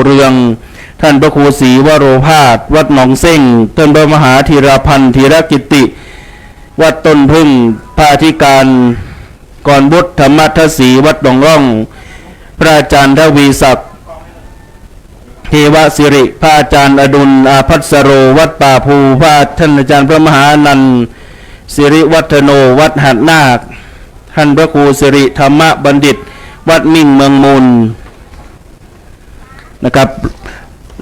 เรืองท่านพระครูศรีวโรภาสวัดหนองเส้งท่านพระมหาธีรพันธ์ธีรกิติวัดต้นพึ่งพระอธิการกรบุตรธรรมทศีวัดหนองร่องพระอาจารย์ทวีศักดิ์เทวสิริพระอาจารย์อดุลอาภัสโรวัดป่าภูพระท่านอาจารย์พระมหานันท์สิริวัฒโนวัดหัดนาคท่านพระครูสิริธรรมบัณฑิตวัดมิ่งเมืองมูลนะครับ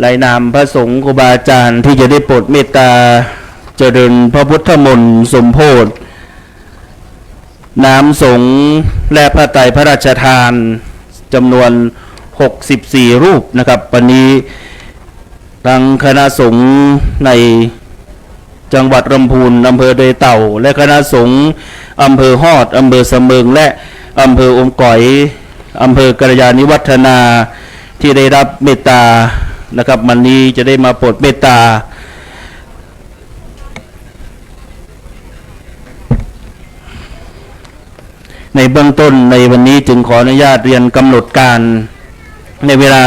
รายนามพระสงฆ์ครูบาอาจารย์ที่จะได้โปรดเมตตาเจริญพระพุทธมนต์สมโภชน้ำสงฆ์และพระไตรพระราชทานจำนวน64รูปนะครับวันนี้ทางคณะสงฆ์ในจังหวัดลำพูนอำเภอเดยเต่าและคณะสงฆ์อำเภอฮอดอำเภอสะเมิงและอำเภออมก๋อยอำเภอกัลยาณิวัฒนาที่ได้รับเมตตานะครับวันนี้จะได้มาโปรดเมตตาในเบื้องต้นในวันนี้จึงขออนุญาตเรียนกำหนดการในเวลา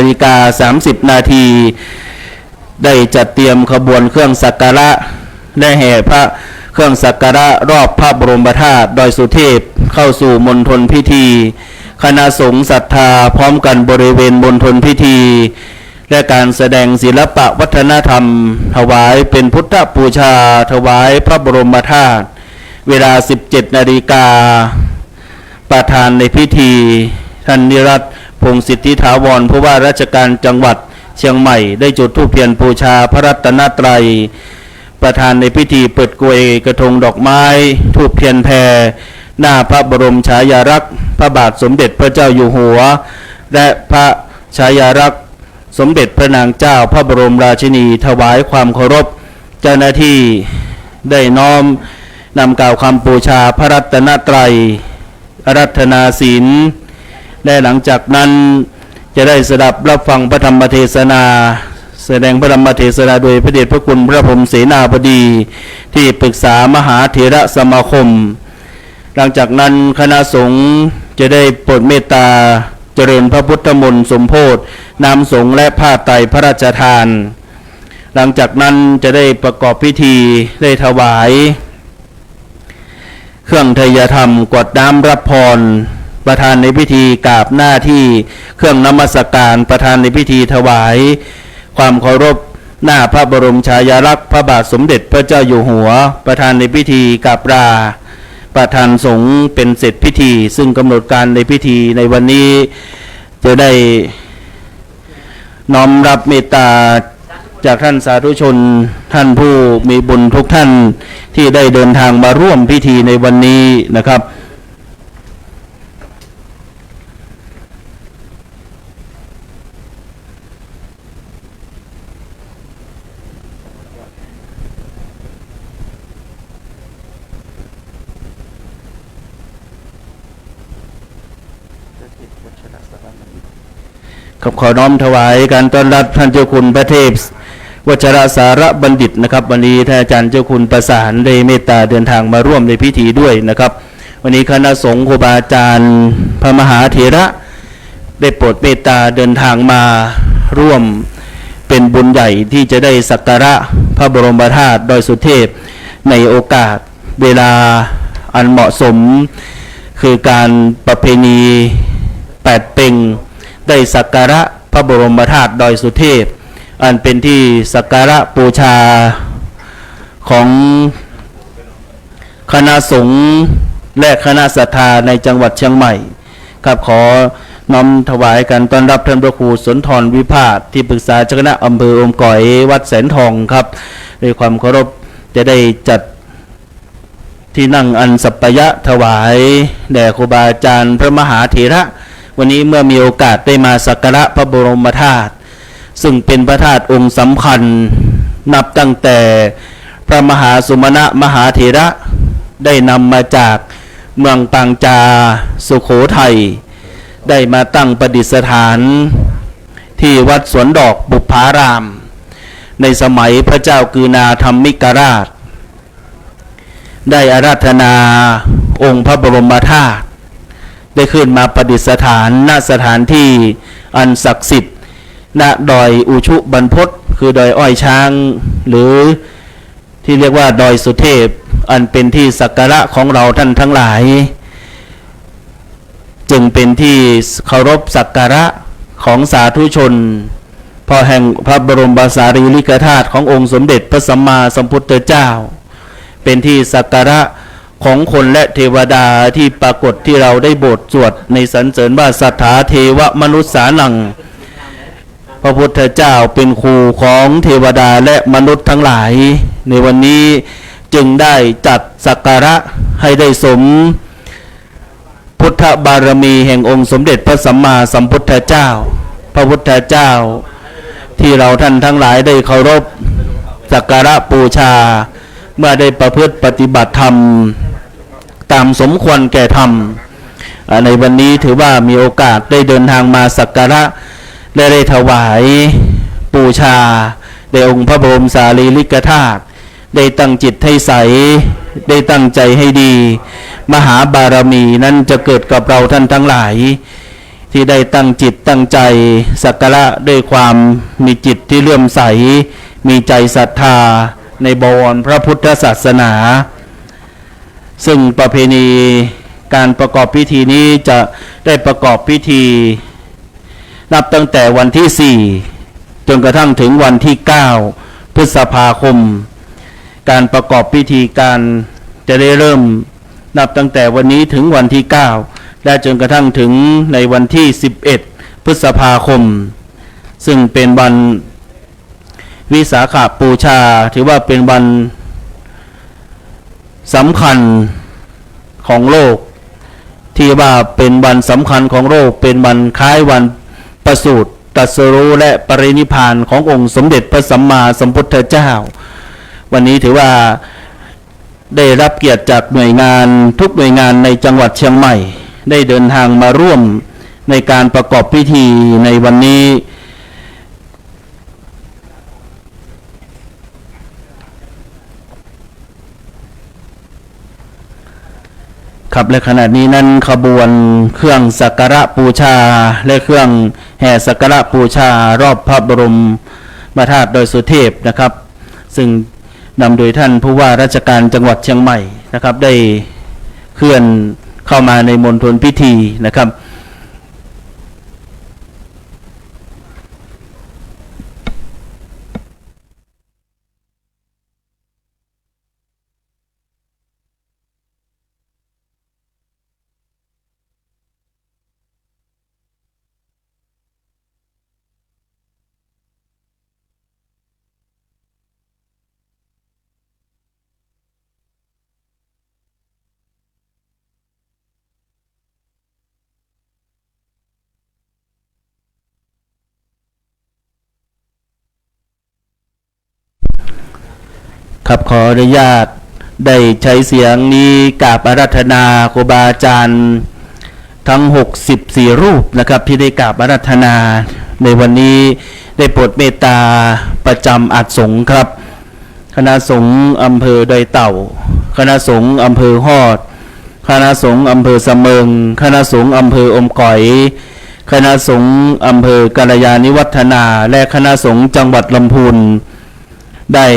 16:30 นาทีได้จัดเตรียมขบวนเครื่องสักการะและแห่พระเครื่องสักการะรอบพระบรมธาตุดอยสุเทพเข้าสู่มณฑลพิธีคณะสงฆ์ศรัทธาพร้อมกันบริเวณมณฑลพิธีและการแสดงศิลปะวัฒนธรรมถวายเป็นพุทธบูชาถวายพระบรมธาตุเวลา 17 นาฬิกาประธานในพิธีท่านนิรัตน์พงศ์สิทธิถาวรผู้ว่าราชการจังหวัดเชียงใหม่ได้จุดธูปเทียนบูชาพระรัตนตรัยประธานในพิธีเปิดกลวยกระทงดอกไม้ธูปเทียนแพรหน้าพระบรมฉายาลักษณ์พระบาทสมเด็จพระเจ้าอยู่หัวและพระฉายาลักษณ์สมเด็จพระนางเจ้าพระบรมราชินีถวายความเคารพเจ้าหน้าที่ได้น้อมนำกล่าวคำบูชาพระรัตนตรัยอาราธนาศีลและหลังจากนั้นจะได้สดับรับฟังพระธรรมเทศนาแสดงพระธรรมเทศนาโดยพระเดชพระคุณพระพรหมเสนาบดีที่ปรึกษามหาเถรสมาคมหลังจากนั้นคณะสงฆ์จะได้โปรดเมตตาเจริญพระพุทธมนต์สมโภชน้ำสงฆ์และผ้าไตรพระราชทานหลังจากนั้นจะได้ประกอบพิธีได้ถวายเครื่องไทยธรรมกรวดน้ำรับพรประธานในพิธีกราบหน้าที่เครื่องนมัสการประธานในพิธีถวายความเคารพหน้าพระบรมฉายาลักษณ์พระบาทสมเด็จพระเจ้าอยู่หัวประธานในพิธีกราบลาประธานสงฆ์เป็นเสร็จพิธีซึ่งกำหนดการในพิธีในวันนี้จะได้น้อมรับเมตตาจากท่านสาธุชนท่านผู้มีบุญทุกท่านที่ได้เดินทางมาร่วมพิธีในวันนี้นะครับขอน้อมถวายการต้อนรับท่านเจ้าคุณพระเทพวัชรสารบัณฑิตนะครับวันนี้ท่านอาจารย์เจ้าคุณประสานได้เมตตาเดินทางมาร่วมในพิธีด้วยนะครับวันนี้คณะสงฆ์ครูบาอาจารย์พระมหาเถระได้โปรดเมตตาเดินทางมาร่วมเป็นบุญใหญ่ที่จะได้สักการะพระบรมธาตุดอยสุเทพในโอกาสเวลาอันเหมาะสมคือการประเพณีแปดเพ็งได้สักการะพระบรมธาตุดอยสุเทพอันเป็นที่สักการะบูชาของคณะสงฆ์และคณะศรัทธาในจังหวัดเชียงใหม่ครับขอน้อมถวายการต้อนรับท่านพระครูสุนทรวิภาสที่ปรึกษาเจ้าคณะอำเภออมก๋อยวัดแสนทองครับด้วยความเคารพจะได้จัดที่นั่งอันสัปปยะถวายแด่ครูบาอาจารย์พระมหาเถระวันนี้เมื่อมีโอกาสได้มาสักการะพระบรมธาตุซึ่งเป็นพระธาตุองค์สำคัญนับตั้งแต่พระมหาสุมาณะมหาเถระได้นำมาจากเมืองปางจาสุโขทัยได้มาตั้งประดิษฐานที่วัดสวนดอกบุพารามในสมัยพระเจ้ากือนาธรรมิกราชได้อาราธนาองค์พระบรมธาตุได้ขึ้นมาประดิษฐานณสถานที่อันศักดิ์สิทธิ์ ณดอยอุชุบรรพตคือดอยอ้อยช้างหรือที่เรียกว่าดอยสุเทพอันเป็นที่สักการะของเราท่านทั้งหลายจึงเป็นที่เคารพสักการะของสาธุชนพอแห่งพระบรมสารีริกธาตุขององค์สมเด็จพระสัมมาสัมพุทธเจ้าเป็นที่สักการะของคนและเทวดาที่ปรากฏที่เราได้บทสวดในสรรเสริญว่าสัทธาเทวมนุษย์สานังพระพุทธเจ้าเป็นครูของเทวดาและมนุษย์ทั้งหลายในวันนี้จึงได้จัดสักการะให้ได้สมพุทธบารมีแห่งองค์สมเด็จพระสัมมาสัมพุทธเจ้าพระพุทธเจ้าที่เราท่านทั้งหลายได้เคารพสักการะบูชาเมื่อได้ประพฤติปฏิบัติธรรมตามสมควรแก่ธรรมในวันนี้ถือว่ามีโอกาสได้เดินทางมาสักการะและได้ถวายบูชาในองค์พระบรมสารีริกธาตุได้ตั้งจิตให้ใสได้ตั้งใจให้ดีมหาบารมีนั้นจะเกิดกับเราท่านทั้งหลายที่ได้ตั้งจิตตั้งใจสักการะด้วยความมีจิตที่เลื่อมใสมีใจศรัทธาในบวรพระพุทธศาสนาซึ่งประเพณีการประกอบพิธีนี้จะได้ประกอบพิธีนับตั้งแต่วันที่4จนกระทั่งถึงวันที่9พฤษภาคมการประกอบพิธีการจะได้เริ่มนับตั้งแต่วันนี้ถึงวันที่9และจนกระทั่งถึงในวันที่11พฤษภาคมซึ่งเป็นวันวิสาขบูชาถือว่าเป็นวันสำคัญของโลกที่ว่าเป็นวันสำคัญของโลกเป็นวันคล้ายวันประสูติตรัสรู้และปรินิพพานขององค์สมเด็จพระสัมมาสัมพุทธเจ้าวันนี้ถือว่าได้รับเกียรติจากหน่วยงานทุกหน่วยงานในจังหวัดเชียงใหม่ได้เดินทางมาร่วมในการประกอบพิธีในวันนี้ครับและขณะนี้นั้นขบวนเครื่องสักการะบูชาและเครื่องแห่สักการะบูชารอบพระบรมธาตุโดยสุเทพนะครับซึ่งนำโดยท่านผู้ว่าราชการจังหวัดเชียงใหม่นะครับได้เคลื่อนเข้ามาในมณฑลพิธีนะครับครับขออนุญาตได้ใช้เสียงนี้กราบอาราธนาครูบาอาจารย์ทั้ง64รูปนะครับที่ได้กราบอาราธนาในวันนี้ได้โปรดเมตตาประจำอาสงฆ์ครับคณะสงฆ์อำเภอดอยเต่าคณะสงฆ์อำเภอฮอดคณะสงฆ์อำเภอเสมิงคณะสงฆ์อำเภออมก๋อยคณะสงฆ์อำเภอกัลยาณิวัฒนาและคณะสงฆ์จังหวัดลำพูนได้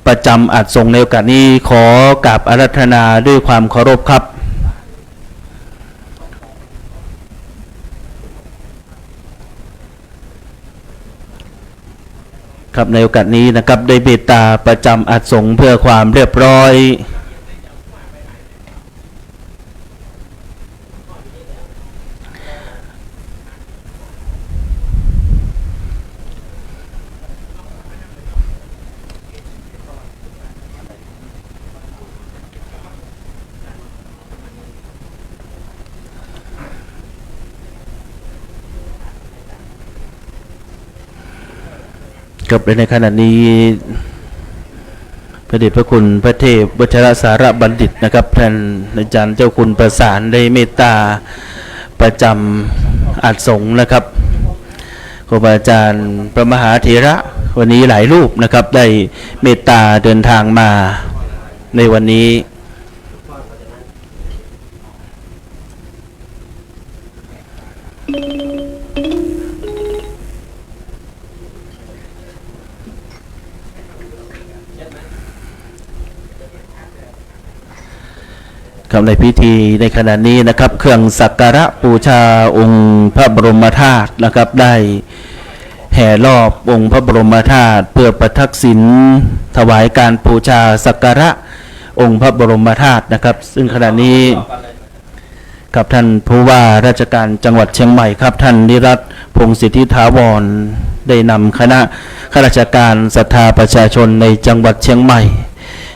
ประจำอัดส่งในโอกาสนี้ขอกราบอาราธนาด้วยความเคารพครับครับในโอกาสนี้นะครับได้เมตตาประจำอัดส่งเพื่อความเรียบร้อยกับในขณะนี้พระเดชพระคุณพระเทพวชิรสารบัณฑิตนะครับท่านอาจารย์เจ้าคุณประสานได้เมตตาประจำอัดสงฆ์นะครับครูบาอาจารย์พระมหาเถระวันนี้หลายรูปนะครับได้เมตตาเดินทางมาในวันนี้ ครับในพิธีในขณะนี้นะครับเครื่องสักการะบูชาองค์พระบรมธาตุนะครับได้แห่รอบองค์พระบรมธาตุเพื่อประทักษิณถวายการบูชาสักการะองค์พระบรมธาตุนะครับซึ่งขณะนี้กับท่านผู้ว่าราชการจังหวัดเชียงใหม่ครับท่านนิรัตน์พงศ์สิทธิถาวรได้นำคณะข้าราชการศรัทธาประชาชนในจังหวัดเชียงใหม่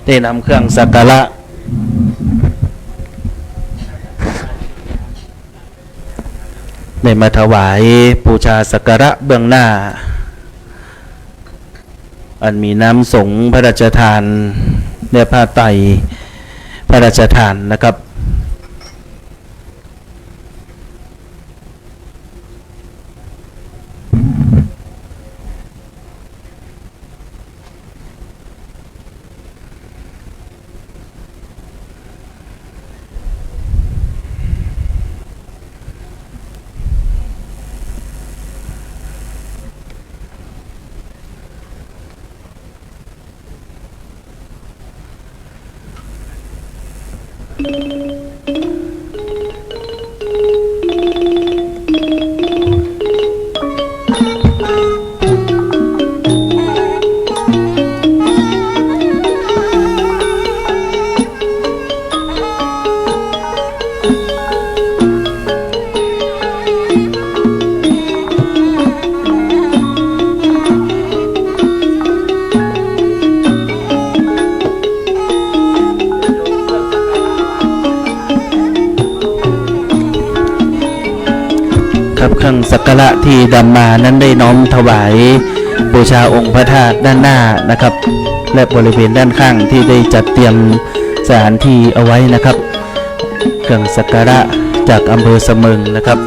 ได้นำเครื่องสักการะได้มาถวายบูชาสักการะเบื้องหน้าอันมีน้ำสงฆ์พระราชทานและผ้าไตรพระราชทานนะครับเครื่องสักการะที่ดำมานั้นได้น้อมถวายบูชาองค์พระธาตุด้านหน้านะครับและบริเวณด้านข้างที่ได้จัดเตรียมสถานที่เอาไว้นะครับเครื่องสักการะจากอำเภอเสมิงนะครับ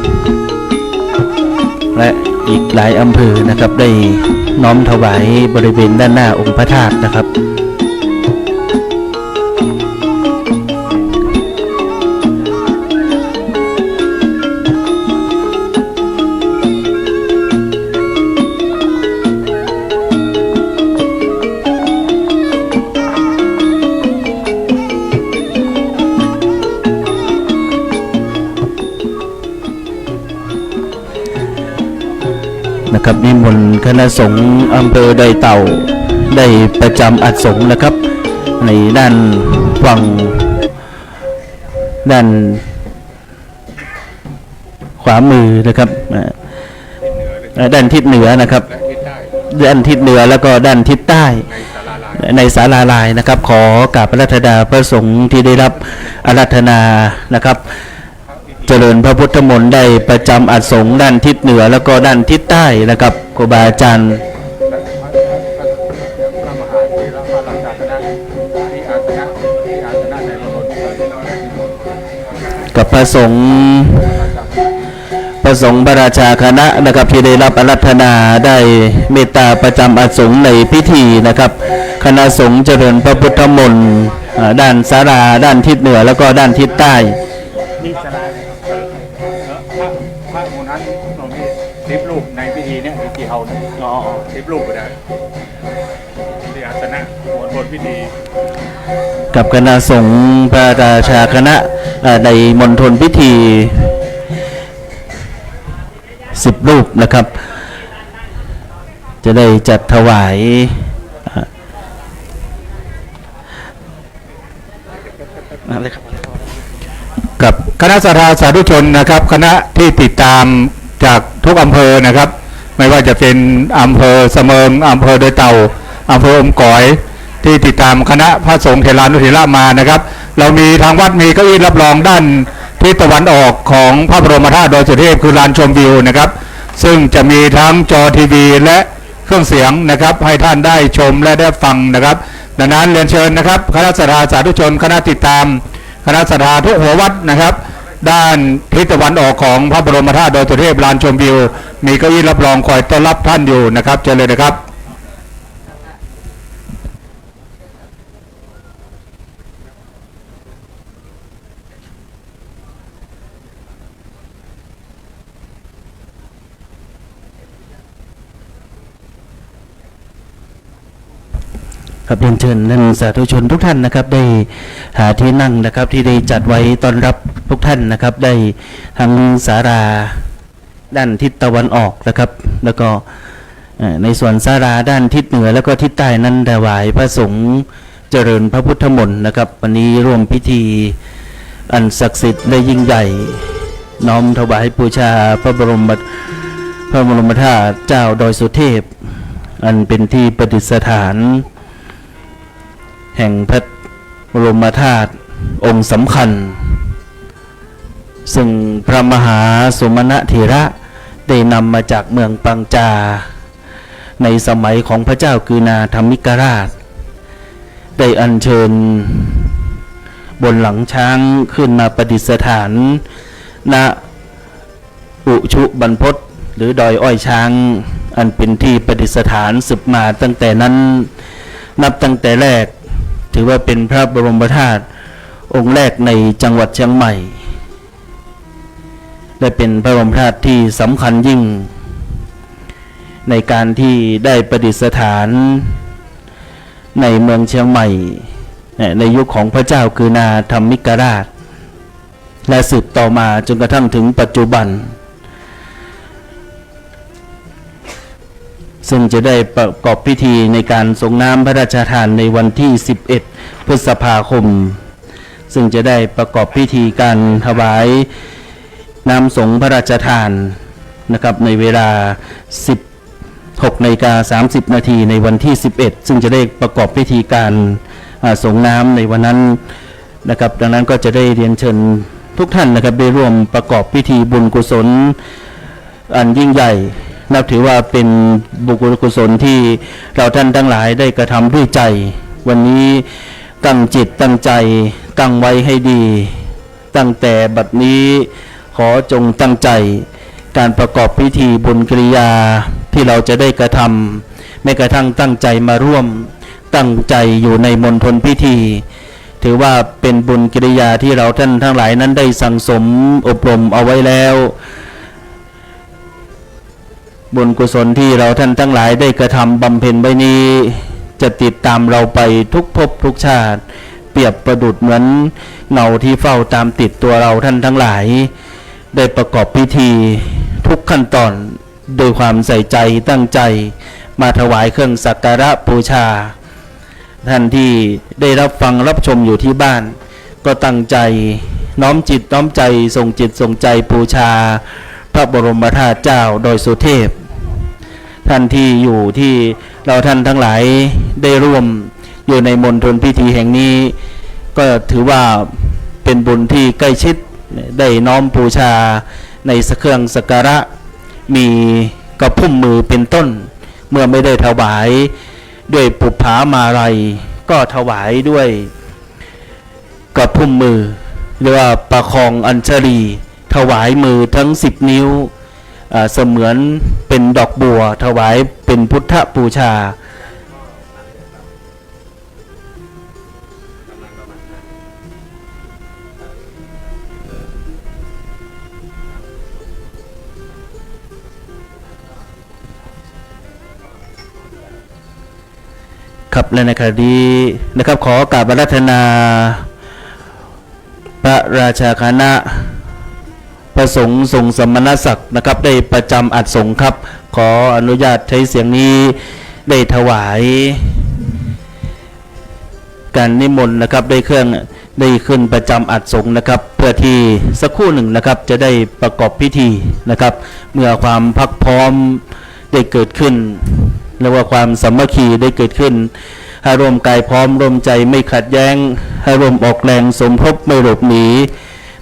และอีกหลายอำเภอนะครับได้น้อมถวายบริเวณด้านหน้าองค์พระธาตุนะครับนะครับนิมนต์คณะสงฆ์อำเภอไดเต่าได้ประจำอัดสงฆ์นะครับในด้านฝั่งด้านขวามือนะครับด้านทิศเหนือนะครับด้านทิศเหนือแล้วก็ด้านทิศใต้ในศาลาลายนะครับขอกราบอาราธนาพระสงฆ์ที่ได้รับอาราธนานะครับเจริญพระพุทธมนต์ได้ประจำอัสงฆ์ด้านทิศเหนือแล้วก็ด้านทิศใต้นะครับครูบาอาจารย์กับพระสงฆ์พระราชาคณะนะครับที่ได้รับอาราธนาได้เมตตาประจำอัสงฆ์ในพิธีนะครับคณะสงฆ์เจริญพระพุทธมนต์ด้านศาลาด้านทิศเหนือแล้วก็ด้านทิศใต้พระองค์นั้นเรามีทิพรูปในพิธีเนี่ยพิธีเฮาเนี่ยทิพรูปก็ได้ที่อาสนะบนพิธีกับคณะสงฆ์พระราชาคณะในมณฑลพิธี10 รูปนะครับจะได้จัดถวายอะไรครับกับคณะศรัทธาสาธุชนนะครับคณะที่ติดตามจากทุกอำเภอนะครับไม่ว่าจะเป็นอำเภอเสมิงอำเภอโดยเต่าอำเภออมก๋อยที่ติดตามคณะพระสงฆ์เถรานุเถระมานะครับเรามีทางวัดมีเก้าอี้รับรองด้านทิศตะวันออกของพระบรมธาตุดอยสุเทพคือลานชมวิวนะครับซึ่งจะมีทั้งจอทีวีและเครื่องเสียงนะครับให้ท่านได้ชมและได้ฟังนะครับดังนั้นเรียนเชิญนะครับคณะศรัทธาสาธุชนคณะติดตามคณะศรัทธาทุกหัววัดนะครับด้านทิศตะวันออกของพระบรมธาตุดอยสุเทพลานชมวิวมีเก้าอี้รับรองคอยต้อนรับท่านอยู่นะครับเชิญเลยนะครับ ค ครับเรียนเชิญท่านสาธุชนทุกท่านนะครับได้หาที่นั่งนะครับที่ได้จัดไว้ต้อนรับทุกท่านนะครับได้ทั้งศาลาด้านทิศตะวันออกนะครับแล้วก็ในส่วนศาลาด้านทิศเหนือแล้วก็ทิศใต้นั้นถวายพระสงฆ์เจริญพระพุทธมนต์นะครับวันนี้ร่วมพิธีอันศักดิ์สิทธิ์และยิ่งใหญ่น้อมถวายบูชาพระบรมธาตุเจ้าดอยสุเทพอันเป็นที่ประดิษฐานแห่งพระบรมธาตุองค์สำคัญซึ่งพระมหาสมณเถระได้นำมาจากเมืองปังจาในสมัยของพระเจ้ากือนาธรรมิกราชได้อัญเชิญบนหลังช้างขึ้นมาประดิษฐานณอุชุบรรพตหรือดอยอ้อยช้างอันเป็นที่ประดิษฐานสืบมาตั้งแต่นั้นนับตั้งแต่แรกถือว่าเป็นพระบรมธาตุองค์แรกในจังหวัดเชียงใหม่และเป็นพระบรมธาตุที่สำคัญยิ่งในการที่ได้ประดิษฐานในเมืองเชียงใหม่ในยุคของพระเจ้ากือนาธรรมิกราชและสืบต่อมาจนกระทั่งถึงปัจจุบันซึ่งจะได้ประกอบพิธีในการส่งน้ำพระราชทานในวันที่11 พฤษภาคมซึ่งจะได้ประกอบพิธีการถวายน้ำสงฆ์พระราชทานนะครับในเวลา 16:30 นาทีในวันที่11ซึ่งจะได้ประกอบพิธีการส่งน้ำในวันนั้นนะครับดังนั้นก็จะได้เรียนเชิญทุกท่านนะครับได้ร่วมประกอบพิธีบุญกุศลอันยิ่งใหญ่นับถือว่าเป็นบุญกุศลที่เราท่านทั้งหลายได้กระทำด้วยใจวันนี้ตั้งจิตตั้งใจตั้งไว้ให้ดีตั้งแต่บัดนี้ขอจงตั้งใจการประกอบพิธีบุญกิริยาที่เราจะได้กระทำแม้กระทั่งตั้งใจมาร่วมตั้งใจอยู่ในมณฑลพิธีถือว่าเป็นบุญกิริยาที่เราท่านทั้งหลายนั้นได้สั่งสมอบรมเอาไว้แล้วบุญกุศลที่เราท่านทั้งหลายได้กระทำบำเพ็ญไว้นี้จะติดตามเราไปทุกภพทุกชาติเปรียบประดุจเหมือนเงาที่เฝ้าตามติดตัวเราท่านทั้งหลายได้ประกอบพิธีทุกขั้นตอนโดยความใส่ใจตั้งใจมาถวายเครื่องสักการะบูชาท่านที่ได้รับฟังรับชมอยู่ที่บ้านก็ตั้งใจน้อมจิตน้อมใจส่งจิตส่งใจบูชาพระบรมธาตุเจ้าโดยสุเทพท่านที่อยู่ที่เราท่านทั้งหลายได้ร่วมอยู่ในมณฑลพิธีแห่งนี้ก็ถือว่าเป็นบุญที่ใกล้ชิดได้น้อมบูชาในเครื่องสักการะมีกระพุ่มมือเป็นต้นเมื่อไม่ได้ถวายด้วยปุปผามาลัยก็ถวายด้วยกระพุ่มมือหรือว่าประคองอัญชลีถวายมือทั้ง10 นิ้วเสมือนเป็นดอกบัวถวายเป็นพุทธบูชาครับและในขณะนี้นะครับขอกราบอาราธนาพระราชาคณะประสงค์ทรงสมณศักดิ์นะครับได้ประจำอัดสงฆ์ครับขออนุญาตใช้เสียงนี้ได้ถวายการนิมนต์นะครับได้ขึ้นประจำอัดสงฆ์นะครับเพื่อที่สักครู่หนึ่งนะครับจะได้ประกอบพิธีนะครับเมื่อความพักพร้อมได้เกิดขึ้นเรียกว่าความสามัคคีได้เกิดขึ้นให้ร่วมกายพร้อมร่วมใจไม่ขัดแย้งให้ร่วมออกแรงสมทบไม่หลบหนี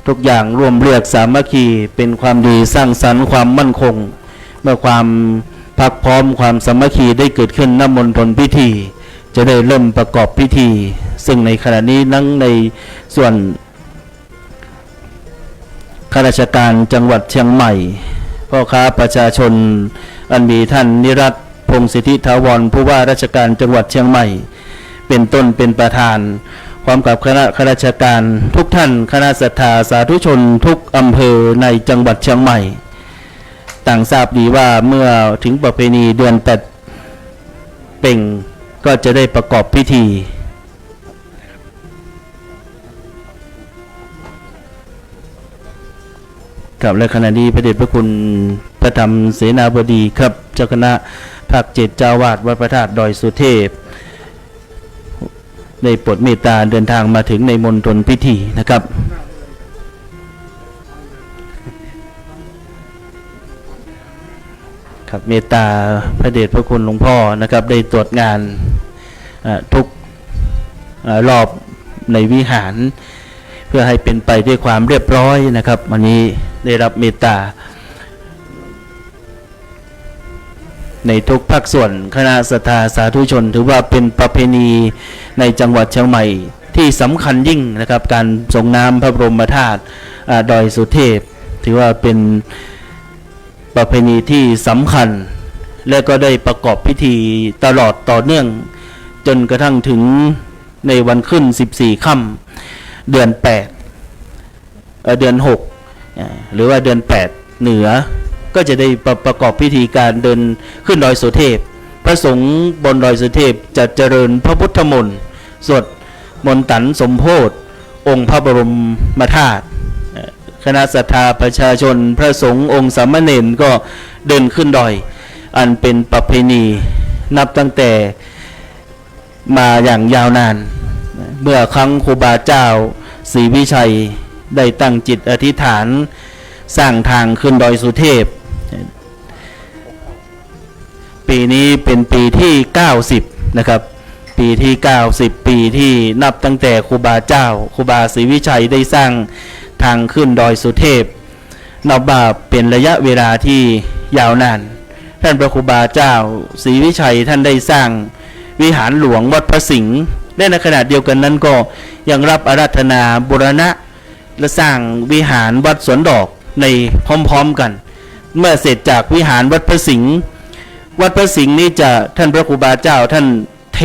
ทุกอย่างร่วมเรียกสามัคคีเป็นความดีสร้างสรรค์ความมั่นคงเมื่อความพักพร้อมความสามัคคีได้เกิดขึ้นณมณฑลพิธีจะได้เริ่มประกอบพิธีซึ่งในขณะนี้นั่งในส่วนข้าราชการจังหวัดเชียงใหม่พ่อค้าประชาชนอันมีท่านนิรัตน์พงษ์สิทธิถาวรผู้ว่าราชการจังหวัดเชียงใหม่เป็นต้นเป็นประธานพร้อมกับคณะข้าราชการทุกท่านคณะศรัทธาสาธุชนทุกอำเภอในจังหวัดเชียงใหม่ต่างทราบดีว่าเมื่อถึงประเพณีเดือน8 เป่ง ก็จะได้ประกอบพิธีกับและขณะนี้พระเดชพระคุณพระธรรมเสนาบดีครับเจ้าคณะภาค7เจ้าวาดวัดพระธาตุดอยสุเทพได้โปรดเมตตาเดินทางมาถึงในมณฑลพิธีนะครับครับเมตตาพระเดชพระคุณหลวงพ่อนะครับได้ตรวจงานทุกรอบในวิหารเพื่อให้เป็นไปด้วยความเรียบร้อยนะครับวันนี้ได้รับเมตตาในทุกภาคส่วนคณะศรัทธาสาธุชนถือว่าเป็นประเพณีในจังหวัดเชียงใหม่ที่สำคัญยิ่งนะครับการส่งน้ำพระบรมธาตุดอยสุเทพถือว่าเป็นประเพณีที่สำคัญและก็ได้ประกอบพิธีตลอดต่อเนื่องจนกระทั่งถึงในวันขึ้น14ค่ำเดือน8เดือน6หรือว่าเดือน8เหนือก็จะได้ประกอบพิธีการเดินขึ้นดอยสุเทพพระสงฆ์บนดอยสุเทพจะเจริญพระพุทธมนต์สวดมนต์ตันสมโภชองค์พระบรมธาตุคณะศรัทธาประชาชนพระสงฆ์องค์สามเณรก็เดินขึ้นดอยอันเป็นประเพณีนับตั้งแต่มาอย่างยาวนานเมื่อครั้งครูบาเจ้าศรีวิชัยได้ตั้งจิตอธิษฐานสร้างทางขึ้นดอยสุเทพปีนี้เป็นปีที่90นะครับปีที่90ปีที่นับตั้งแต่ครูบาเจ้าครูบาศรีวิชัยได้สร้างทางขึ้นดอยสุเทพนับว่าเป็นระยะเวลาที่ยาวนานท่านพระครูบาเจ้าศรีวิชัยท่านได้สร้างวิหารหลวงวัดพระสิงห์และในขณะเดียวกันนั้นก็ยังรับอาราธนาบูรณะและสร้างวิหารวัดสวนดอกในพร้อมๆกันเมื่อเสร็จจากวิหารวัดพระสิงห์วัดพระสิงห์นี้จะท่านพระครูบาเจ้าท่านเท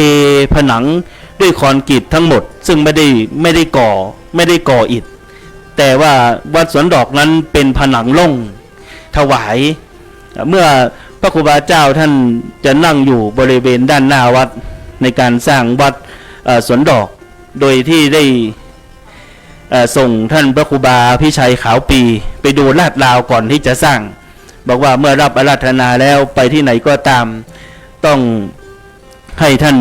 ผนังด้วยคอนกรีตทั้งหมดซึ่งไม่ได้ก่ออิฐแต่ว่าวัดสวนดอกนั้นเป็นผนังโล่งถวายเมื่อพระครูบาเจ้าท่านจะนั่งอยู่บริเวณด้านหน้าวัดในการสร้างวัดสวนดอกโดยที่ได้ส่งท่านพระครูบาพิชัยขาวปีไปดูลาดราวก่อนที่จะสร้างบอกว่าเมื่อรับอาราธนาแล้วไปที่ไหนก็ตามต้องให้ท่าน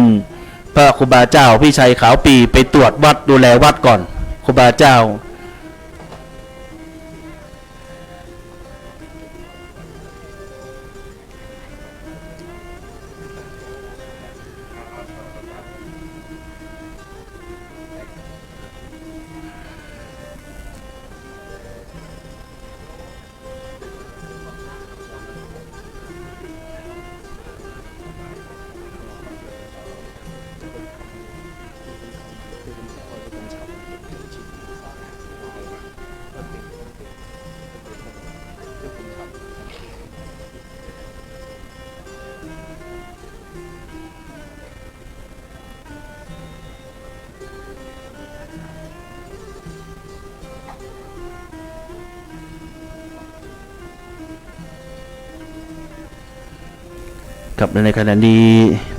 พระครูบาเจ้าพิชัยขาวปีไปตรวจวัดดูแลวัดก่อนครูบาเจ้ากับในขณะนี้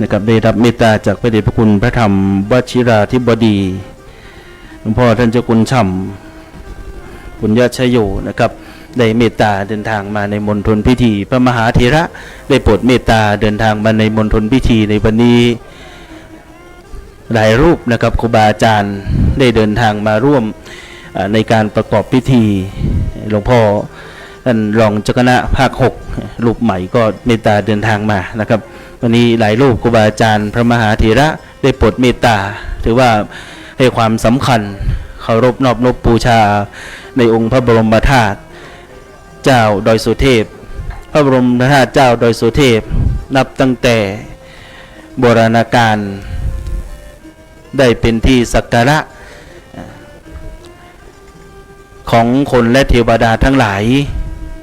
นะครับได้รับเมตตาจากพระเดชพระคุณพระธรรมวชิราธิบดีหลวงพ่อท่านเจ้าคุณฉ่ำปุญญชโยนะครับได้เมตตาเดินทางมาในมณฑลพิธีพระมหาเถระได้โปรดเมตตาเดินทางมาในมณฑลพิธีในวันนี้หลายรูปนะครับครูบาอาจารย์ได้เดินทางมาร่วมในการประกอบพิธีหลวงพ่อท่านรองเจ้าคณะภาค6รูปใหม่ก็เมตตาเดินทางมานะครับวันนี้หลายรูปครูบาอาจารย์พระมหาเถระได้โปรดเมตตาถือว่าให้ความสำคัญเคารพนอบนบบูชาในองค์พระบรมธาตุเจ้าดอยสุเทพพระบรมธาตุเจ้าดอยสุเทพนับตั้งแต่โบราณกาลได้เป็นที่สักการะของคนและเทวดาทั้งหลาย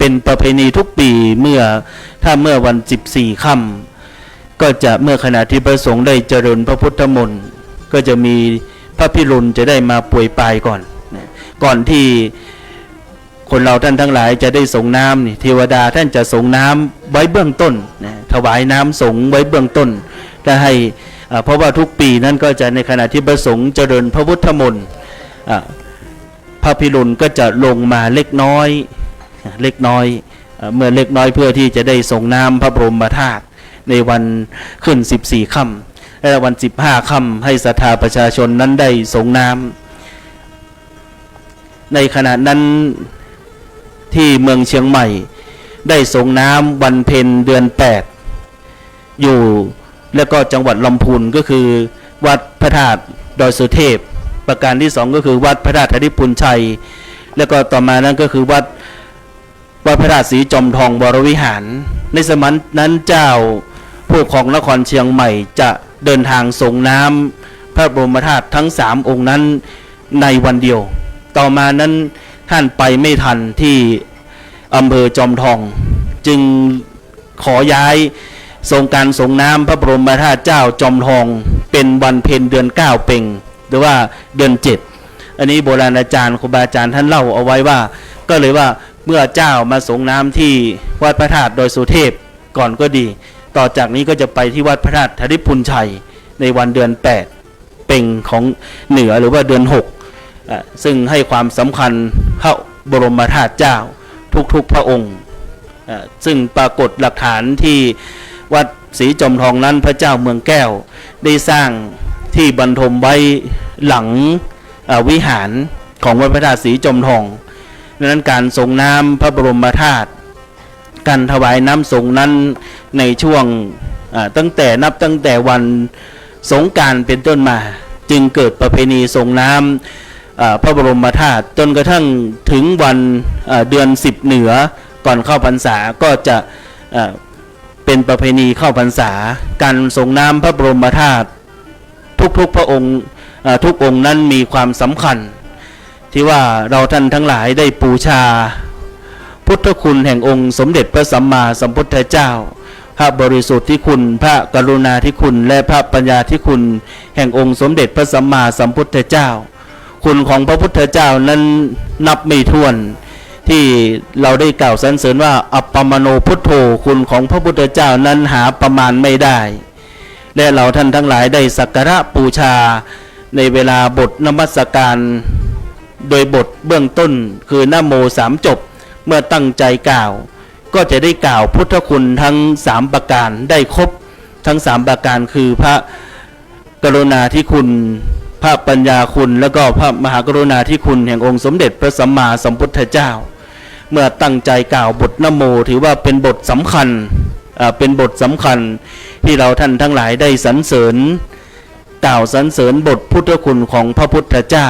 เป็นประเพณีทุกปีเมื่อวัน14ค่ำก็จะเมื่อขณะที่พระสงฆ์ได้เจริญพระพุทธมนต์ก็จะมีพระพิรุณจะได้มาป่วยปลายก่อนที่คนเราท่านทั้งหลายจะได้ส่งน้ำนี่เทวดาท่านจะส่งน้ำไว้เบื้องต้นถวายน้ำสงฆ์ไว้เบื้องต้นจะให้ เพราะว่าทุกปีนั้นก็จะในขณะที่พระสงฆ์เจริญพระพุทธมนต์พระพิรุณก็จะลงมาเล็กน้อยเมื่อเล็กน้อยเพื่อที่จะได้ส่งน้ำพระบรมธาตุในวันขึ้น14ค่ำและวัน15ค่ำให้ศรัทธาประชาชนนั้นได้ส่งน้ำในขณะนั้นที่เมืองเชียงใหม่ได้ส่งน้ำวันเพ็ญเดือน8อยู่แล้วก็จังหวัดลำพูนก็คือวัดพระธาตุดอยสุเทพประการที่2ก็คือวัดพระธาตุธนิพุนชัยแล้วก็ต่อมานั้นก็คือวัดพระธาตุศรีจอมทองวรวิหารในสมัยนั้นเจ้าผู้ของนครเชียงใหม่จะเดินทางส่งน้ำพระบรมธาตุทั้ง3องค์นั้นในวันเดียวต่อมานั้นท่านไปไม่ทันที่อำเภอจอมทองจึงขอย้ายการส่งน้ำพระบรมธาตุเจ้าจอมทองเป็นวันเพ็ญเดือน9เพ็งหรือว่าเดือน7อันนี้โบราณอาจารย์ครูบาอาจารย์ท่านเล่าเอาไว้ว่าก็เลยว่าเมื่อเจ้ามาส่งน้ำที่วัดพระธาตุดอยสุเทพก่อนก็ดีต่อจากนี้ก็จะไปที่วัดพระธาตุธนิพุนชัยในวันเดือน8เพ็งของเหนือหรือว่าเดือน6ซึ่งให้ความสำคัญพระบรมธาตุเจ้าทุกๆพระองค์ซึ่งปรากฏหลักฐานที่วัดศรีจอมทองนั้นพระเจ้าเมืองแก้วได้สร้างที่บรรทมไว้หลังวิหารของวัดพระธาตุศรีจอมทองดังนั้นการส่งน้ำพระบรมธาตุการถวายน้ำสงฆ์นั้นในช่วงตั้งแต่วันสงกรานต์เป็นต้นมาจึงเกิดประเพณีส่งน้ำพระบรมธาตุจนกระทั่งถึงวันเดือน10เหนือก่อนเข้าพรรษาก็จะเป็นประเพณีเข้าพรรษาการส่งน้ำพระบรมธาตุทุกพระองค์ทุกองค์นั้นมีความสำคัญที่ว่าเราท่านทั้งหลายได้บูชาพุทธคุณแห่งองค์สมเด็จพระสัมมาสัมพุทธเจ้าพระบริสุทธิ์ที่คุณพระกรุณาธิคุณและพระปัญญาธิคุณแห่งองค์สมเด็จพระสัมมาสัมพุทธเจ้าคุณของพระพุทธเจ้านั้นนับไม่ถ้วนที่เราได้กล่าวสรรเสริญว่าอัปปมโนพุทโธคุณของพระพุทธเจ้านั้นหาประมาณไม่ได้และเราท่านทั้งหลายได้สักการะบูชาในเวลาบทนมัสการโดยบทเบื้องต้นคือนะโม3จบเมื่อตั้งใจกล่าวก็จะได้กล่าวพุทธคุณทั้ง3ประการได้ครบทั้ง3ประการคือพระกรุณาธิคุณพระปัญญาคุณแล้วก็พระมหากรุณาธิคุณแห่งองค์สมเด็จพระสัมมาสัมพุทธเจ้าเมื่อตั้งใจกล่าวบทนะโมถือว่าเป็นบทสำคัญที่เราท่านทั้งหลายได้สรรเสริญกล่าวสรรเสริญบทพุทธคุณของพระพุทธเจ้า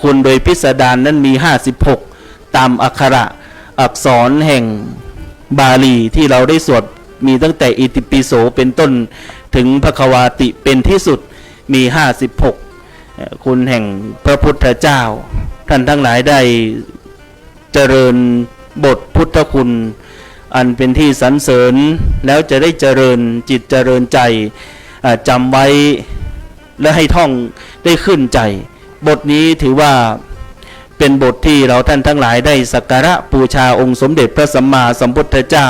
คุณโดยพิสดารนั้นมี56ตามอักขระอักษรแห่งบาลีที่เราได้สวดมีตั้งแต่อิติปิโสเป็นต้นถึงภควาติเป็นที่สุดมี56คุณแห่งพระพุทธเจ้าท่านทั้งหลายได้เจริญบทพุทธคุณอันเป็นที่สรรเสริญแล้วจะได้เจริญจิตเจริญใจจำไว้และให้ท่องได้ขึ้นใจบทนี้ถือว่าเป็นบทที่เราท่านทั้งหลายได้สักการะบูชาองค์สมเด็จพระสัมมาสัมพุทธเจ้า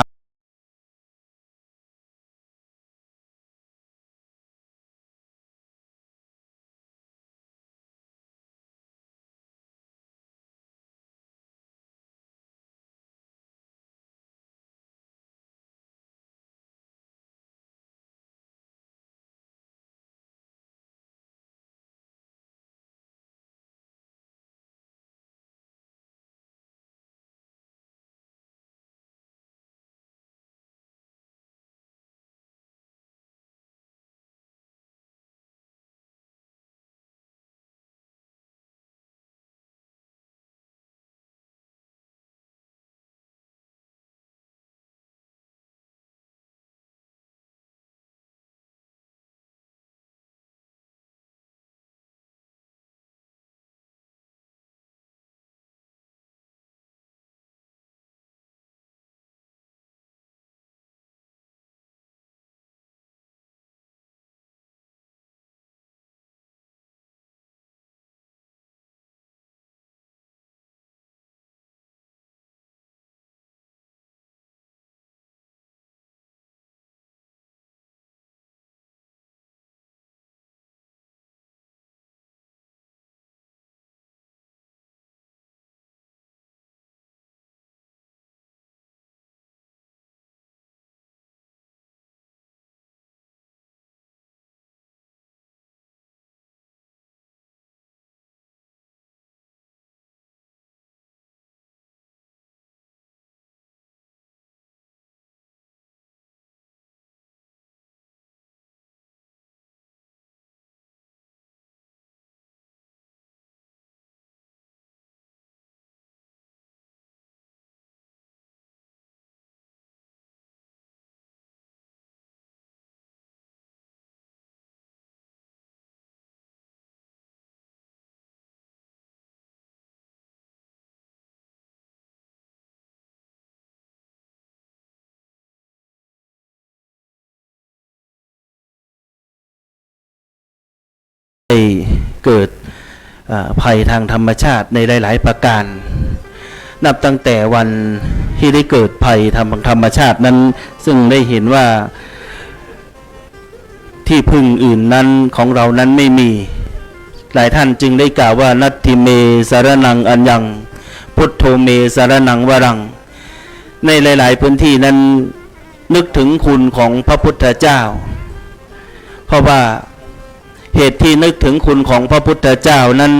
เกิดภัยทางธรรมชาติในหลายๆประการนับตั้งแต่วันที่ได้เกิดภัยทางธรรมชาตินั้นซึ่งได้เห็นว่าที่พึ่งอื่นนั้นของเรานั้นไม่มีหลายท่านจึงได้กล่าวว่านัตถิเมสารนังอัญญังพุทโธเมสารนังวรังในหลายๆพื้นที่นั้นนึกถึงคุณของพระพุทธเจ้าเพราะว่าเหตุที่นึกถึงคุณของพระพุทธเจ้านั้น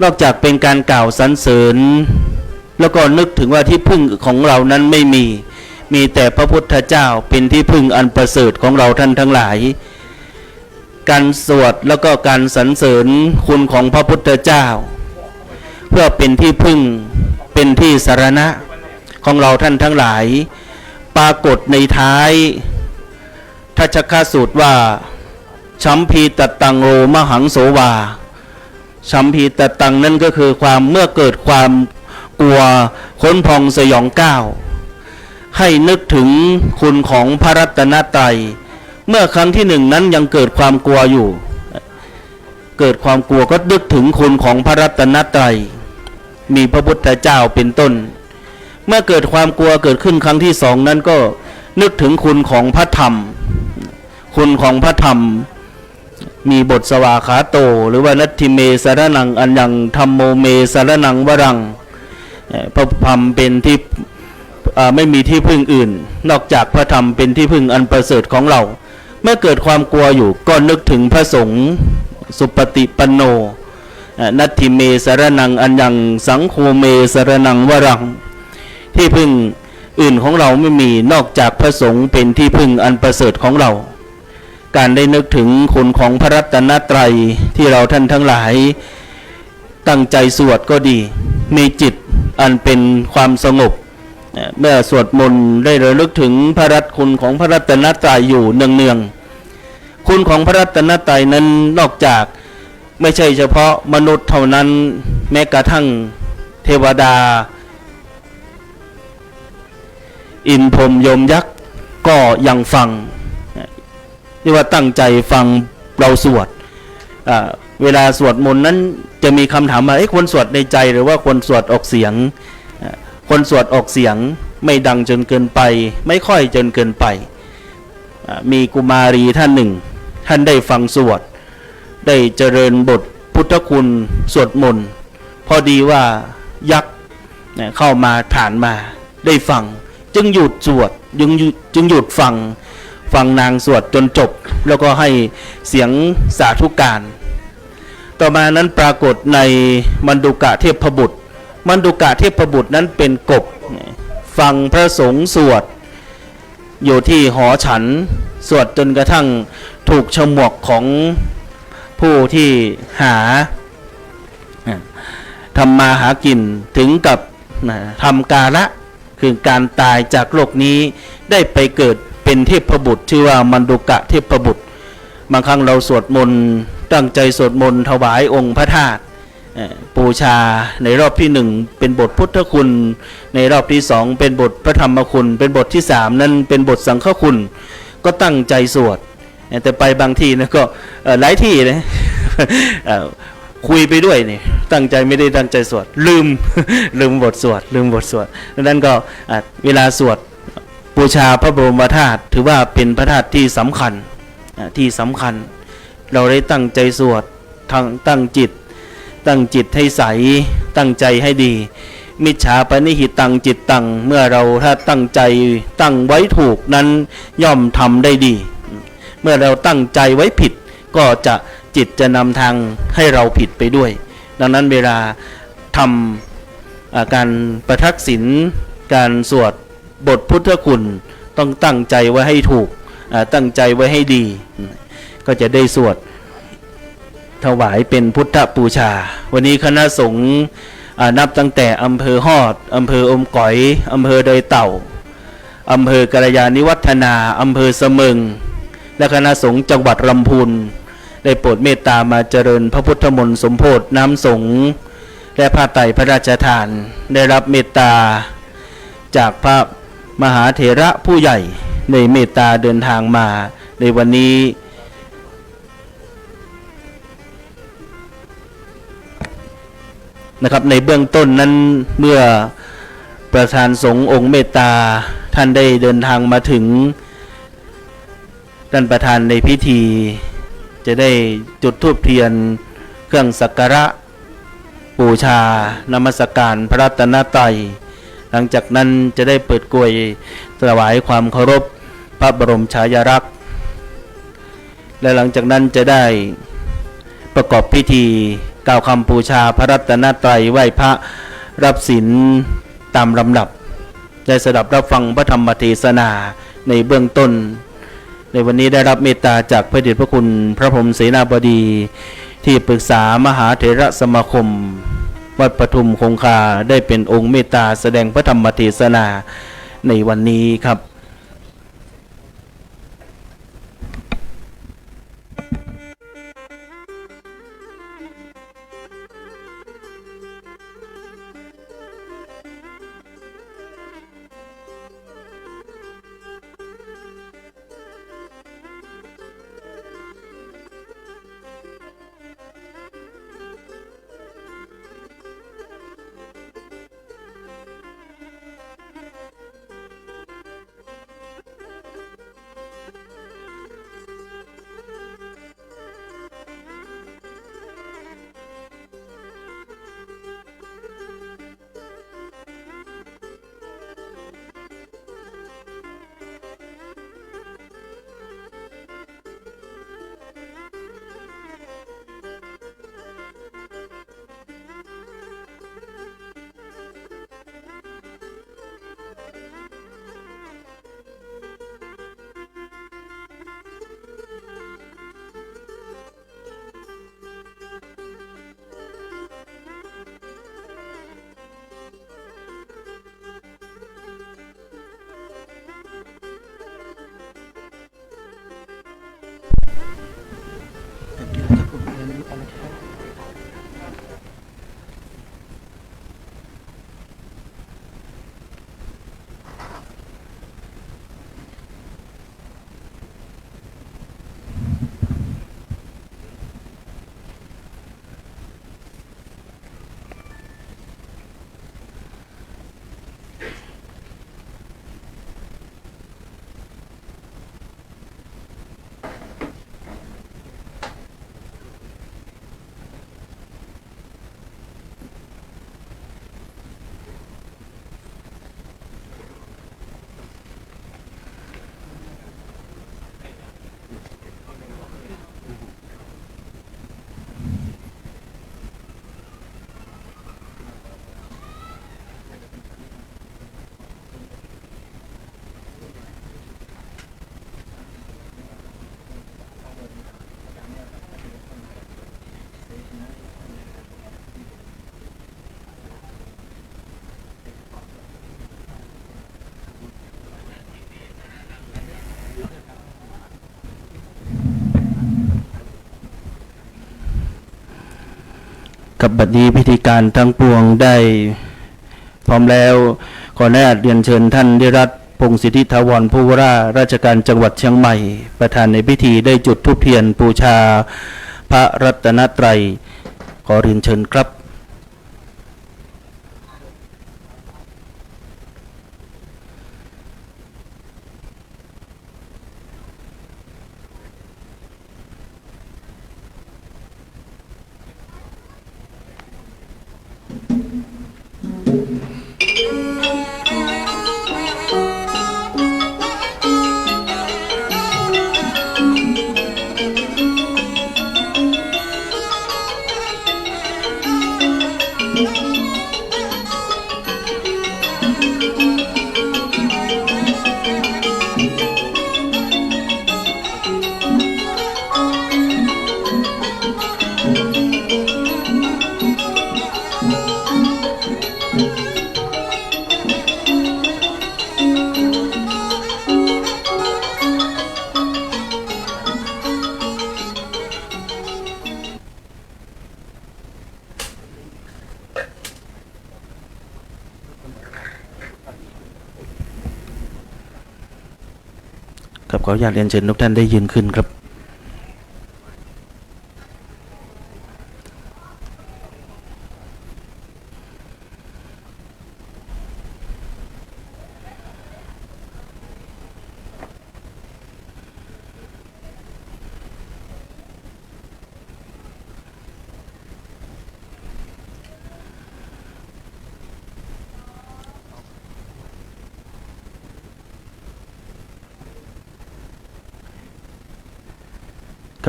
นอกจากเป็นการกล่าวสรรเสริญแล้วก็นึกถึงว่าที่พึ่งของเรานั้นไม่มีแต่พระพุทธเจ้าเป็นที่พึ่งอันประเสริฐของเราท่านทั้งหลายการสวดแล้วก็การสรรเสริญคุณของพระพุทธเจ้าเพื่อเป็นที่พึ่งเป็นที่สรณะของเราท่านทั้งหลายปรากฏในท้ายทัชคสูตรว่าชัมพีตตังโรมหังโสวาชัมพีตตังนั่นก็คือความเมื่อเกิดความกลัวค้นพองสยองก้าวให้นึกถึงคุณของพระรัตนตรัยเมื่อครั้งที่หนึ่งนั้นยังเกิดความกลัวอยู่เกิดความกลัวก็นึกถึงคุณของพระรัตนตรัยมีพระพุทธเจ้าเป็นต้นเมื่อเกิดความกลัวเกิดขึ้นครั้งที่สองนั้นก็นึกถึงคุณของพระธรรมคุณของพระธรรมมีบทสวาขาโตหรือว่านัตถิเมสารนังอัญญังธัมโมเมสารนังวรังพระธรรมเป็นที่ไม่มีที่พึ่งอื่นนอกจากพระธรรมเป็นที่พึ่งอันประเสริฐของเราเมื่อเกิดความกลัวอยู่ก็นึกถึงพระสงฆ์สุปฏิปันโนนัตถิเมสารนังอัญญังสังโฆเมสารนังวรังที่พึ่งอื่นของเราไม่มีนอกจากพระสงฆ์เป็นที่พึ่งอันประเสริฐของเราการได้นึกถึงคุณของพระรัตนตรัยที่เราท่านทั้งหลายตั้งใจสวดก็ดีมีจิตอันเป็นความสงบเมื่อสวดมนต์ได้ระลึกถึงพระรัตคุณของพระรัตนตรัยอยู่เนืองๆคุณของพระรัตนตรัยนั้นนอกจากไม่ใช่เฉพาะมนุษย์เท่านั้นแม้กระทั่งเทวดาอินพรหมยมยักษ์ก็ยังฟังที่ว่าตั้งใจฟังเราสวดเวลาสวดมนต์นั้นจะมีคำถามว่าควรสวดในใจหรือว่าควรสวดออกเสียงคนสวดออกเสียงไม่ดังจนเกินไปไม่ค่อยจนเกินไปมีกุมารีท่านหนึ่งท่านได้ฟังสวดได้เจริญบทพุทธคุณสวดมนต์พอดีว่ายักษ์เข้ามาผ่านมาได้ฟังจึงหยุดสวดจึงหยุดฟังนางสวดจนจบแล้วก็ให้เสียงสาธุการต่อมานั้นปรากฏในมันดุกะเทพบุตรมันดุกะเทพบุตรนั้นเป็นกบฟังพระสงฆ์สวดอยู่ที่หอฉันสวดจนกระทั่งถูกฉมวกของผู้ที่ทำมาหากินถึงกับทำกาละคือการตายจากโลกนี้ได้ไปเกิดเป็นเทพบุตรชื่อว่ามันดุกะเทพบุตรบางครั้งเราสวดมนต์ตั้งใจสวดมนต์ถวายองค์พระธาตุบูชาในรอบที่หนึ่งเป็นบทพุทธคุณในรอบที่สองเป็นบทพระธรรมคุณเป็นบทที่สามนั้นเป็นบทสังฆคุณก็ตั้งใจสวดแต่ไปบางที่นะก็หลายที่นะคุยไปด้วยนี่ตั้งใจไม่ได้ตั้งใจสวดลืมบทสวดดังนั้นก็เวลาสวดบูชาพระบรมธาตุถือว่าเป็นพระธาตุที่สำคัญเราได้ตั้งใจสวดตั้งจิตให้ใสตั้งใจให้ดีมิจฉาปณิหิตังจิตตังเมื่อเราถ้าตั้งใจตั้งไว้ถูกนั้นย่อมทำได้ดีเมื่อเราตั้งใจไว้ผิดก็จะจิตจะนำทางให้เราผิดไปด้วยดังนั้นเวลาทำการประทักษิณการสวดบทพุทธคุณต้องตั้งใจไว้ให้ถูกตั้งใจไว้ให้ดีก็จะได้สวดถวายเป็นพุทธบูชาวันนี้คณะสงฆ์นับตั้งแต่อำเภอฮอดอำเภออมก๋อยอำเภอดอยเต่าอำเภอกัลยาณิวัฒนาอำเภอเสมิงและคณะสงฆ์จังหวัดลำพูนได้โปรดเมตตามาเจริญพระพุทธมนต์สมโภชน้ำสงฆ์และผ้าไตรพระราชทานได้รับเมตตาจากพระมหาเถระผู้ใหญ่ในเมตตาเดินทางมาในวันนี้ นะครับในเบื้องต้นนั้นเมื่อประธานสงฆ์องค์เมตตาท่านได้เดินทางมาถึงท่านประธานในพิธีจะได้จุดธูปเทียนเครื่องสักการะบูชานมัสการพระรัตนตรัยหลังจากนั้นจะได้เปิดกลวยถวายความเคารพพระบรมฉายาลักษณ์และหลังจากนั้นจะได้ประกอบพิธีกล่าวคำบูชาพระรัตนตรัยไหว้พระรับศีลตามลำดับได้สดับรับฟังพระธรรมเทศนาในเบื้องต้นในวันนี้ได้รับเมตตาจากพระเดชพระคุณพระพรหมเสนาบดีที่ปรึกษามหาเถรสมาคมวัดปทุมคงคาได้เป็นองค์เมตตาแสดงพระธรรมเทศนาในวันนี้ครับ กับบัดนี้พิธีการทั้งปวงได้พร้อมแล้วขออนุญาตเรียนเชิญท่านดิรัตน์พงศ์สิทธิถาวรผู้ว่าราชการจังหวัดเชียงใหม่ประธานในพิธีได้จุดธูปเทียนบูชาพระรัตนตรัยขอเรียนเชิญครับครับขออนุญาตเรียนเชิญทุกท่านได้ยืนขึ้นครับ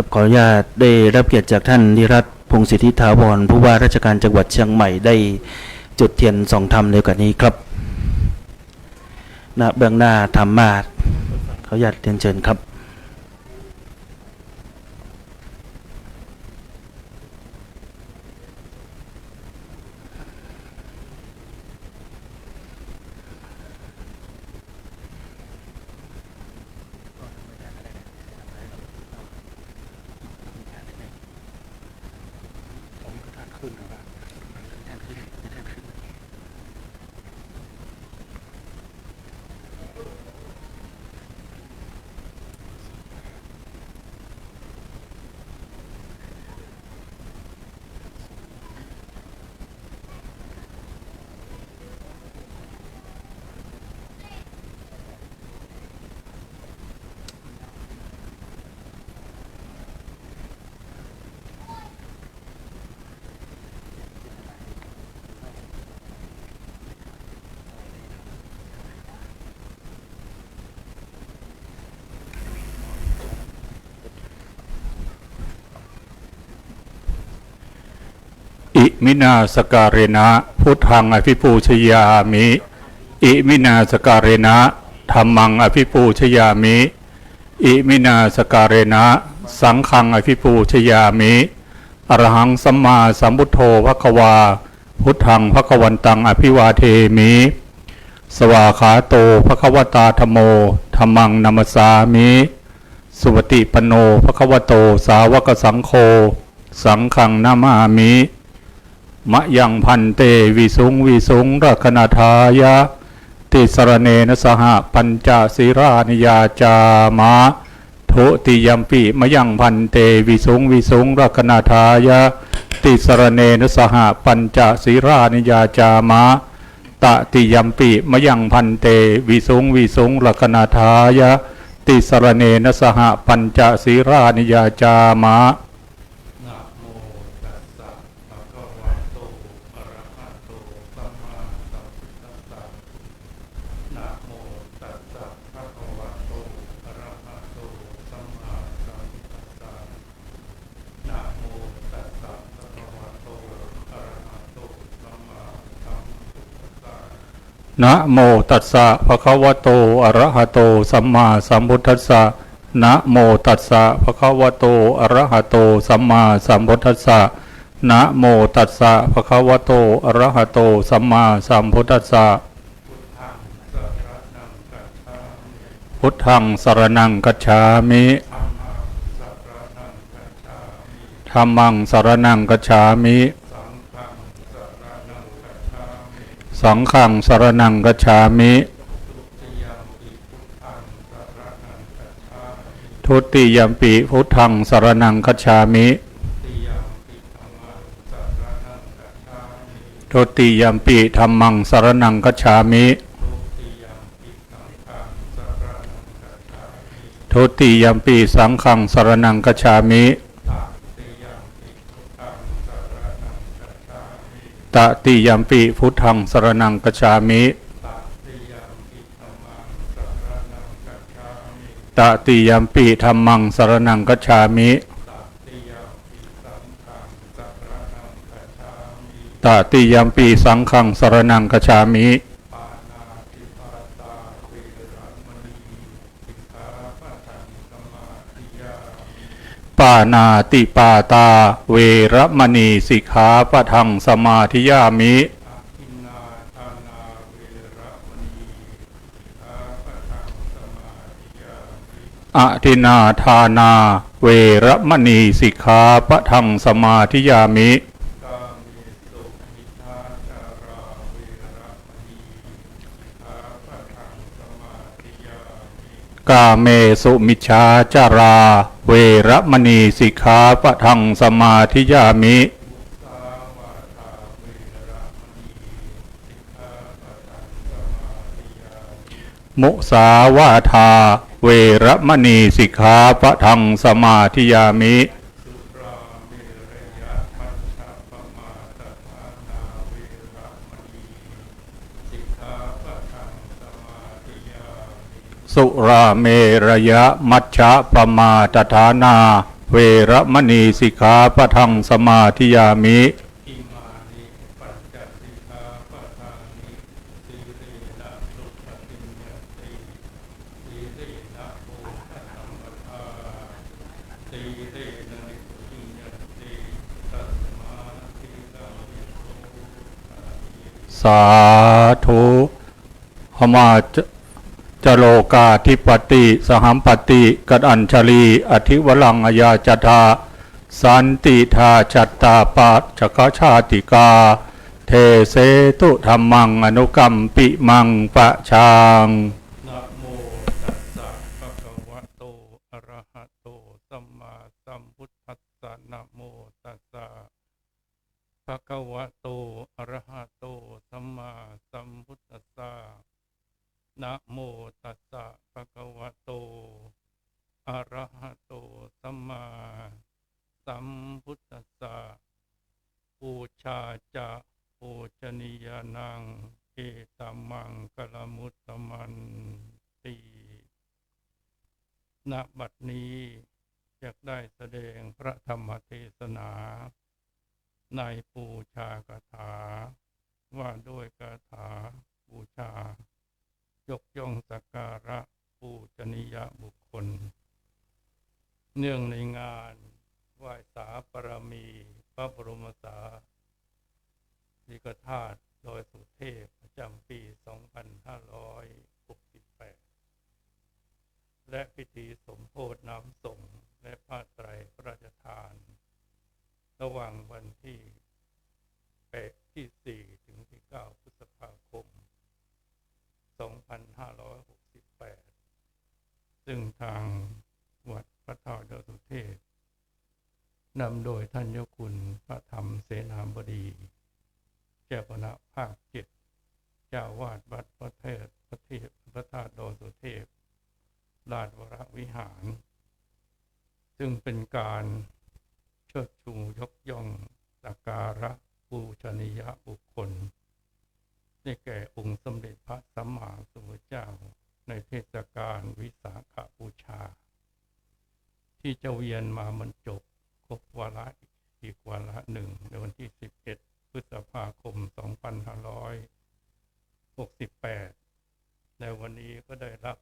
ครับขออนุญาตได้รับเกียรติจากท่านนิรัตน์พงศิทธิถาวรผู้ว่าราชการจังหวัดเชียงใหม่ได้จุดเทียนส่องธรรมในโอกาสนี้ครับณเบื้องหน้าธรรมาสน์ขออนุญาตเรียนเชิญครับ อิมินาสการเรนะพุทธังอภิปูชยามิอิมินาสการเรนะธัมมังอภิปูชยามิอิมินาสการเรนะสังฆังอภิปูชยามิอรหังสัมมาสัมพุทโธภควาพุทธังภควันตังอภิวาเทมิสวาขาโตภควตาธัมโมธัมมังนัมสสามิสุปฏิปันโนภควโตสาวกสังโฆสังฆังนามามิมะยังพันเตวิสุงวิสุงรักนาทายะติสรเนนะสหปัญจศีรานิยาจามะโทติยัมปิมะยังพันเตวิสุงวิสุงรักนาทายะติสรเนนะสหปัญจศีรานิยาจามะตติยัมปิมะยังพันเตวิสุงวิสุงรักนาทายะติสรเนนะสหปัญจศีรานิยาจามะนะโมตัสสะภะคะวะโตอะระหะโตสัมมาสัมพุทธัสสะนะโมตัสสะภะคะวะโตอะระหะโตสัมมาสัมพุทธัสสะนะโมตัสสะภะคะวะโตอะระหะโตสัมมาสัมพุทธัสสะพุทธังสรณังคัจฉามิธัมมังสรณังคัจฉามิสังฆังสรณังคัจฉามิทุติยัมปิพุทธังสรณังคัจฉามิทุติยัมปิธัมมังสรณังคัจฉามิทุติยัมปิสังฆังสรณังคัจฉามิตติยัมปิพุทธังสรณังคัจฉามิตติยัมปิธัมมังสรณังคัจฉามิตติยัมปิสังฆังสรณังคัจฉามิปานาติปาตาเวรมณีสิกขาปะทังสมาธิยามิอทินาทานาเวรมณีสิกขาปะทังสมาธิยามิกาเมสุมิชฌาจาราเวรมณีสิกขาปะทังสมาธิยามิมุสาวาทาเวรมณีสิกขาปะทังสมาธิยามิสุราเมรยะมัชฌะปมาตฐานา เวระมณีสิกขาปะทังสมาธิยามิ อิมานิปัจจสิกขาปะทานิสีเลนะสุขติมยติสีเลนะโภคสัมปทาสีเลนะนิพุติมยติตัสมาธิกามิโสสาธุหมาจโลกาธิปติสหัมปติกัดอัญชลีอธิวลังอายาจทาสันติทาชัตตาปัจจกชาติกาเทเสตุธรรมังอนุกรรมปิมังปะชาง นะโมตัสสะภะคะวะโตอะระหะโตสัมมาสัมพุทธัสสะนะโมตัสสะภะคะวะโตอะระหะโตสัมมาสัมพุทธัสสะนะโมตัสสะภะคะวะโตอะระหะโตสัมมาสัมพุทธัสสะปูชาจะปูชนียานังเอตัมมังกลมุตตมันตีณบัดนี้จะได้แสดงพระธรรมเทศนาในปูชากถาว่าด้วยคาถาบูชายกย่องสักการะปูชนียบุคคลเนื่องในงานไหว้สาปรมีพระบรมสารีริกธาตุโดยสุเทพประจำปี 2568 และพิธีสมโภชน้ำส่งและผ้าไตรพระราชทานระหว่างวันที่4 ถึงที่ 9 พฤษภาคม 2568 ซึ่งทางวัดพระธาตุดอยสุเทพนำโดยท่านเจ้าคุณพระธรรมเสนาบดีเจ้าคณะภาค 7 เจ้าวาดวัดพระธาตุดอยสุเทพราชวรวิหารซึ่งเป็นการเชิดชูยกย่องสักการะปูชนียบุคคลได้แก่องค์สมเด็จพระสัมมาสัมพุทธเจ้าในเทศกาลวิสาขบูชาที่จะเวียนมาบรรจบครบวาระอีกวาระหนึ่งในวันที่ 11 พฤษภาคม 2568 ในวันนี้ก็ได้รับ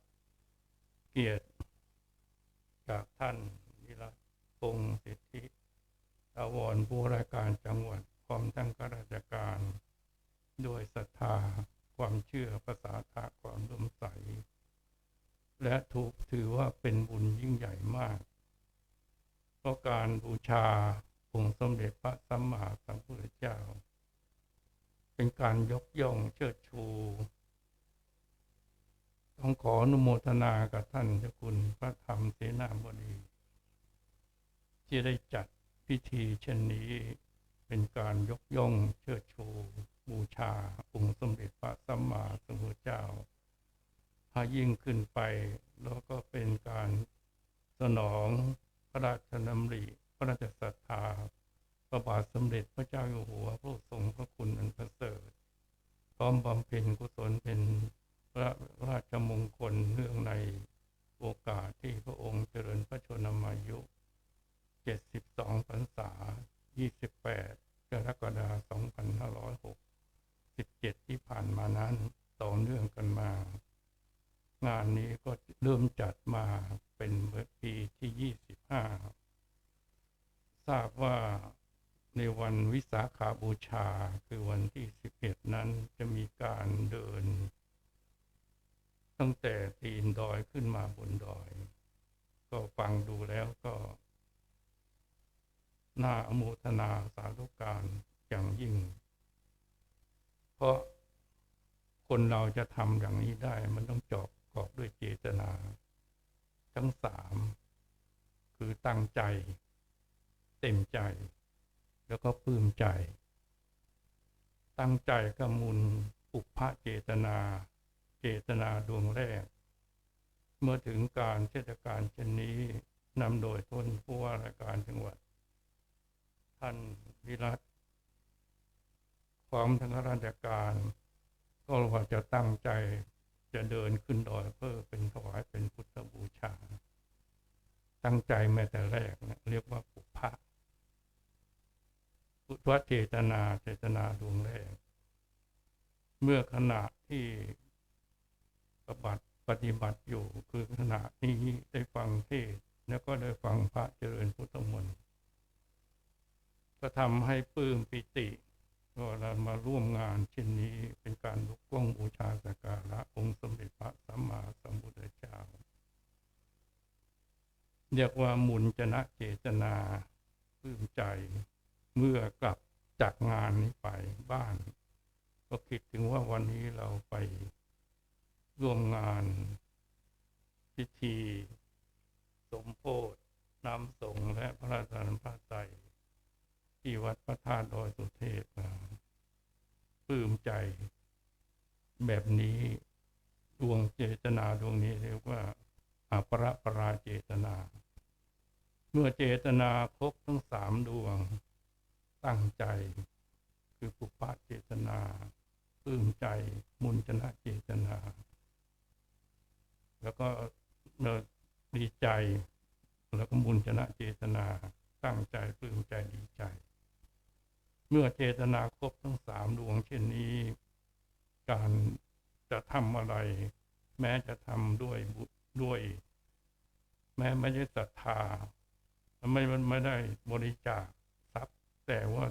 เกียรติจากท่านวิรัตพงษ์สิทธิถาวรผู้ว่าราชการจังหวัดพร้อมทั้งข้าราชการด้วยศรัทธาความเชื่อภาษาทาความร่วมใสและถือว่าเป็นบุญยิ่งใหญ่มากเพราะการบูชาองค์สมเด็จพระสัมมาสัมพุทธเจ้าเป็นการยกย่องเชิดชูต้องขออนุโมทนากับท่านเจ้าคุณพระธรรมเสนาบดีที่ได้จัดพิธีเช่นนี้เป็นการยกย่องเชิดชูบูชาองค์สมเด็จพระสัมมาสัมพุทธเจ้าให้ยิ่งขึ้นไปแล้วก็เป็นการสนองพระราชดำริพระราชศรัทธาพระบาทสมเด็จพระเจ้าอยู่หัวพระทรงพระคุณอันประเสริฐพร้อมบำเพ็ญกุศลเป็นพระราชมงคลเนื่องในโอกาสที่พระองค์เจริญพระชนมายุ 72 พรรษา 28 กรกฎาคม 2567 ที่ผ่านมานั้นต่อเนื่องกันมา งานนี้ก็เริ่มจัดมาเป็นปีที่ 25 ทราบว่าในวันวิสาขบูชาคือวันที่ 11 นั้นจะมีการเดินตั้งแต่ตีนดอยขึ้นมาบนดอยก็ฟังดูแล้วก็น่าอนุโมทนาสาธุการอย่างยิ่งเพราะคนเราจะทำอย่างนี้ได้มันต้องประกอบด้วยเจตนาทั้ง3คือตั้งใจเต็มใจแล้วก็ปลื้มใจตั้งใจกับมูลปุพพะเจตนาดวงแรกเมื่อถึงการเทศกาลเช่นนี้นำโดยท่านผู้ว่าราชการจังหวัดท่านวิรัตพร้อมทั้งข้าราชการก็ว่าจะตั้งใจจะเดินขึ้นดอยเพื่อเป็นถวายเป็นพุทธบูชาท ตั้งใจแม้แต่แรกนะเรียกว่าปุพพะพุทธเจตนาดวงแรกเมื่อขณะที่ปฏิบัติอยู่คือขณะนี้ได้ฟังเทศน์แล้วก็ได้ฟังพระเจริญพุทธมนต์ก็ทำให้ปลื้มปิติว่าเรามาร่วมงานเช่นนี้เป็นการยกย่องบูชาสักการะองค์สมเด็จพระสัมมาสัมพุทธเจ้าเรียกว่ามุญจนะเจตนาปลื้มใจเมื่อกลับจากงานนี้ไปบ้านก็คิดถึงว่าวันนี้เราไปร่วมงานพิธีสมโภชน้ำสงฆ์และพระราชทานผ้าไตรที่วัดพระธาตุดอยสุเทพปลื้มใจแบบนี้ดวงเจตนาดวงนี้เรียกว่าอปราเจตนาเมื่อเจตนาครบทั้ง3ดวงตั้งใจคือปุพพเจตนาปลื้มใจมุญจนะเจตนาแล้วก็ดีใจแล้วก็มุญจนะเจตนาตั้งใจปลื้มใจดีใจเมื่อเจตนาครบทั้ง3ดวงเช่นนี้การจะทำอะไรแม้จะทำด้วยแม้ไม่ได้ศรัทธาไม่ได้บริจาคทรัพย์แต่ว่า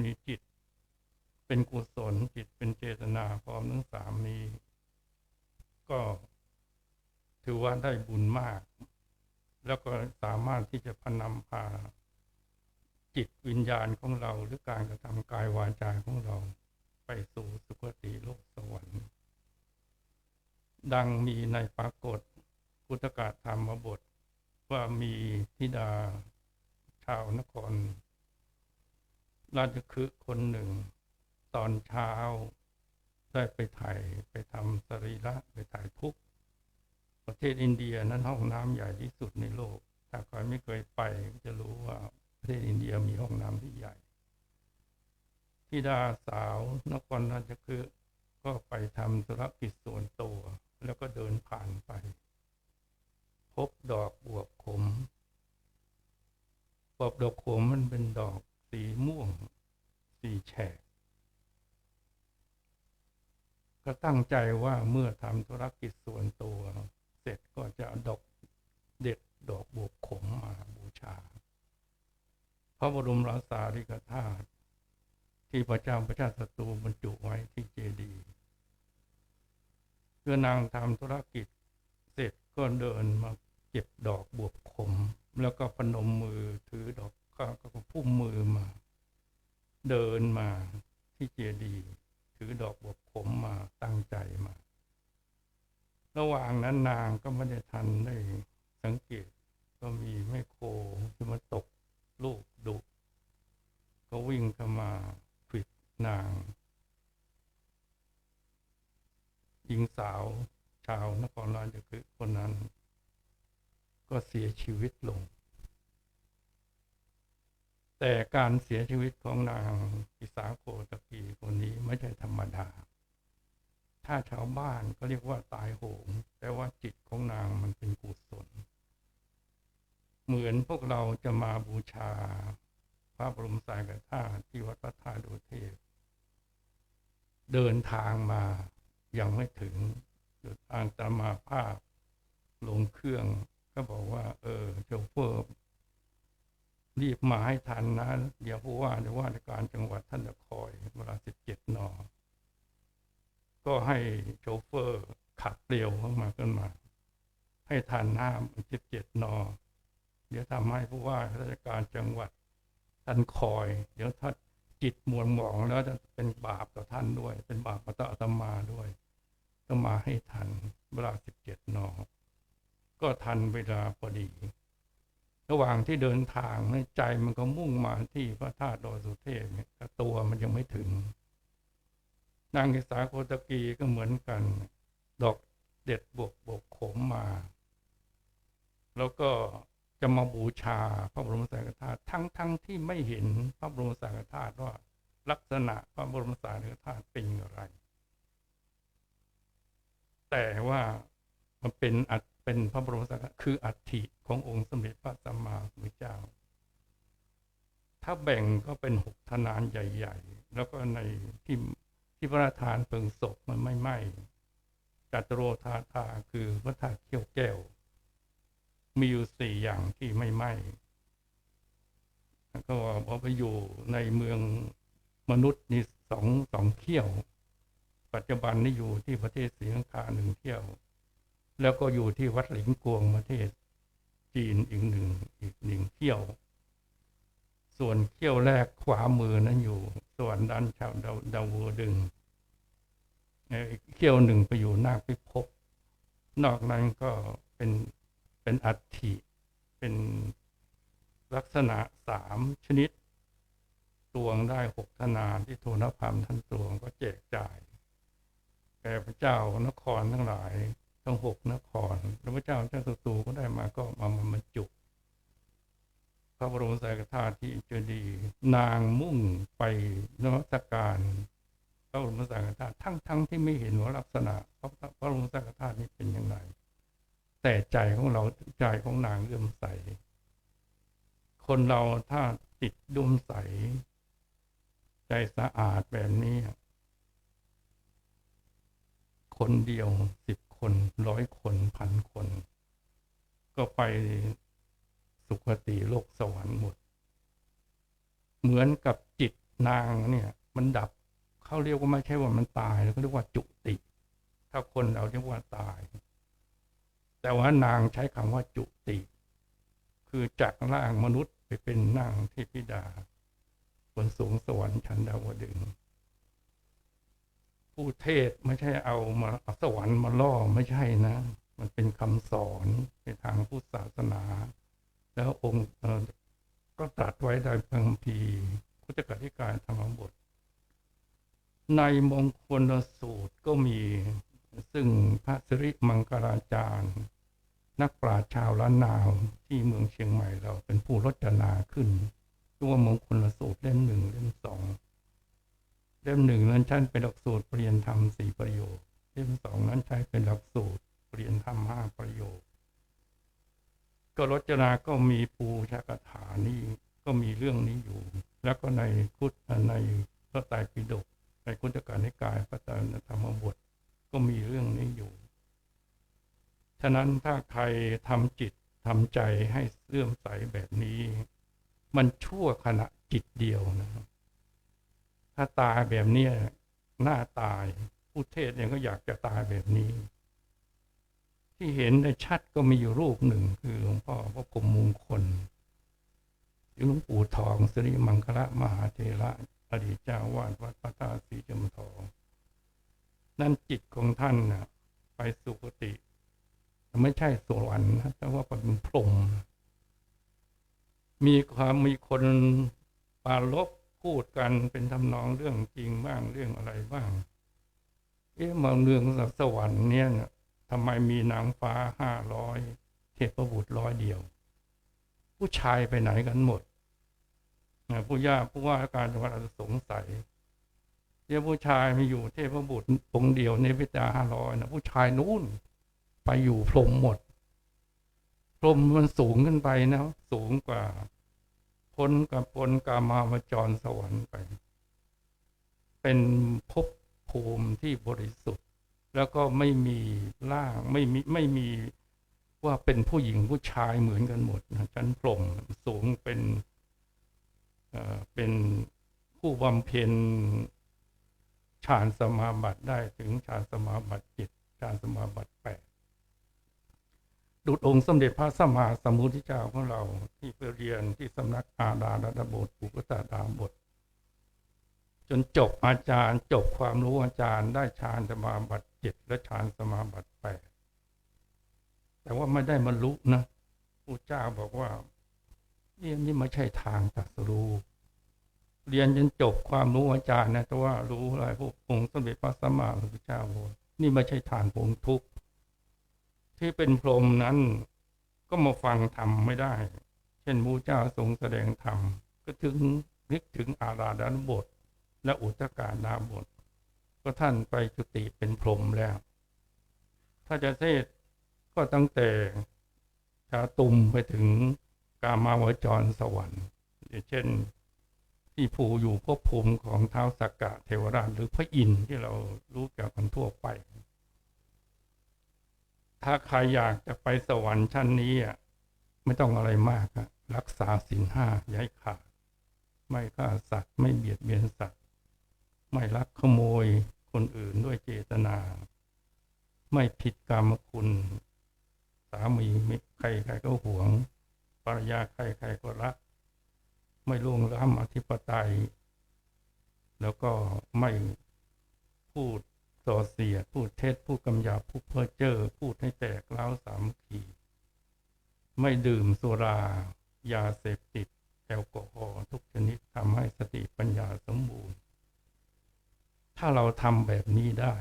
มีจิตเป็นกุศลจิตเป็นเจตนาพร้อมทั้ง3นี้ก็ถือว่าได้บุญมากแล้วก็สามารถที่จะนำพาจิตวิญญาณของเราหรือการกระทำกายวาจาของเราไปสู่สุคติโลกสวรรค์ดังมีในปรากฏพุทธกาธรรมบทว่ามีธิดาชาวนครราชคฤห์คนหนึ่งตอนเช้าได้ไปทำสรีระไปถ่ายทุกข์ประเทศอินเดียนั้นห้องน้ำใหญ่ที่สุดในโลกถ้าใครไม่เคยไปจะรู้ว่าประเทศอินเดียมีห้องน้ำที่ใหญ่ธิดาสาวนครราชคฤห์ก็ไปทำธุรกิจส่วนตัวแล้วก็เดินผ่านไปพบดอกบวบขมดอกขมมันเป็นดอกสีม่วงสีแฉกก็ตั้งใจว่าเมื่อทำธุรกิจส่วนตัวเสร็จก็จะเด็ดดอกบวบขมมาบูชาพระบรมราชาธิกธาตุที่พระเจ้าประชาศัตรูบรรจุไว้ที่เจดีย์เมื่อนางทำธุรกิจเสร็จก็เดินมาเก็บดอกบวบขมแล้วก็พนมมือถือดอกก็พุ่มมือมาเดินมาที่เจดีย์ถือดอกบวบขมมาตั้งใจมาระหว่างนั้นนางก็ไม่ได้ทันได้สังเกตก็มีแม่โคที่มาตกลูกดุก็วิ่งเข้ามาผิดนางหญิงสาวชาวนครราชคฤห์คนนั้นก็เสียชีวิตลงแต่การเสียชีวิตของนางอิสาโคตกีคนนี้ไม่ใช่ธรรมดาถ้าชาวบ้านก็เรียกว่าตายโหงแต่ว่าจิตของนางมันเป็นกุศลเหมือนพวกเราจะมาบูชาพระบรมสารีริกธาตุที่วัดพระธาตุดอยสุเทพเดินทางมายังไม่ถึงทางตามมาภาพลงเครื่องก็บอกว่าโชเฟอร์รีบมาให้ทันนะเดี๋ยวผู้ว่าราชการจังหวัดท่านจะคอยเวลา17 น.ก็ให้โชเฟอร์ขับเร็วเข้ามาขึ้นมาให้ทัน17 น.เดี๋ยวทำให้ผู้ว่าราชการจังหวัดท่านคอยเดี๋ยวถ้าจิตมัวหมองแล้วจะเป็นบาปต่อท่านด้วยเป็นบาปต่ออาตมาด้วยต้องมาให้ทันเวลา17 น.ก็ทันเวลาพอดีระหว่างที่เดินทางใจมันก็มุ่งมาที่พระธาตุดอยสุเทพเนี่ยแต่ตัวมันยังไม่ถึงนางอิสาโคตกีก็เหมือนกันดอกเด็ดบวกขมมาแล้วก็จะมาบูชาพระบรมสารีริกธาตุทั้งที่ไม่เห็นพระบรมสารีริกธาตุว่าลักษณะพระบรมสารีริกธาตุเป็นอย่างไรแต่ว่ามันเป็น เป็นพระบรมสารีระคืออัฐิขององค์สมเด็จพระสัมมาสัมพุทธเจ้าถ้าแบ่งก็เป็น6 ทนานใหญ่ๆแล้วก็ในที่พระราชทานเพลิงศพมันไม่ไหม้จัตุโรธาธาคือพระธาตุเขี้ยวแก้วมีอยู่4 อย่างที่ไม่ไหม้ก็พอไปอยู่ในเมืองมนุษย์นี่สองเขี้ยวปัจจุบันนี่อยู่ที่ประเทศศรีลังกา1 เที่ยวแล้วก็อยู่ที่วัดหลิงกวงประเทศจีนอีกหนึ่งเที่ยวส่วนเขี้ยวแรกขวามือนั้นอยู่ส่วนด้านชาวดาวดึงเขี้ยวหนึ่งไปอยู่นาคพิภพนอกนั้นก็เป็นอัฐิเป็นลักษณะ3 ชนิดตวงได้6 ทนานที่โทนพามท่านตวงก็แจกจ่ายแก่พระเจ้านครทั้งหลายทั้ง6 นครแล้วพระเจ้าศัตรูก็ได้มาก็มาบรรจุพระบรมสารีริกธาตุที่เจดีย์นางมุ่งไปนมัสการพระบรมสารีริกธาตุทั้งที่ไม่เห็นว่าลักษณะพระบรมสารีริกธาตุนี้เป็นอย่างไรแต่ใจของเราใจของนางเลื่อมใสคนเราถ้าติดดุมใสใจสะอาดแบบนี้คนเดียว10 คน100 คน1,000 คนก็ไปสุคติโลกสวรรค์หมดเหมือนกับจิตนางเนี่ยมันดับเขาเรียกว่าไม่ใช่ว่ามันตายแล้วก็เรียกว่าจุติถ้าคนเราเรียกว่าตายแต่ว่านางใช้คำว่าจุติคือจากร่างมนุษย์ไปเป็นนางเทพธิดาบนสูงสวรรค์ชั้นดาวดึงส์ผู้เทศไม่ใช่เอามาสวรรค์มาล่อไม่ใช่นะมันเป็นคำสอนในทางพุทธศาสนาแล้วองค์ก็ตรัสไว้ในพระคัมภีร์พุทธกนิกายธรรมบทในมงคลสูตรก็มีซึ่งพระสิริมังคลาจารย์นักปราชญ์ชาวล้านนาที่เมืองเชียงใหม่เราเป็นผู้รจนาขึ้นชื่อว่ามงคลสูตรเล่ม 1 เล่ม 2เล่ม 1นั้นใช้เป็นหลักสูตรปริยนธรรม4 ประโยคเล่ม 2นั้นใช้เป็นหลักสูตรปริยนธรรม5 ประโยคก็รจนาก็มีปูชกถานี่ก็มีเรื่องนี้อยู่แล้วก็ในพระไตรปิฎกในคุตกนิกายพระไตรธรรมบทก็มีเรื่องนี้อยู่ฉะนั้นถ้าใครทำจิตทำใจให้เลื่อมใสแบบนี้มันชั่วขณะจิตเดียวนะครับถ้าตายแบบนี้หน้าตายผู้เทศเนี่ยก็อยากจะตายแบบนี้ที่เห็นได้ชัดก็มีอยู่รูปหนึ่งคือหลวงพ่อพระพรหมมงคลหลวงปู่ทองสิริมังคละมหาเถระอดีตเจ้าวาดวัดพระธาตุศรีจอมทองนั่นจิตของท่านนะไปสุคติไม่ใช่สวรรค์นะแต่ว่าเป็นพรหมมีคนปรารภพูดกันเป็นทำนองเรื่องจริงบ้างเรื่องอะไรบ้างมาเรื่องสวรรค์เนี่ยทำไมมีนางฟ้า500เทพบุตร100 เดียวผู้ชายไปไหนกันหมดผู้ว่าการจังหวัดสงสัยผู้ชายมีอยู่เทพบุตรองค์เดียวในวิตา500นะผู้ชายนู้นไปอยู่พรหมหมดพรหมมันสูงขึ้นไปนะสูงกว่าพ้นกามาวจรสวรรค์ไปเป็นภพภูมิที่บริสุทธิ์แล้วก็ไม่มีร่างไม่มีว่าเป็นผู้หญิงผู้ชายเหมือนกันหมดนะชั้นพรหมสูงเป็นผู้บำเพ็ญฌานสมาบัติได้ถึงฌานสมาบัติ7ฌานสมาบัติ8ดุจองค์สมเด็จพระสัมมาสัมพุทธเจ้าของเราที่ไปเรียนที่สำนักอาดาลบทปุกตาดาบทจนจบอาจารย์จบความรู้อาจารย์ได้ฌานสมาบัติ7และฌานสมาบัติ8แต่ว่าไม่ได้บรรลุนะพระเจ้าบอกว่านี่ไม่ใช่ทางตรัสรู้เรียนจนจบความรู้อาจารย์นะแต่ว่ารู้อะไรพวกองค์สมเด็จพระสัมมาสัมพุทธเจ้าบอกนี่ไม่ใช่ทางพ้นทุกข์ที่เป็นพรหมนั้นก็มาฟังธรรมไม่ได้เช่นพระเจ้าทรงแสดงธรรมก็นึกถึงอาราธนบทและอุทกาดาบทก็ท่านไปจุติเป็นพรหมแล้วถ้าจะเทศก็ ก็ตั้งแต่ชาตุมไปถึงกามาวจรสวรรค์อย่างเช่นที่ภูอยู่ภพภูมิของท้าวสักกะเทวราชหรือพระอินทร์ที่เรารู้กันทั่วไปถ้าใครอยากจะไปสวรรค์ชั้นนี้ไม่ต้องอะไรมากรักษาศีล 5อย่าให้ขาดไม่ฆ่าสัตว์ไม่เบียดเบียนสัตว์ไม่ลักขโมยคนอื่นด้วยเจตนาไม่ผิดกามคุณสามีใครก็หวงภรรยาใครก็รักไม่ล่วงล้ำอธิปไตยแล้วก็ไม่พูดส่อเสียดพูดเท็จพูดคำหยาบพูดเพ้อเจ้อพูดให้แตกร้าวสามัคคีไม่ดื่มสุรายาเสพติดแอลกอฮอล์ทุกชนิดทำให้สติปัญญาสมบูรณ์ถ้าเราทำแบบนี้ได้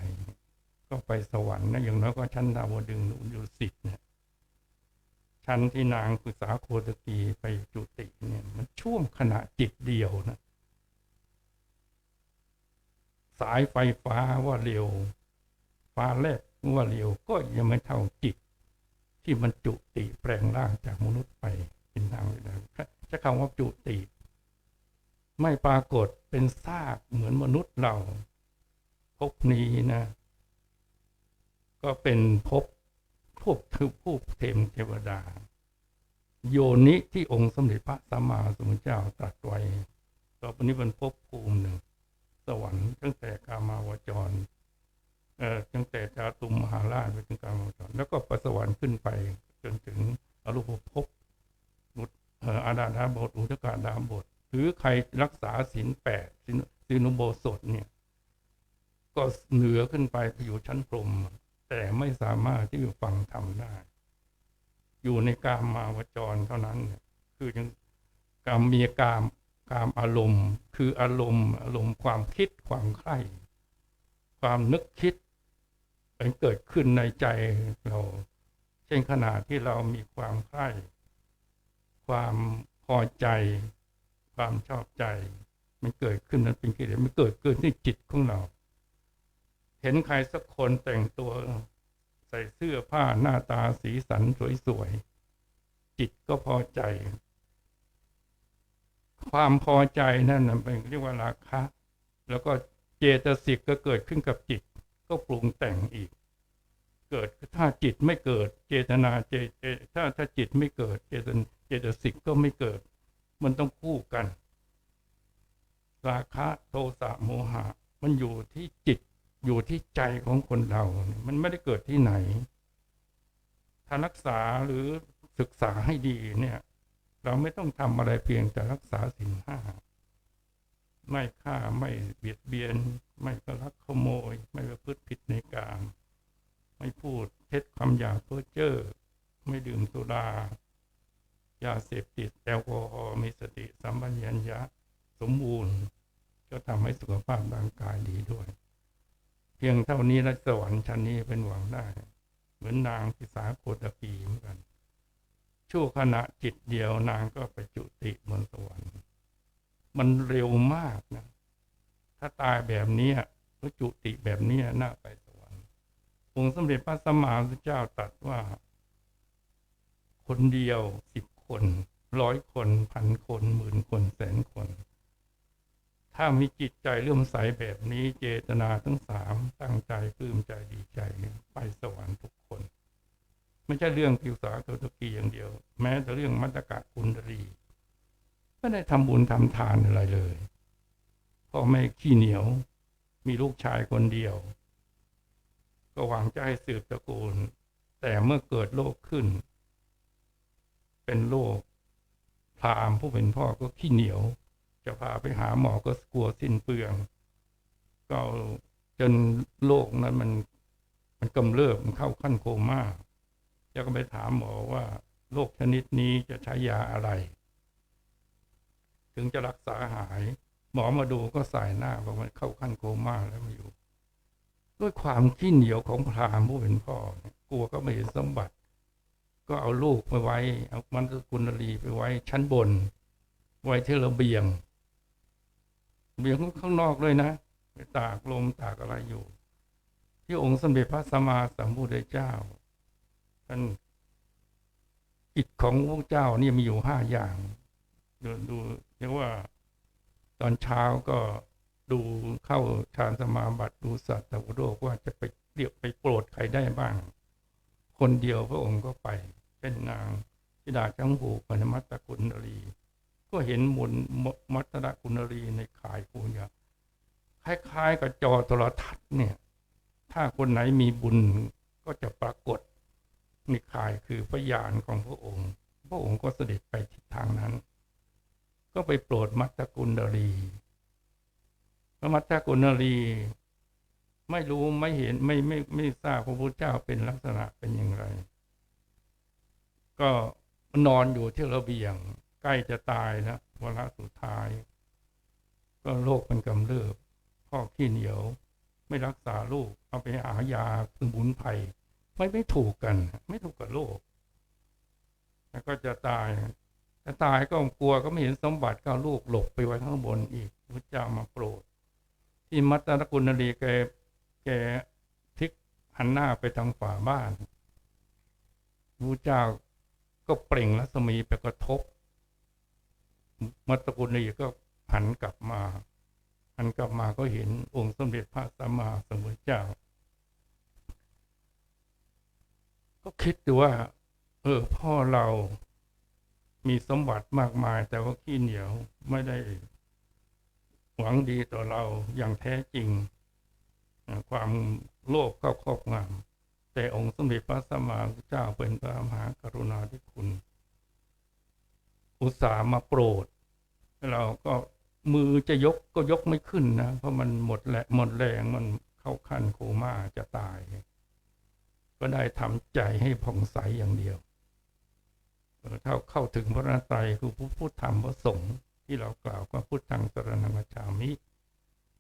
ก็ไปสวรรค์นะอย่างน้อยก็ชั้นดาวดึงส์ดุสิตเนี่ยชั้นที่นางกุสาโคตกีไปจุติเนี่ยมันช่วงขณะจิตเดียวนะสายไฟฟ้าว่าเร็วฟ้าแลบว่าเร็วก็ยังไม่เท่าจิตที่มันจุติแปลงร่างจากมนุษย์ไปเป็นทางจะคำว่าจุติไม่ปรากฏเป็นซากเหมือนมนุษย์เราภพนี้นะก็เป็นภพผู้เทวดาโยนิที่องค์สมเด็จพระสัมมาสัมพุทธเจ้าตรัสไว้ต่อไปนี้เป็นภพภูมิหนึ่งสวรรค์ตั้งแต่กามาวจรตั้งแต่จาตุมมหาราชไปถึงกามาวจรแล้วก็ประสวรรค์ขึ้นไปจนถึงอรูปภพอาดาดาบทอุทกาดาบทหรือใครรักษาศีล 8ศีลอุโบสถเนี่ยก็เหนือขึ้นไปอยู่ชั้นพรหมแต่ไม่สามารถที่จะฟังธรรมได้อยู่ในกามาวจรเท่านั้นคือยังมีกามอารมณ์คืออารมณ์ความคิดความใคร่ความนึกคิดเป็นเกิดขึ้นในใจเราเช่นขณะที่เรามีความใคร่ความพอใจความชอบใจมันเกิดขึ้นนั้นเป็นกิเลสมันเกิดขึ้นที่จิตของเราเห็นใครสักคนแต่งตัวใส่เสื้อผ้าหน้าตาสีสันสวยๆจิตก็พอใจความพอใจนั่นเป็นเรียกว่าราคะแล้วก็เจตสิกก็เกิดขึ้นกับจิตก็ปรุงแต่งอีกเกิดถ้าจิตไม่เกิดเจตนาถ้าจิตไม่เกิดเจตสิกก็ไม่เกิดมันต้องคู่กันราคะโทสะโมหะมันอยู่ที่จิตอยู่ที่ใจของคนเรามันไม่ได้เกิดที่ไหนถ้ารักษาหรือศึกษาให้ดีเนี่ยเราไม่ต้องทำอะไรเพียงแต่รักษาศีล 5ไม่ฆ่าไม่เบียดเบียนไม่ลักขโมยไม่ประพฤติผิดในกามไม่พูดเท็จคำหยาบเพ้อเจ้อไม่ดื่มสุรายาเสพติดแอลกอฮอล์มีสติสัมปชัญญะสมบูรณ์ก็ทำให้สุขภาพร่างกายดีด้วยเพียงเท่านี้แล้วสวรรค์ชั้นนี้เป็นหวังได้เหมือนนางพิสาโคตกีเหมือนกันชั่วขณะจิตเดียวนางก็ไปจุติบนสวรรค์มันเร็วมากนะถ้าตายแบบนี้หรือจุติแบบนี้น่าไปสวรรค์องค์สมเด็จพระสัมมาสัมพุทธเจ้าตรัสว่าคนเดียว10 คน100 คน1,000 คน10,000 คน100,000 คนถ้ามีจิตใจเลื่อมใสแบบนี้เจตนาทั้ง3ตั้งใจปลื้มใจดีใจไปสวรรค์ทุกคนไม่ใช่เรื่องพิวสาโคตกีอย่างเดียวแม้แต่เรื่องมัตตกะกุณฑลีไม่ได้ทำบุญทำทานอะไรเลยพ่อแม่ขี้เหนียวมีลูกชายคนเดียวก็หวังจะให้สืบตระกูลแต่เมื่อเกิดโรคขึ้นเป็นโรคพราหมณ์ผู้เป็นพ่อก็ขี้เหนียวจะพาไปหาหมอก็กลัวสิ้นเปลืองก็จนโรคนั้นมันกำเริบมันเข้าขั้นโคม่าจะก็ไปถามหมอว่าโรคชนิดนี้จะใช้ยาอะไรถึงจะรักษาหายหมอมาดูก็ใส่หน้าบอกมันเข้าขั้นโคม่าแล้วไม่อยู่ด้วยความขี้เหนียวของพราหมณ์ผู้เป็นพ่อกลัวก็ไม่เห็นสมบัติก็เอาลูกไปไว้เอามันกุณฑลีไปไว้ชั้นบนไว้ที่ระเบียงข้างนอกเลยนะไปตากลมตากอะไรอยู่ที่องค์สมเด็จพระสัมมาสัมพุทธเจ้า ท่านกิจของพระเจ้านี่มีอยู่5 อย่างดูเรียกว่าตอนเช้าก็ดูเข้าฌานสมาบัติดูสัตว์อุโลกว่าจะไปเรียกไปโปรดใครได้บ้างคนเดียวพระองค์ก็ไปเช่นนางธิดาจังหูปนมัตตกุณรีก็เห็นมนมัตตกุณรีในข่ายปูญาคล้ายๆกับจอโทรทัศน์เนี่ยถ้าคนไหนมีบุญก็จะปรากฏในข่ายคือพยานของพระองค์ก็เสด็จไปทิศทางนั้นก็ไปโปรดมัตตกุณรีพระมัตตกุณรีไม่รู้ไม่เห็นไม่ทราบพระพุทธเจ้าเป็นลักษณะเป็นอย่างไรก็นอนอยู่ที่ระเบียงใกล้จะตายแล้ววาระสุดท้ายก็โรคมันกำเริบพ่อขี้เหนียวไม่รักษาลูกเอาไปหายาสมุนไพรไม่ถูกกันไม่ถูกกับโรคแล้วก็จะตายก็กลัวก็ไม่เห็นสมบัติก็ลูกหลบไปไว้ข้างบนอีกพระเจ้ามาโปรดที่มัตตกุณรีแกพลิกหันหน้าไปทางฝาบ้านพระเจ้าก็เปล่งรัศมีไปกระทบมัตตกุณรีก็หันกลับมาก็เห็นองค์สมเด็จพระสัมมาสัมพุทธเจ้าก็คิดดูว่าพ่อเรามีสมบัติมากมายแต่ว่าขี้เหนียวไม่ได้หวังดีต่อเราอย่างแท้จริงความโลภเข้าครอบงำแต่องค์สมเด็จพระสัมมาสัมพุทธเจ้าเป็นพระมหากรุณาธิคุณอุตส่าห์มาโปรดเราก็มือจะยกก็ยกไม่ขึ้นนะเพราะมันหมดแรงมันเข้าขั้นโคม่าจะตายก็ได้ทำใจให้ผ่องใสอย่างเดียวถ้าเข้าถึงพระรัตนตรัยคือผู้พูดธรรมพระสงฆ์ที่เรากล่าวว่าพุทธังสรณังคัจฉามิ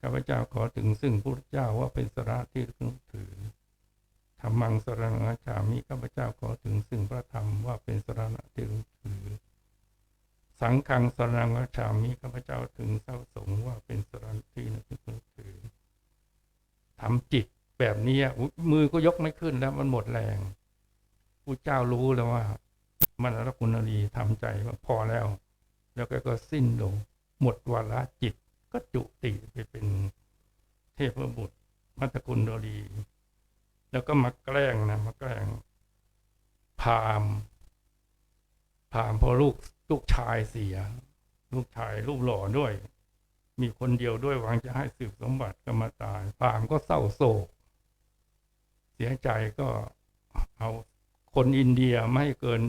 ข้าพเจ้าขอถึงซึ่งพระพุทธเจ้าว่าเป็นสรณะที่นับถือธัมมังสรณังคัจฉามิข้าพเจ้าขอถึงซึ่งพระธรรมว่าเป็นสรณะที่นับถือสังฆังสรณังคัจฉามิข้าพเจ้าถึงเจ้าสงฆ์ว่าเป็นสรณะที่นับถือทำจิตแบบนี้มือก็ยกไม่ขึ้นแล้วมันหมดแรงพระเจ้ารู้แล้วว่ามัตตกุณรีทำใจว่าพอแล้วก็สิ้นลงหมดวาระจิตก็จุติไปเป็นเทพบุตรมัตตกุณรีแล้วก็มาแกล้งพราหมณ์พอลูกชายเสียลูกชายรูปหล่อด้วยมีคนเดียวด้วยหวังจะให้สืบสมบัติก็มาตายพราหมณ์ก็เศร้าโศกเสียใจก็เอาคนอินเดียไม่ให้เกิน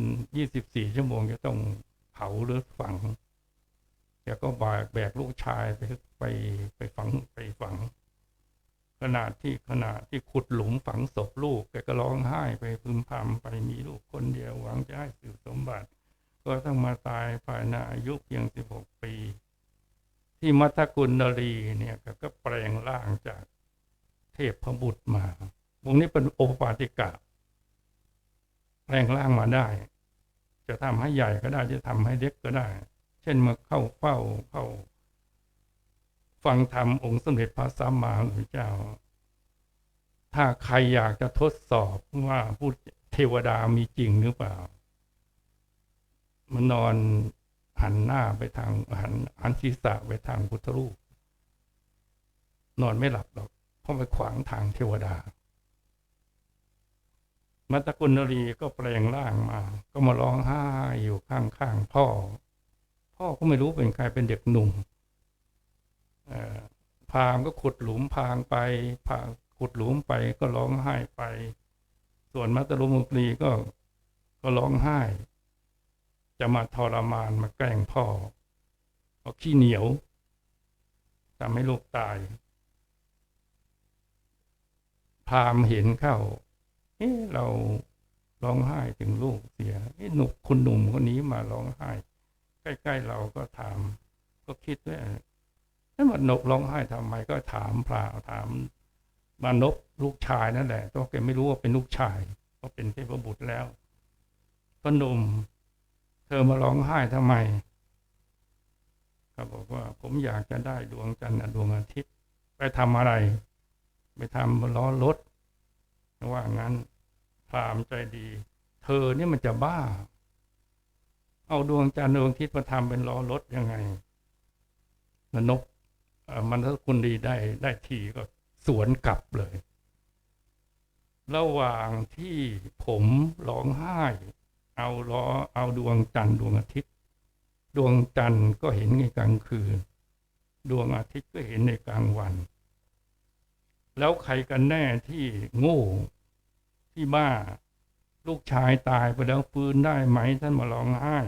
24 ชั่วโมงจะต้องเผาหรือฝังแกก็แบกลูกชายไปฝังขณะที่ขุดหลุมฝังศพลูกแกก็ร้องไห้ไปพึมพำไปมีลูกคนเดียวหวังจะให้สืบสมบัติก็ต้องมาตายภายในอายุเพียง16 ปีที่มัตตกุณรีเนี่ยก็แปลงร่างจากเทพบุตรมาวงนี้เป็นโอปาติกะแปลงร่างมาได้จะทำให้ใหญ่ก็ได้จะทำให้เล็กก็ได้เช่นมาเข้าเฝ้าฟังธรรมองค์สมเด็จพระสัมมาสัมพุทธเจ้าถ้าใครอยากจะทดสอบว่าผู้เทวดามีจริงหรือเปล่ามันนอนหันหน้าไปทางหันศีรษะไปทางพุทธรูปนอนไม่หลับหรอกเพราะไปขวางทางเทวดามัตตกุณรีก็แปลงร่างมาก็มาร้องไห้อยู่ข้างพ่อก็ไม่รู้เป็นใครเป็นเด็กหนุ่มพราหมณ์ก็ขุดหลุมพางไปขุดหลุมไปก็ร้องไห้ไปส่วนมัตตกุณรีก็ร้องไห้จะมาทรมานมาแกล้งพ่อเอาขี้เหนียวทำให้ลูกตายพราหมณ์เห็นเข้าเราร้องไห้ถึงลูกเสียคุณหนุ่มคนนี้มาร้องไห้ใกล้ๆเราก็ถามก็คิดว่ามันนกร้องไห้ทำไมก็ถามพระถามมานพลูกชายนั่นแหละตัวแกไม่รู้ว่าเป็นลูกชายเพราะเป็นเทพบุตรแล้วก็หนุ่มเธอมาร้องไห้ทำไมเขาบอกว่าผมอยากจะได้ดวงจันทร์ดวงอาทิตย์ไปทำอะไรไปทำล้อรถว่างั้นพราหมณ์ใจดี ธอเนี่ยมันจะบ้าเอาดวงจันทร์ดวงอาทิตย์มาทำเป็นล้อรถยังไงนกมันถ้าคุณดีได้ทีก็สวนกลับเลยระหว่างที่ผมร้องไห้เอาดวงจันทร์ดวงอาทิตย์ดวงจันทร์ก็เห็นในกลางคืนดวงอาทิตย์ก็เห็นในกลางวันแล้วใครกันแน่ที่โง่ที่บ้าลูกชายตายไปแล้วฟื้นได้ไหมท่านมาร้องไห้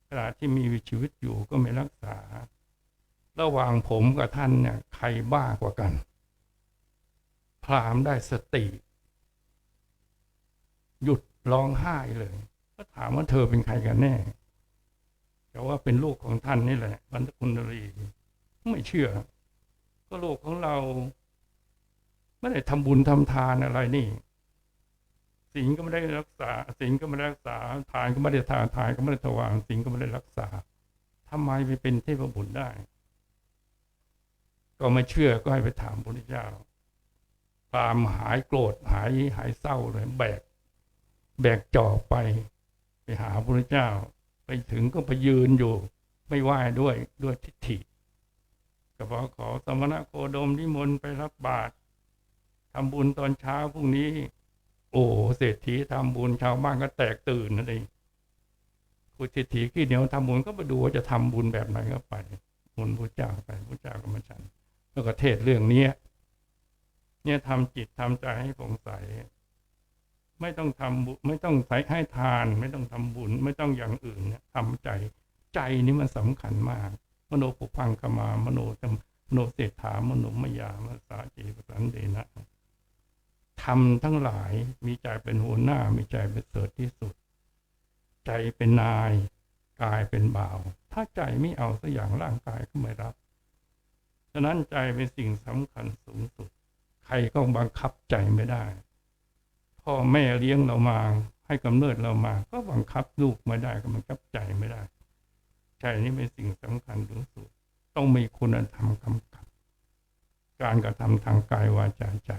ขณะที่มีชีวิตอยู่ก็ไม่รักษาระหว่างผมกับท่านเนี่ยใครบ้ากว่ากันพราหมณ์ได้สติหยุดร้องไห้เลยก็ถามว่าเธอเป็นใครกันแน่แต่ว่าเป็นลูกของท่านนี่แหละบรรพคุณรีไม่เชื่อก็ลูกของเราไม่ได้ทำบุญทำทานอะไรนี่ศีลก็ไม่ได้รักษาศีลก็ไม่ได้รักษาทานก็ไม่ได้ทานก็ไม่ได้ถวายศีลก็ไม่ได้รักษาทำไมไปเป็นเทพบุตรได้ก็ไม่เชื่อก็ให้ไปถามพระพุทธเจ้าพราหมณ์หายโกรธหายเศร้าเลยแบกจอบไปหาพระพุทธเจ้าไปถึงก็ไปยืนอยู่ไม่ไหว้ด้วยทิฏฐิก็บอกขอสมณโคดมนิมนต์ไปรับบาตรทำบุญตอนเช้าพรุ่งนี้โอ้เศรษฐีทำบุญชาวบ้านก็แตกตื่นนั่นเองคุณเศรษฐีขี้เหนียวทำบุญก็ไปดูว่าจะทำบุญแบบไหนก็ไปบุญพระเจ้าไปพระเจ้าก็มาฉันแล้วก็เทศเรื่องนี้เนี่ยทำจิตทำใจให้ผ่องใสไม่ต้องทำบุญไม่ต้องใส่ให้ทานไม่ต้องทำบุญไม่ต้องอย่างอื่นเนี่ยทำใจนี่มันสำคัญมากมโนปุพังคมามโนเศรษฐามโนมยามสาจีปสันเดนะทำทั้งหลายมีใจเป็นหัวหน้ามีใจเป็นเสริฐที่สุดใจเป็นนายกายเป็นบ่าวถ้าใจไม่เอาสักอย่างร่างกายก็ไม่รับฉะนั้นใจเป็นสิ่งสำคัญสูงสุดใครก็บังคับใจไม่ได้พ่อแม่เลี้ยงเรามาให้กำเนิดเรามาก็บังคับลูกไม่ได้ก็บังคับใจไม่ได้ใจนี้เป็นสิ่งสำคัญสูงสุดต้องมีคุณธรรมกำกับการกระทำทางกายวาจาใจ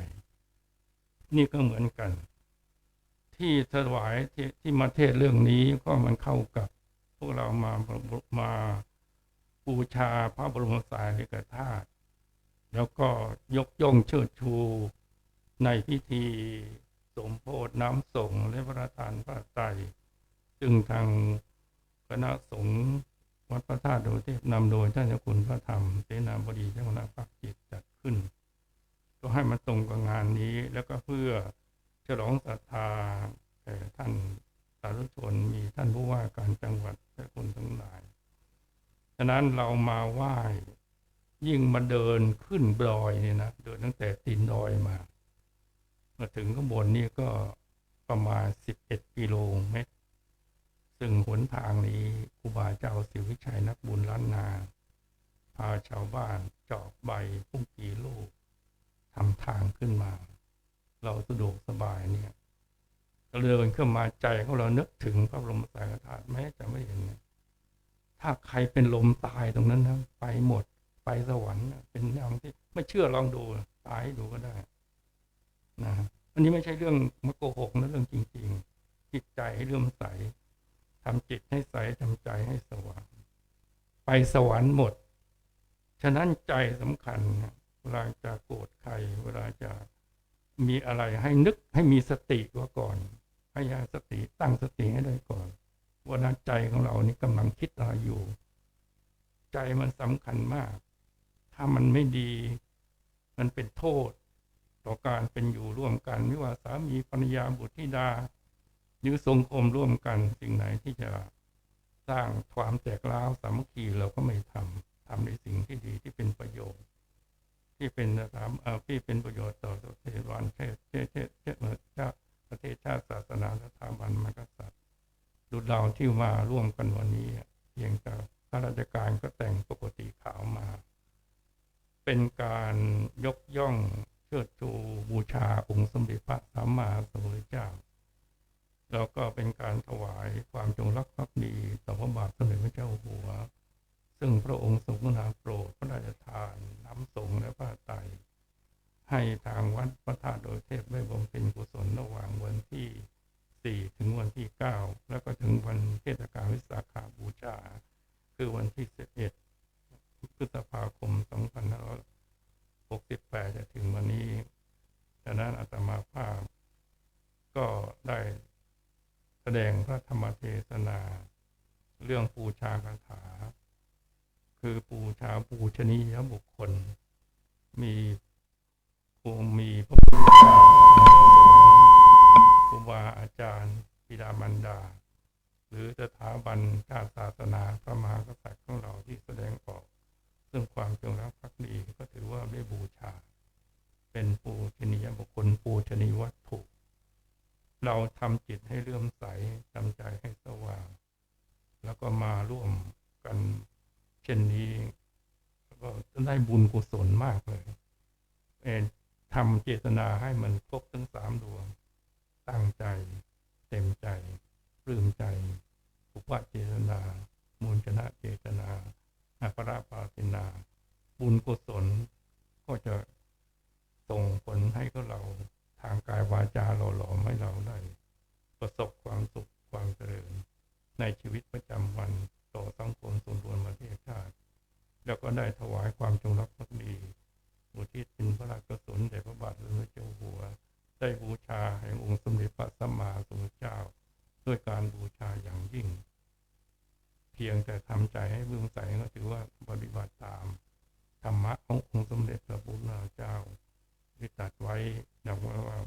นี่ก็เหมือนกันที่ถวายที่มาเทศเรื่องนี้ก็มันเข้ากับพวกเรามาบูชาพระบรมสารีริกธาตุแล้วก็ยกย่องเชิดชูในพิธีสมโภชน้ำสงฆ์และพระราชทานพระไตรซึ่งทางคณะสงฆ์วัดพระธาตุดอยเทพนำโดยท่านเจ้าคุณพระธรรมเสนาบดีเจ้าคณะภาคจิตจัดขึ้นก็ให้มันตรงกับงานนี้แล้วก็เพื่อฉลองศรัทธาแก่ท่านสาธุชนมีท่านผู้ว่าการจังหวัดและคนทั้งหลายฉะนั้นเรามาไหว้ยิ่งมาเดินขึ้นดอยเนี่ยนะเดินตั้งแต่ตีนดอยมาถึงข้างบนนี่ก็ประมาณ11 กิโลเมตรซึ่งหนทางนี้ครูบาเจ้าศิวิชัยนักบุญล้านนาพาชาวบ้านจอกใบพุ่งกี่ลูกทำทางขึ้นมาเราสะดวกสบายเนี่ยเราเดินขึ้นมาใจของเรานึกถึงพระบรมสารีริกธาตุแม้จะไม่เห็นถ้าใครเป็นลมตายตรงนั้นนะไปหมดไปสวรรค์เป็นอย่างที่ไม่เชื่อลองดูตายให้ดูก็ได้นะอันนี้ไม่ใช่เรื่องมาโกหกนะเรื่องจริงๆจิตใจให้เลื่อมใสทำจิตให้ใสทำใจให้สว่างไปสวรรค์หมดฉะนั้นใจสำคัญเวลาจะโกรธใครเวลาจะมีอะไรให้นึกให้มีสติไว้ก่อนให้สติตั้งสติให้ได้ก่อนว่าใจของเรานี่กำลังคิดอะไรอยู่ใจมันสำคัญมากถ้ามันไม่ดีมันเป็นโทษต่อการเป็นอยู่ร่วมกันไม่ว่าสามีภรรยาบุตรธิดาหรือสังคมร่วมกันสิ่งไหนที่จะสร้างความแตกร้าวสามัคคีเราก็ไม่ทำในสิ่งที่ดีที่เป็นประโยชน์ที่เป็นประโยชน์ต่อประเทศวันประเทศชาติศาสนาสถาบันมหากษัตริย์ดุจเราที่มาร่วมกันวันนี้เพียงแต่ข้าราชการก็แต่งปกติขาวมาเป็นการยกย่องเชิดชูบูชาองค์สมเด็จพระสัมมาสัมพุทธเจ้าแล้วก็เป็นการถวายความจงรักภักดีต่อพระบาทสมเด็จพระเจ้าอยู่หัวซึ่งพระองค์ทรงกรุณาโปรดพระราชทานน้ำสงฆ์และผ้าไตรให้ทางวัดพระธาตุดอยเทพได้บำเพ็ญกุศลระหว่างวันที่ 4ถึงวันที่9แล้วก็ถึงวันเทศกาลวิสาขบูชาคือวันที่11พฤษภาคม2568จะถึงวันนี้ดังนั้นอาตมาภาพก็ได้แสดงพระธรรมเทศนาเรื่องปูชาคาถาคือปูชาปูชนียบุคคลมีผู้มีพระพุทธเจ้าครูบาอาจารย์บิดามารดาหรือสถาบันชาติศาสนาพระมหากษัตริย์ของเราที่แสดงออกซึ่งความจงรักภักดีก็ถือว่าได้บูชาเป็นปูชนียบุคคลปูชนียวัตถุเราทำจิตให้เลื่อมใสทำใจให้สว่างแล้วก็มาร่วมกันเช่นนี้ก็จะได้บุญกุศลมากเลยทำเจตนาให้มันครบทั้ง3 ดวงตั้งใจเต็มใจปลื้มใจอุปเจตนามูลชนะเจตนาอัปราปาตินาบุญกุศลก็จะส่งผลให้กับเราทางกายวาจาหล่อหลอมให้เราได้ประสบความสุขความเจริญในชีวิตประจำวันต่อสังคมส่วนรวมประเทศชาติแล้วก็ได้ถวายความจงรักภักดีอุทิศเป็นพระราชกุศลแด่พระบาทสมเด็จเจ้าอยู่หัวได้บูชาแห่งองค์สมเด็จพระสัมมาสัมพุทธเจ้าด้วยการบูชาอย่างยิ่งเพียงแต่ทำใจให้เลื่อมใสก็ถือว่าปฏิบัติตามธรรมะขององค์สมเด็จพระพุทธเจ้าที่ตรัสไว้ดังว่า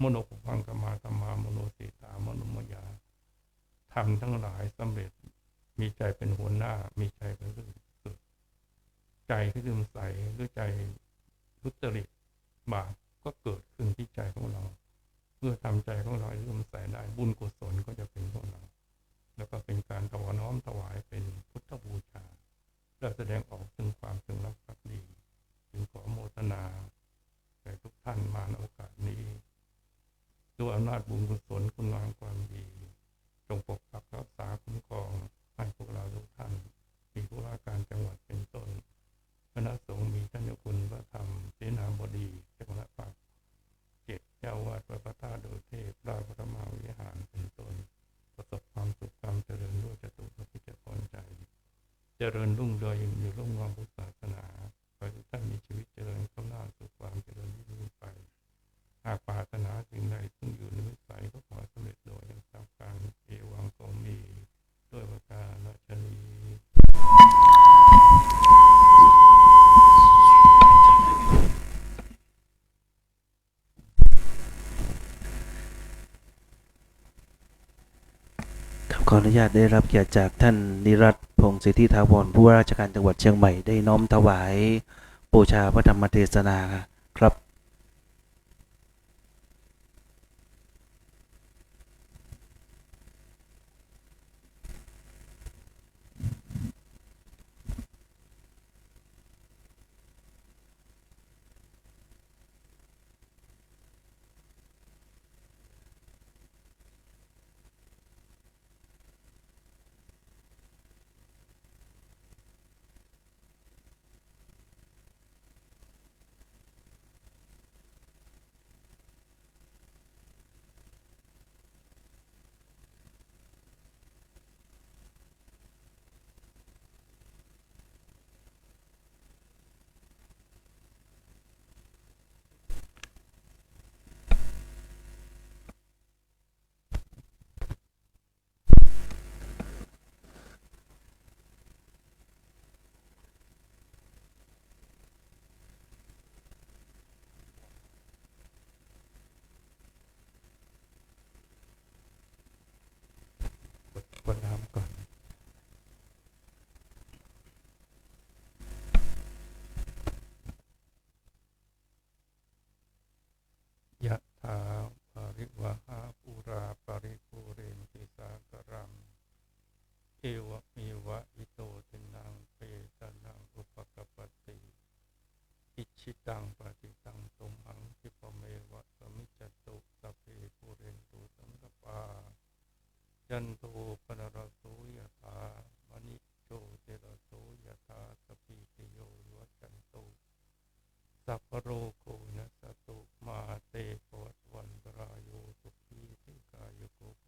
มโนปุพังกมาธรรมามโนสีตามโนมยาทำทั้งหลายสำเร็จมีใจเป็นหัวหน้ามีใจเป็นสุดใจที่ลืมใสด้วยใจทุจริตบาปก็เกิดขึ้นที่ใจของเราเมื่อทำใจของเราให้ลืมใสได้บุญกุศลก็จะเป็นของเราแล้วก็เป็นการถวายน้อมถวายเป็นพุทธบูชาและแสดงออกถึงความจงรักภักดีจึงขอโมทนาแก่ทุกท่านมาในโอกาสนี้ด้วยอำนาจบุญกุศลคุณงามความดีจงปกปักรักษาคุ้มครองให้พวกเราทุกท่านมีผู้ว่าการจังหวัดเป็นต้นคณะสงฆ์มีท่านเจ้าคุณพระธรรมเสนาบดีจังหวัดปากเจ้าวาดวัดพระธาตุโดยเทพราชพระมหาวิหารเป็นต้นประสบความสุขความเจริญด้วยจตุรพิจพรใจเจริญรุ่งเรืองอยู่ร่วมงานพุทธศาสนาขอให้ทุกท่านมีชีวิตเจริญก้าวหน้าสู่ความเจริญยิ่งขึ้นไปหากปรารถนาสิ่งใดซึ่งอยู่ในวิสัยก็ขอสำเร็จโดยทางการเอวังก็มีด้วยประการฉนี้ ขออนุญาตได้รับเกียรติจากท่านนิรัตน์พงศ์สิทธิถาวรผู้ว่าราชการจังหวัดเชียงใหม่ได้น้อมถวายบูชาพระธรรมเทศนาครับกดน้ำก่อนยะถาปริวหาปุราปริปุเรนติสากรังเอวะเมวะอิโตทินังเปตานังอุปกปปติอิชิตังปฏิตังตุมหังคิปะเมวะสมิจจตุสัพเพปุเรนตุสังกปายันโตปนรโสยถามณิโชติรโสยถาสพีติโยวัจจันโตสัพพโรโคนัสสตุมาเตปวัตวันตรายโยสุขีติกายโกภ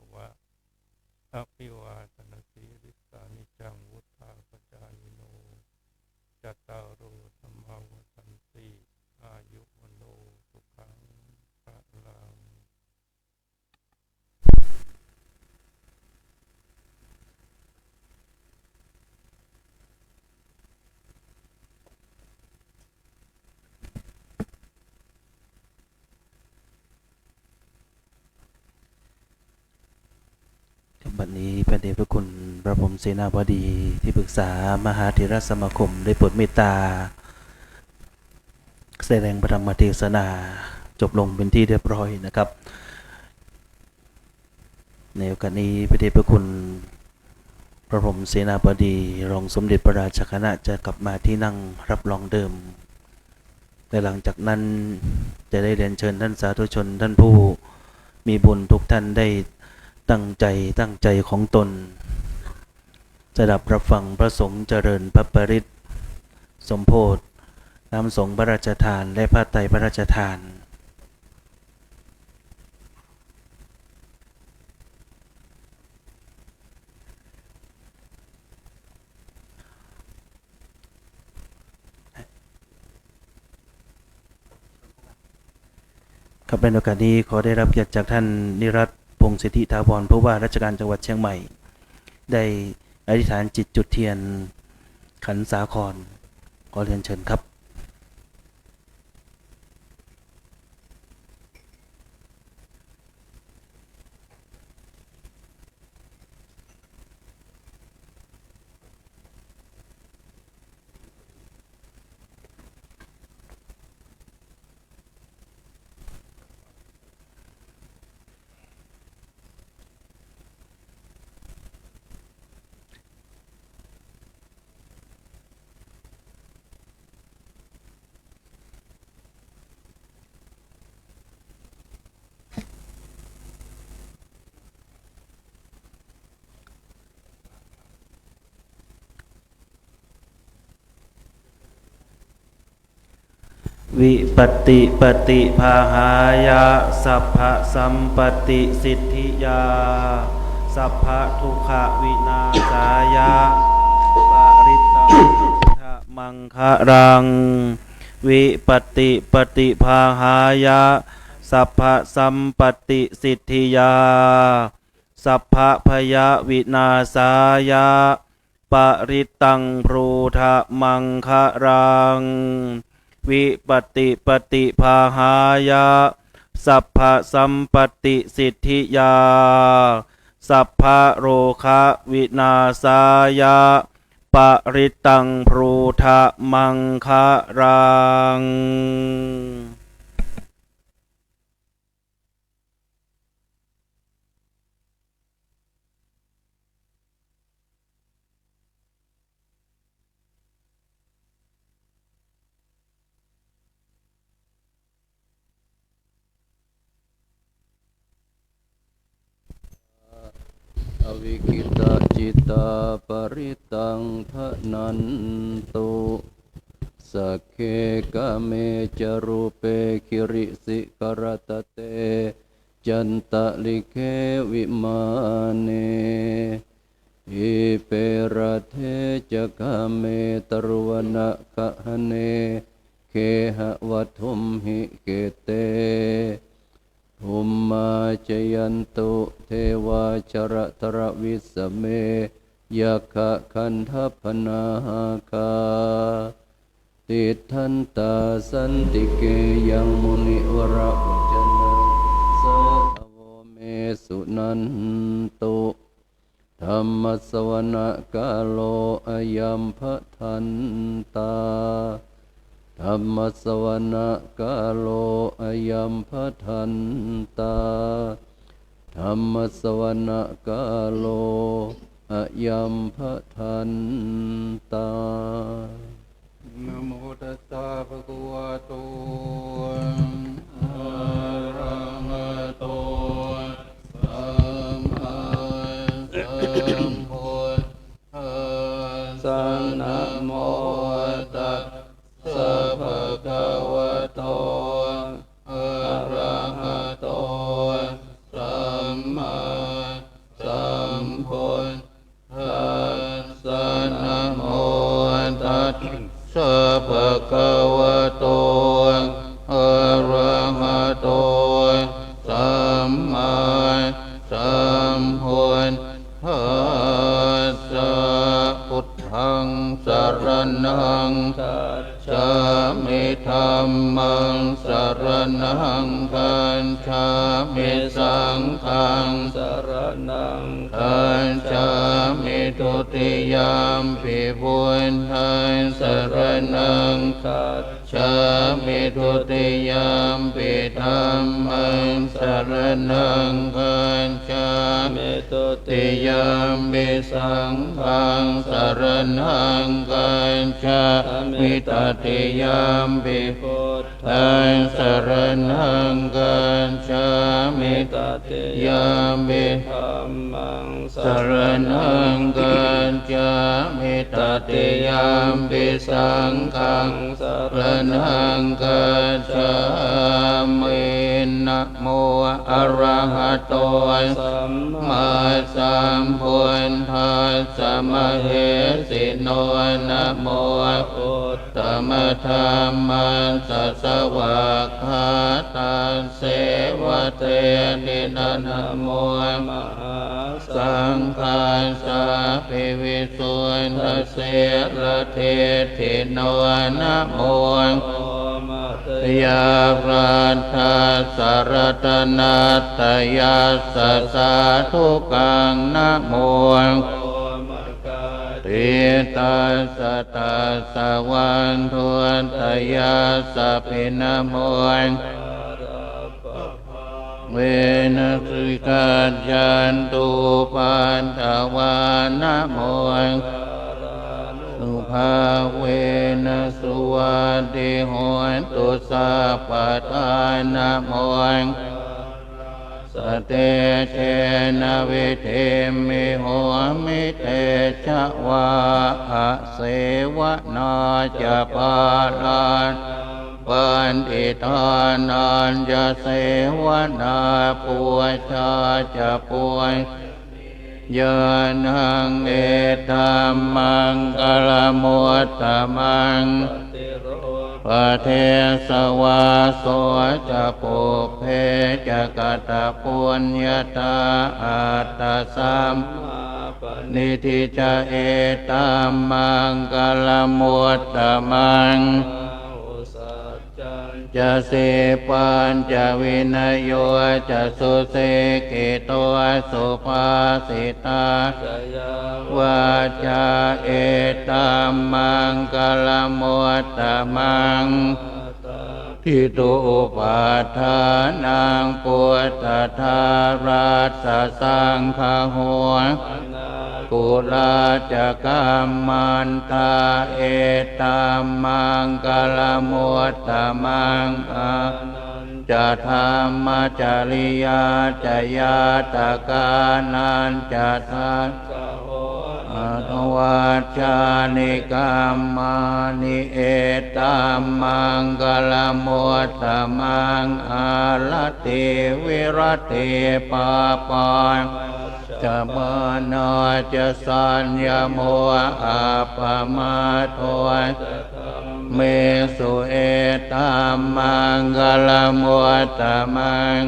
บัดนี้พระเดชพระคุณพระพรหมเสนาบดีที่ปรึกษามหาเถรสมาคมได้โปรดเมตตาแสดงพระธรรมเทศนาจบลงเป็นที่เรียบร้อยนะครับในโอกาสนี้พระเดชพระคุณพระพรหมเสนาบดีรองสมเด็จพระราชคณะจะกลับมาที่นั่งรับรองเดิมและหลังจากนั้นจะได้เรียนเชิญท่านสาธุชนท่านผู้มีบุญทุกท่านได้ตั้งใจของตนสดับรับฟังพระสงฆ์เจริญพระปริตรสมโภชน้ำสงฆ์พระราชทานและพระไตรพระราชทานครับในโอกาสนี้ขอได้รับเกียรติจากท่านนิรัตน์พงศ์สิทธิถาวรผู้ว่าราชการจังหวัดเชียงใหม่ได้อธิษฐานจิตจุดเทียนขันสาครขอเรียนเชิญครับวิปติปฏิภาหายะสัพพะสัมปติสิทธิยาสัพพะทุกขวินาศายะปริตตังทะมังคะรังวิปติปฏิภาหายะสัพพะสัมปติสิทธิยาสัพพะพยวินาศายะปริตตังพรูทะมังคะรังวิปติปฏิภาหายะสัพพะสัมปติสิทธิยาสัพพะโรคะวินาศายะปริตตังพรูทะมังคะรังอวิคิตาจิตาปริตังทนันตุสักเคกะเมจรูเปคิริสิกรตเตจันตะลิเควิมาเนอิเประเทจะกะเมตรวนะกะหเนเคหะวัตุมหิเกเตภูมมาจยันตุเทวาชระตระวิสเมยะคะคันทัพพนาคาติทันตาสันติเกยังมุนิวระอุจนะสัทโวเมสุนันตุธรรมสวนะกาโลอายัมภทันตาธรรมสวนะกาโลอายัมภทันตาธรรมสวนะกาโลอายัมภทันตานะโมตัสสะภะคะวะโตอะระหะโตสัมมาสัมพุทธัสสะนะโมตัสสะภะคะวะโตอะระหะโตสัมมาสัมพุทธัสสะนะโมตัสสะภะคะวะโตอะระหะโตสัมมาสัมพุทธัสสะพุทธั งสรณังคัจฉามิธัมมังสรณังคัจฉามิสังฆังสรณังคัจฉามิทุติยามปิพุทธังสรณังคัจฉามิทุติยามปิธัมมังสรณังคัจฉามิทุติยามปิสังฆังสรณังคัจฉามิตติยามปิพุทธังสรณังคัจฉามิตติยามปิธัมมังสรณังคัจฉามิตติยามปิสังฆังสรณังคัจฉามินะโมอะระหะโตสัมมาสัมพุทธัสสะมะเหสิโนนะโมพุทธมะธัมมัสสะสวากขาตัสเสวะเตนินะโมมหาสังฆัสสะภิวิสุทธัสเสระเทถิโนนะโมยาราธาสารตนาตยาสสาธุกังนะโมติตาสตาสวันทุนตยาสพินะโมเวนะสุกัจจันตุปันตวานะโมสุภาเวนะสุวัติโหตุสัพพทานะโมสเตเชนะวิเทมิโหมิเตชะวะอะเสวะนาจะปาลานปันติทานันจะเสวนาปุชาจะปุยยานังเอตัมมังกลมุตตมังปะเทสวาโสจะปุเพจะกตปุญญาตาอัตตสัมนิทิจะเอตัมมังกลมุตตมังจะเสปัญจะวินโยจะสุเสกิโตสุภาสิตาวาจาเอตัมมังกลมุตตมังทิตุปาทานังปุตตธาราชสังฆหัวกุลาจะกัมมันตาเอตัมมังกลมุตตมังจะธรรมจริยาจะยาตกานันจะทัสอัตวัชฌานิกรรมานิเอตัมมังกลมุตตมังอาลติวิรติปาปังจะมานาจะสัญญโมอาปมาโทเมสุเอตัมมังกลมุตตมัง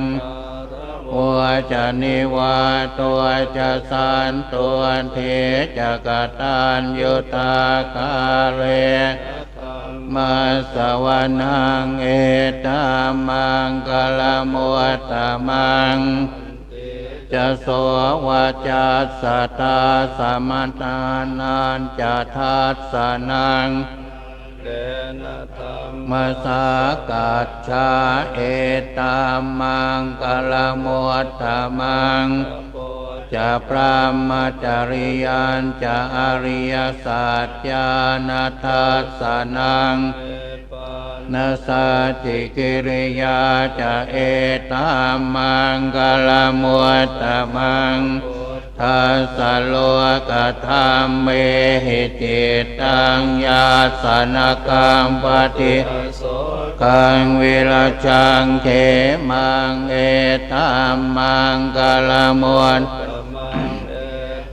วัจะนิวาตัวจะสันตัวเทจะกตัญยุตาคาเลมาสวนังเอตัมมังกลมุตตมังจะโสวาจัสสตาสมัตานันจะทัสสนังมาสากัจฉาเอตัมมังกลมุตตมังจะพระมจริยันจะอริยสัจญาณทัสสนังนาสัจจิกิริยาจะเอตัมมังกลมุตตมังทัสสะโลกธรรมเมหิจิตตังญาสนกัมปติกังวิราชังเขมังเอตัมมังกลมุต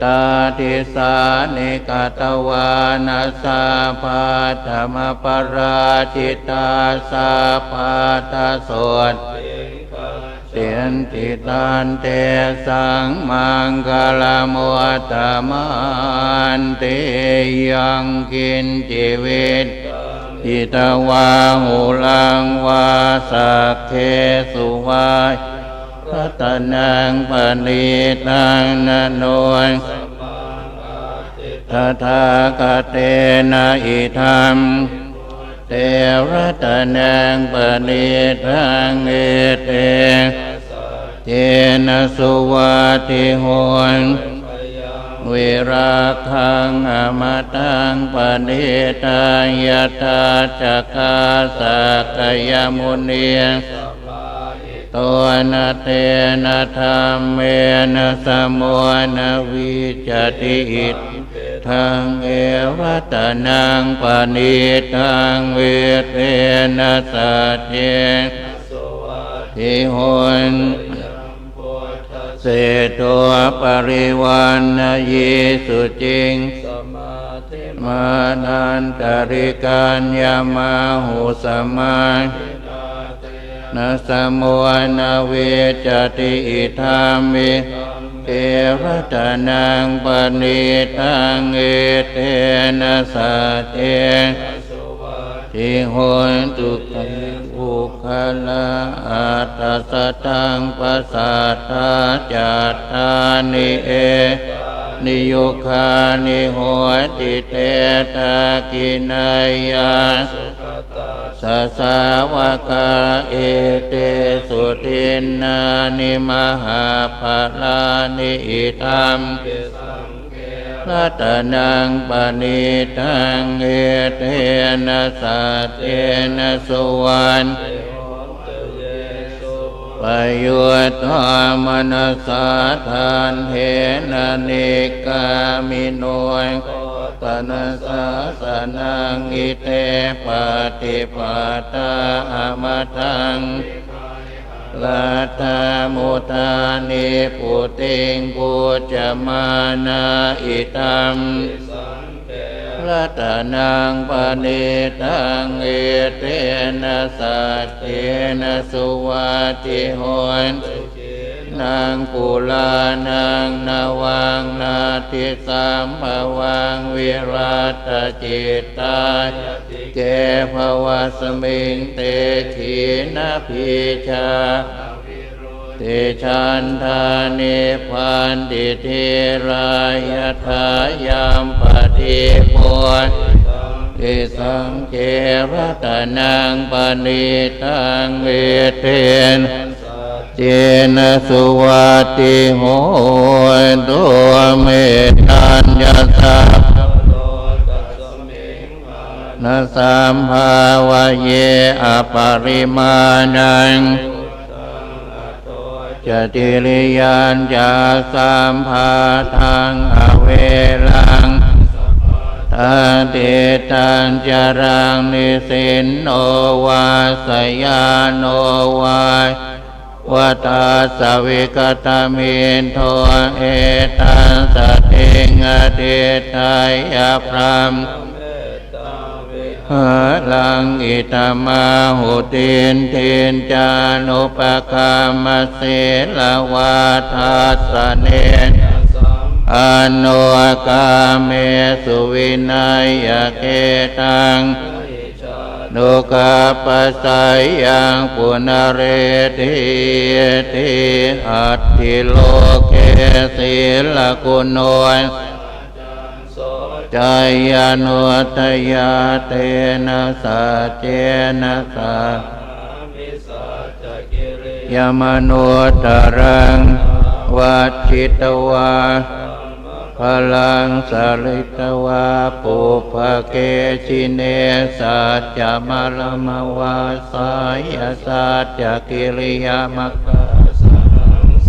ตาติสานิกตวานัสสะภาธรรมปราชิตาสาภาทโสต เตียนติตานเตสังมังคลมุตตมันเตยังกินจิวิตอิตวาหุลังวาสักเคสุวายรัตนังปณิตังนะโนยตถาคเตนะอิธัมเตรัตนังปณิตังเอเตเจนะสุวัติโหนวิราคังอมตังปณิตังยถาจักขาสักยมุนีตัวนาเตนะธรรมเมนะสมุนะวิจติอิทังเอวัตนังปณิตังเวเทนะสัจเจทิโหนเสตัวปริวันนะเยสุจิงมานันตริการยามาหุสมานะสมุนะเวจติอิธามิเอวัตนังปณิตังเอเตนะสัจเจทิโหนตุกังอุคลาอัตตสตังปัสสัทธาจัตตานิเอนิโยคานิโหติเตตะกินายาสสาวกาเอเตสุตินนานิมหาภาลานิอิธัมรัตนังปณิตังเอเตนะสัจเจนะสุวรรณปยุตตามนัสสาทานเทนะนิกามิโนยตนะสาสนังอิเตปฏิปตาอมตังลัทธามุตานิปุติงปุจจมานาอิตัมรัตนังปณิตังเอเตนะสัจเจนะสุวัติโหนนางกุลานังนาวังนาทิสัมภวังวิรัตจิตตาเกภวสมิงเตขีนาภิชาติชันธานิพันติเทรายทายามปฏิปุณติสังเกรัตนังปณิตังเวเทนเจนะสุวัติโหตัวเมตัญญาสัพนะสัมภาวะเยอปริมาณังจติริยานจาสัมภาทังอเวลังตาเตตังจารังนิสินโนวาสยานโนวาวตาสวิกตามินโทเอตังสติงอเดตายาพรามลังอิตมาหุตินเทนจานุปกามเสลวาทัสเนอโนกาเมสุวินัยเกตังโนกาปัสสายังปุณเรติติอัตถิโลเกศิลกุโนจายานุตยาเตนะสัจเจนะสัจยมนุตรังวัชิตวาพลังสริตวาปุภเกชิเนสัจจมลมวาสายสัจจกิริยมัคคะ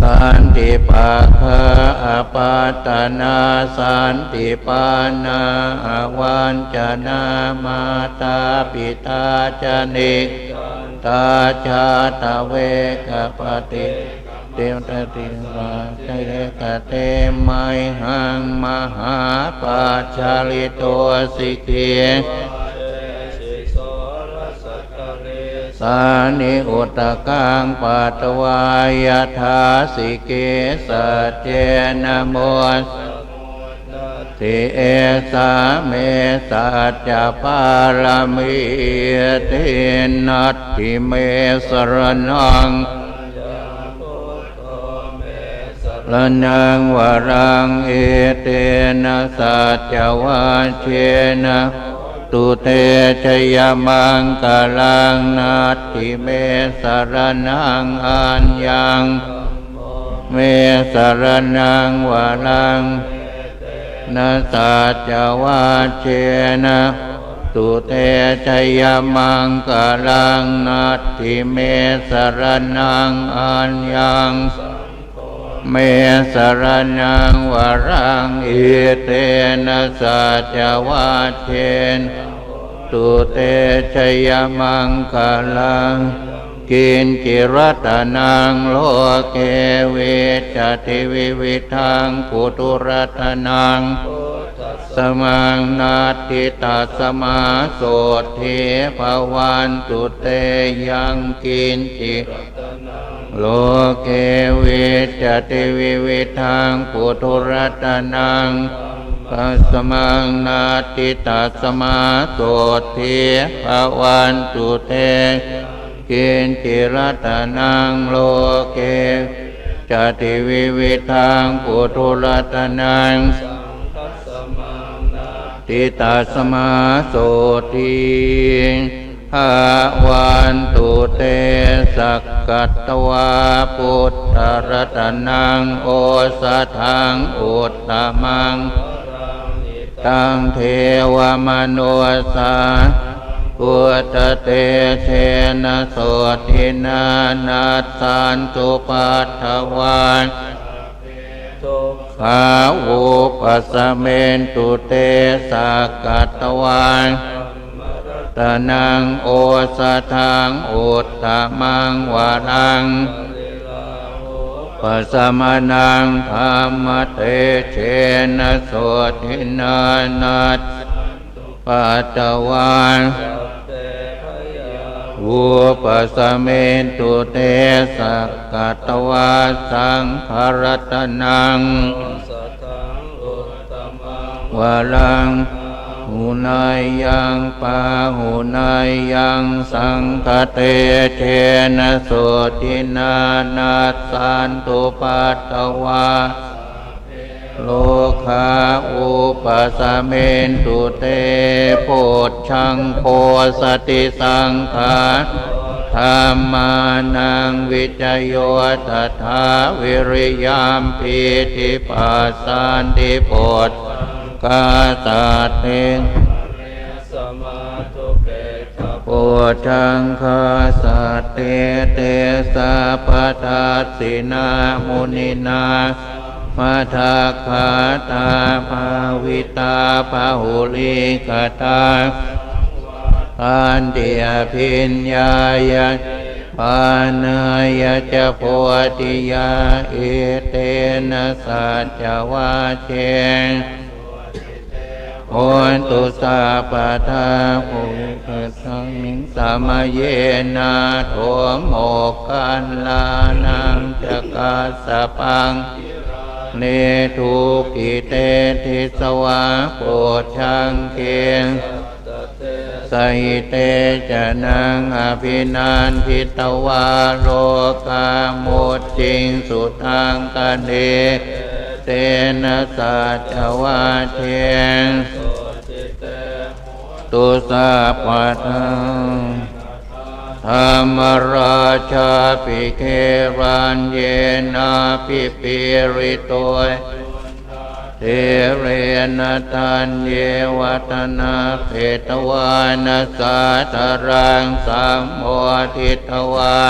สันติปะคะอปัตตนาสันติปานาอวันจนามาตาปิตาจนิกตาชาตเวกปฏิเตมตติมาใจเลกเตไมหังมหาปัจจาริโตสิกเกส านิอุตกังปัตวายทาสิเกสัจเจนะโมติเอสาเมสัจจปารมีเตนัตถิเมสรนังลนังวรังเอเตนะสัจจวัชเชนะตุเตชยมังกาลังนัตถิเมสรนังอัญญังเมสรนังวรังนาสัจจวัชเชนะตุเตชยมังกาลังนัตถิเมสรนังอัญญังเมสรนังวรังอิเตนะสัจจวัชเชนะตุเตชยมังคลังกินจิรัตนังโลเกเวจติวิวิทังปุตุรัตนังสมังนาทิตัสมาโสเทภวันตุเตยังกินจิโลเกวิจติวิวิทังปุถุรัตนังปัสมังนาทิตัสมาโสเทภวันตุเตกินจิรัตนังโลเกจติวิวิทังปุถุรัตนังทิตัสมาโสทิภวันตุเตสักกัตวาพุทธรัตนังโอสถังอุตตมังตังเทวมโนสาพุทธเตเชนะโสทินานัสสันตุปัฏฐวาขาวุปัสสเมนตุเตสักกัตวาตนังโอสถังอุตตมังวารังปัสสมานังธรรมเตเชนะโสทินานัสปัตตวาวุปัสสเมนตุเตสักกัตวาสังฆรัตนังวารังหุนายยังปาหุนายยังสังฆเตเชนะโสทินานัสสันตุปัตตวาโลคาอุปัสสเมนตุเตโพชังโพสติสังขาธรรมานังวิจโยตถาวิริยามปิติปัสสันติโพธกาตเตโพชังคาสเตเตสะปะทัสสินามุนินามัทาคาตาภาวิตาภาหุลิกตาอันเดียพิญญายะปานายะจะโพธิยาเอเตนะสัจจวาเชโหนตุสาปะทาภูกสังสามเยนะโทโมกันลานังจักกัสสะปังเนทุกิเตทิสวะโพชังเกสหิเตจนังอภินันทิตวาโลกามุตติงสุทังกเนเตนะสัจจวาเทตุสัพพะทังธรรมราชาภิเขรัญเยนะภิปิริโตเทเรนะทันเยวตนาเพตวานัสสะทรังสัมโมทิตวา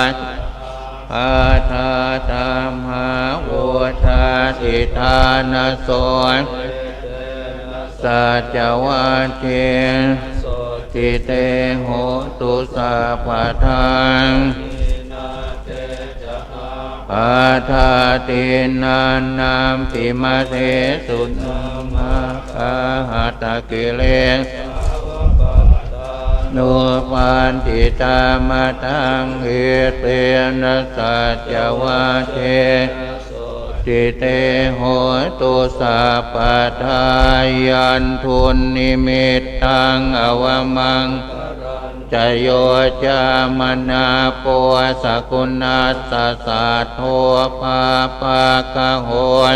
อาทาธรรมหาวุธาทิทานโสสัจจวาเชทิเตโหตุสัพพะทังอาทาตินันนามปิมาเทสุนมาคาหัตกิเลสโนปา วันติตามตังเอเตนะสัจวะเทติเตโหตุสัพพทายันทุนนิมิตตังอวมังจโยจามนาโปสกุณัสสะสัทโทภาปะกะโหย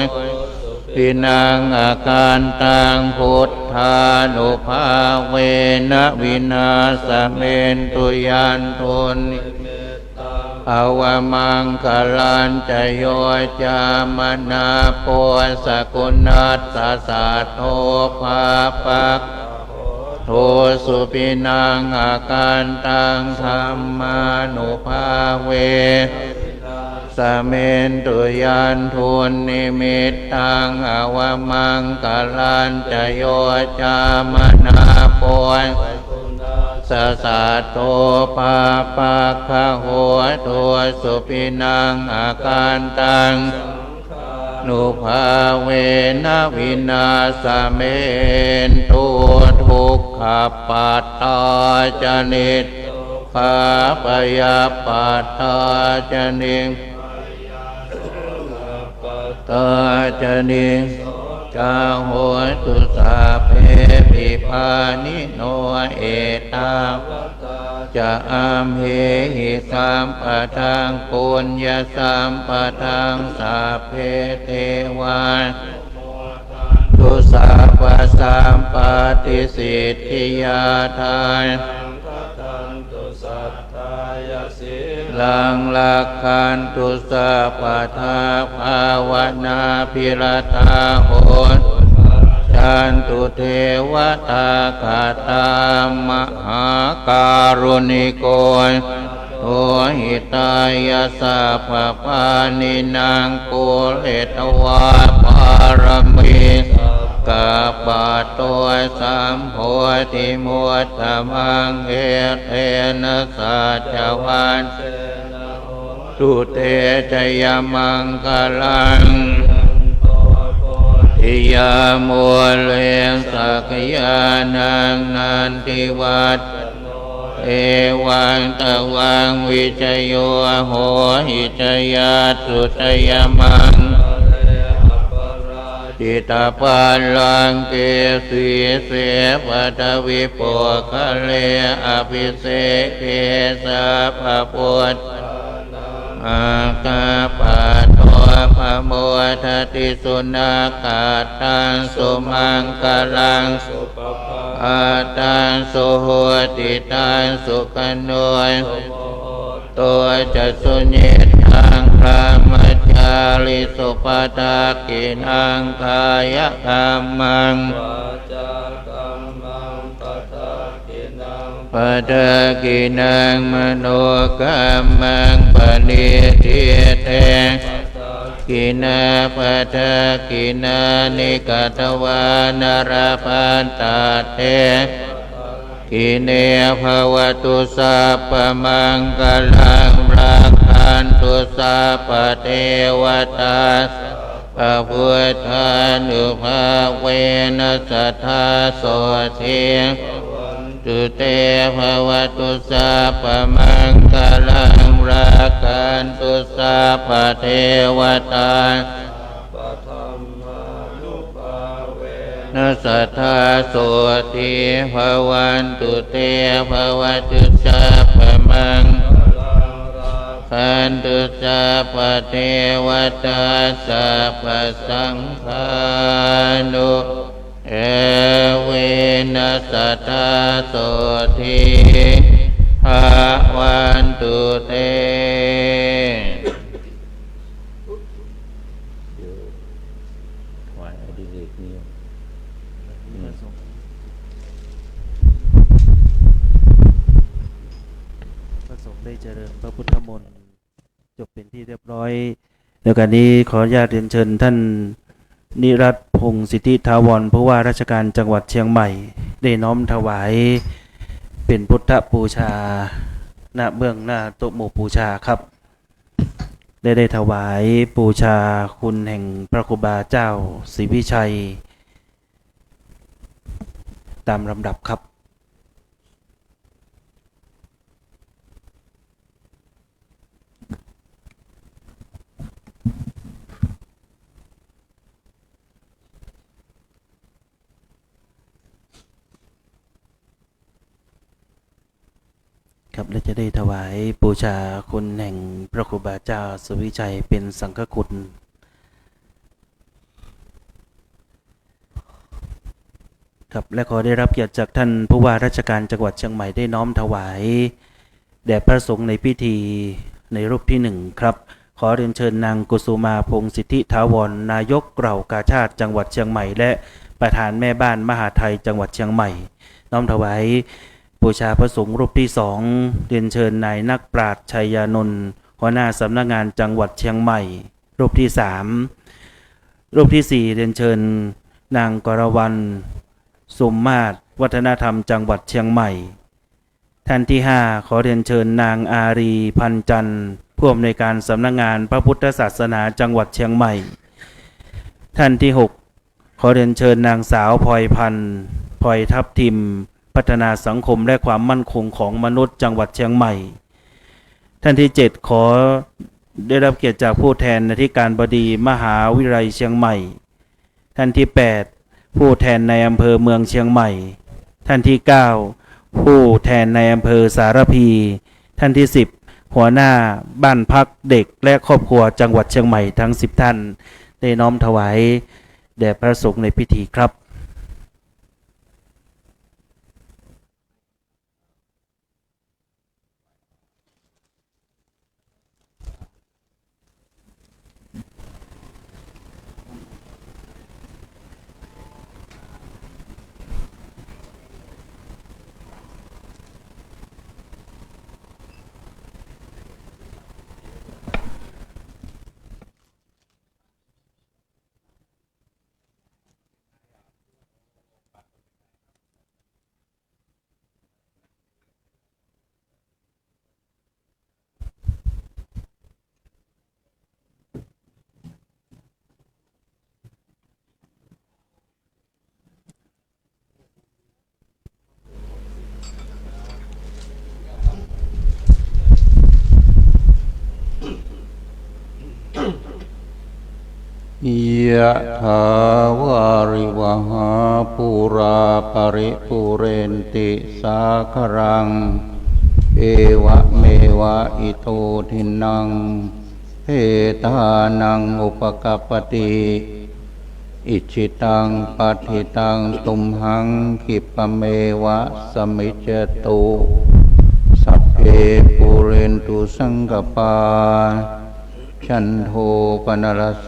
ปินังอาการตังพุทธานุภาเวนะวินาสเมนตุยันทุนอวมังคลันจโยจามนาโปสกุณัสสะสัทโทภาปะโทสุปินังอาการตังธรรมานุภาเวสเมนตุยันทุนนิมิตตังอวมังกลันจโยจามนาโปสสัทโตปาปะคะโหตุสุปินังอาการตังนุภาเวนะวินาสเมนตุทุกขปัตตาจนิตขาปยาปัตตาจนิตาจนิกาโหตุสาเพปิภานิโนเอตาจะอามเหหิสัมปะทังปุญญสัมปะทังสาเพเทวาตุสาปะสัมปะติสิทธิยาทานลังลักขันตุสัพพทาภาวนาภิรตาโหจันตุเทวตาคาตามหาการุณิโกโอหิตายาสัพพปานินางโกเลตวาปารมีกาปะโตสัมโพธิมุตตมังเอเทนะสัจวันตุเตจยมังคลังทิยามัวเลงสักยานังนันทิวัตเอวังตะวังวิจโยโหหิจยาสุตยมังจิตาปัลลังเกสีเสปัตวิปโคะเลอภิเสกเกสัพพพุทธอากาปะโตภะโมทติสุนาคาตังสุมังคลังอาตังสุโหติตังสุขโนยตัวจะสุญิตังพระมัจจาริสุปตากินังกายกรรมังปตากินังมโนกรรมังปณิทิเตกินาปตากินานิกตวานารพันตาเตกิเนภวตุสัพพมังคลังรักขันตุสัพพเทวตาพระพุทธานุภาเวนัสสัทธาโสทิตุเตภวตุสัพพมังคลังรักขันตุสัพพเทวตานัสสัทธาโสติภวันตุเตภวตุสัพพมังขันตุสัพพเทวตาสัพพสังฆานุเอเวนัสสัทธาโสติภวันตุเตได้เจริญพระพุทธมนต์จบเป็นที่เรียบร้อยแล้วกันนี้ขออนุญาตเรียนเชิญท่านนิรัตน์พงศ์สิทธิถาวรผู้ว่าราชการจังหวัดเชียงใหม่ได้น้อมถวายเป็นพุทธบูชาณเบื้องหน้าโต๊ะหมู่บูชาครับได้ถวายบูชาคุณแห่งพระครูบาเจ้าศรีวิชัยตามลำดับครับ ครับและจะได้ถวายบูชาคุณแห่งพระครูบาเจ้าสุวิชัยเป็นสังฆคุณครับและขอได้รับเกียรติจากท่านผู้ว่าราชการจังหวัดเชียงใหม่ได้น้อมถวายแด่พระสงฆ์ในพิธีในรูปที่1ครับขอเรียนเชิญนางกุสุมาพงษ์สิทธิถาวรนายกเหล่ากาชาดจังหวัดเชียงใหม่และประธานแม่บ้านมหาไทยจังหวัดเชียงใหม่น้อมถวายบูชาพระสงฆ์รูปที่2เรียนเชิญนายนักปราชญ์ชัยยานนท์หัวหน้าสำนักงานจังหวัดเชียงใหม่รูปที่3รูปที่4เรียนเชิญนางกรวรรณสุมมาศวัฒนธรรมจังหวัดเชียงใหม่ท่านที่5ขอเรียนเชิญนางอารีพันจันทร์ผู้อำนวยการสำนักงานพระพุทธศาสนาจังหวัดเชียงใหม่ท่านที่6ขอเรียนเชิญนางสาวพลอยพันธ์พลอยทับทิมพัฒนาสังคมและความมั่นคงของมนุษย์จังหวัดเชียงใหม่ท่านที่7ขอได้รับเกียรติจากผู้แทนอธิการบดีมหาวิทยาลัยเชียงใหม่ท่านที่8ผู้แทนในอำเภอเมืองเชียงใหม่ท่านที่9ผู้แทนในอำเภอสารพีท่านที่10หัวหน้าบ้านพักเด็กและครอบครัวจังหวัดเชียงใหม่ทั้ง10ท่านได้น้อมถวายแด่พระสงฆ์ในพิธีครับยะถาวาริวหาปุราปริปุเรนติสาครังเอวะเมวะอิโตทินังเพตานังอุปกัปปติอิจิตังปัฏฐิตังตุมหังคิปะเมวะสมิจจตุสัพเพปุเรนตุสังกปาฉันโทปนรสโส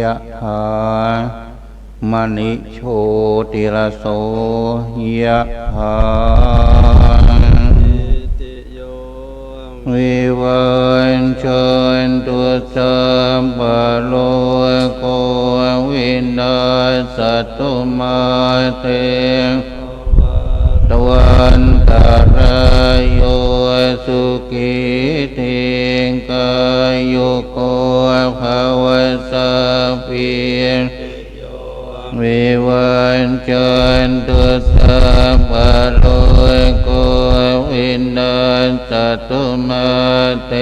ยะถามณิโชติรสโสยะถาวิวันเชิญตุสัมปโลโกวินาศตุมาเตตวันตรายโยสุขิติกายุโกภวสัพพิวิวันจันตุสัพพะโลกวินาศตุมาเต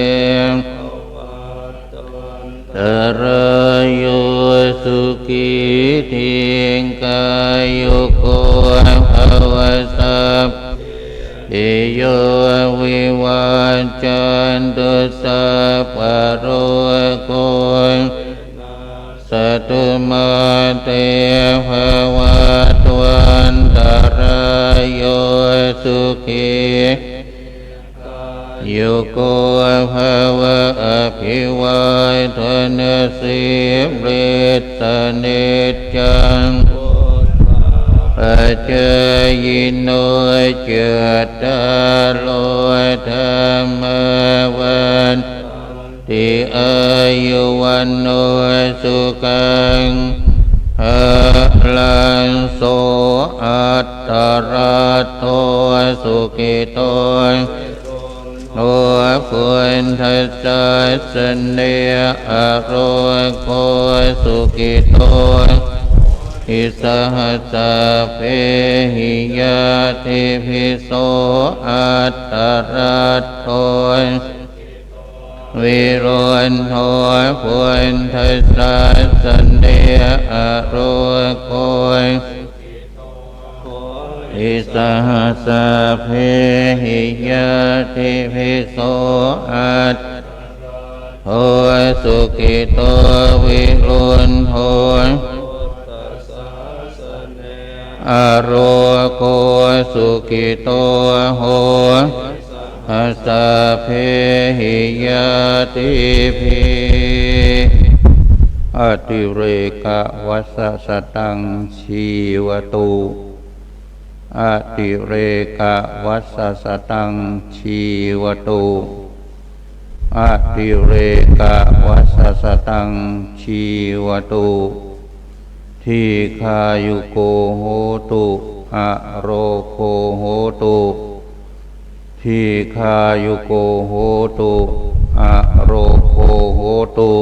ตรายโยสุขิติกายุโกภวสัพพิโยวิวันจันตุสัพพะโลกสัตตุมาเตภวัตวันตรายโยสุขิโยโกภวะอภิวาทนาสิเรตเนจังปัจจยิโนเจตโลธรรมวันติอายุวันโนสุขังภลังโสอัตตรัตโตสุขิโตโนพุทธัสสะสเนอโรโคสุขิโตอิสหัสสะเพหิยาติภิโสอัตตรัตโตวิโรณโทพุทธัสสะสเนอโรโค อิสหัสสะเพหิยติภิกษุอัตโหสุขิโตวิรุณโหอโรโคสุขิโตโหหัสสะเพหิยติภิอติเรกวัสสตังชีวตุอติเรกวัสสตังชีวตุอติเรกวัสสตังชีวตุทีคายุโกโหตุอโรโคโหตุทีคายุโกโหตุอโรโคโหตุ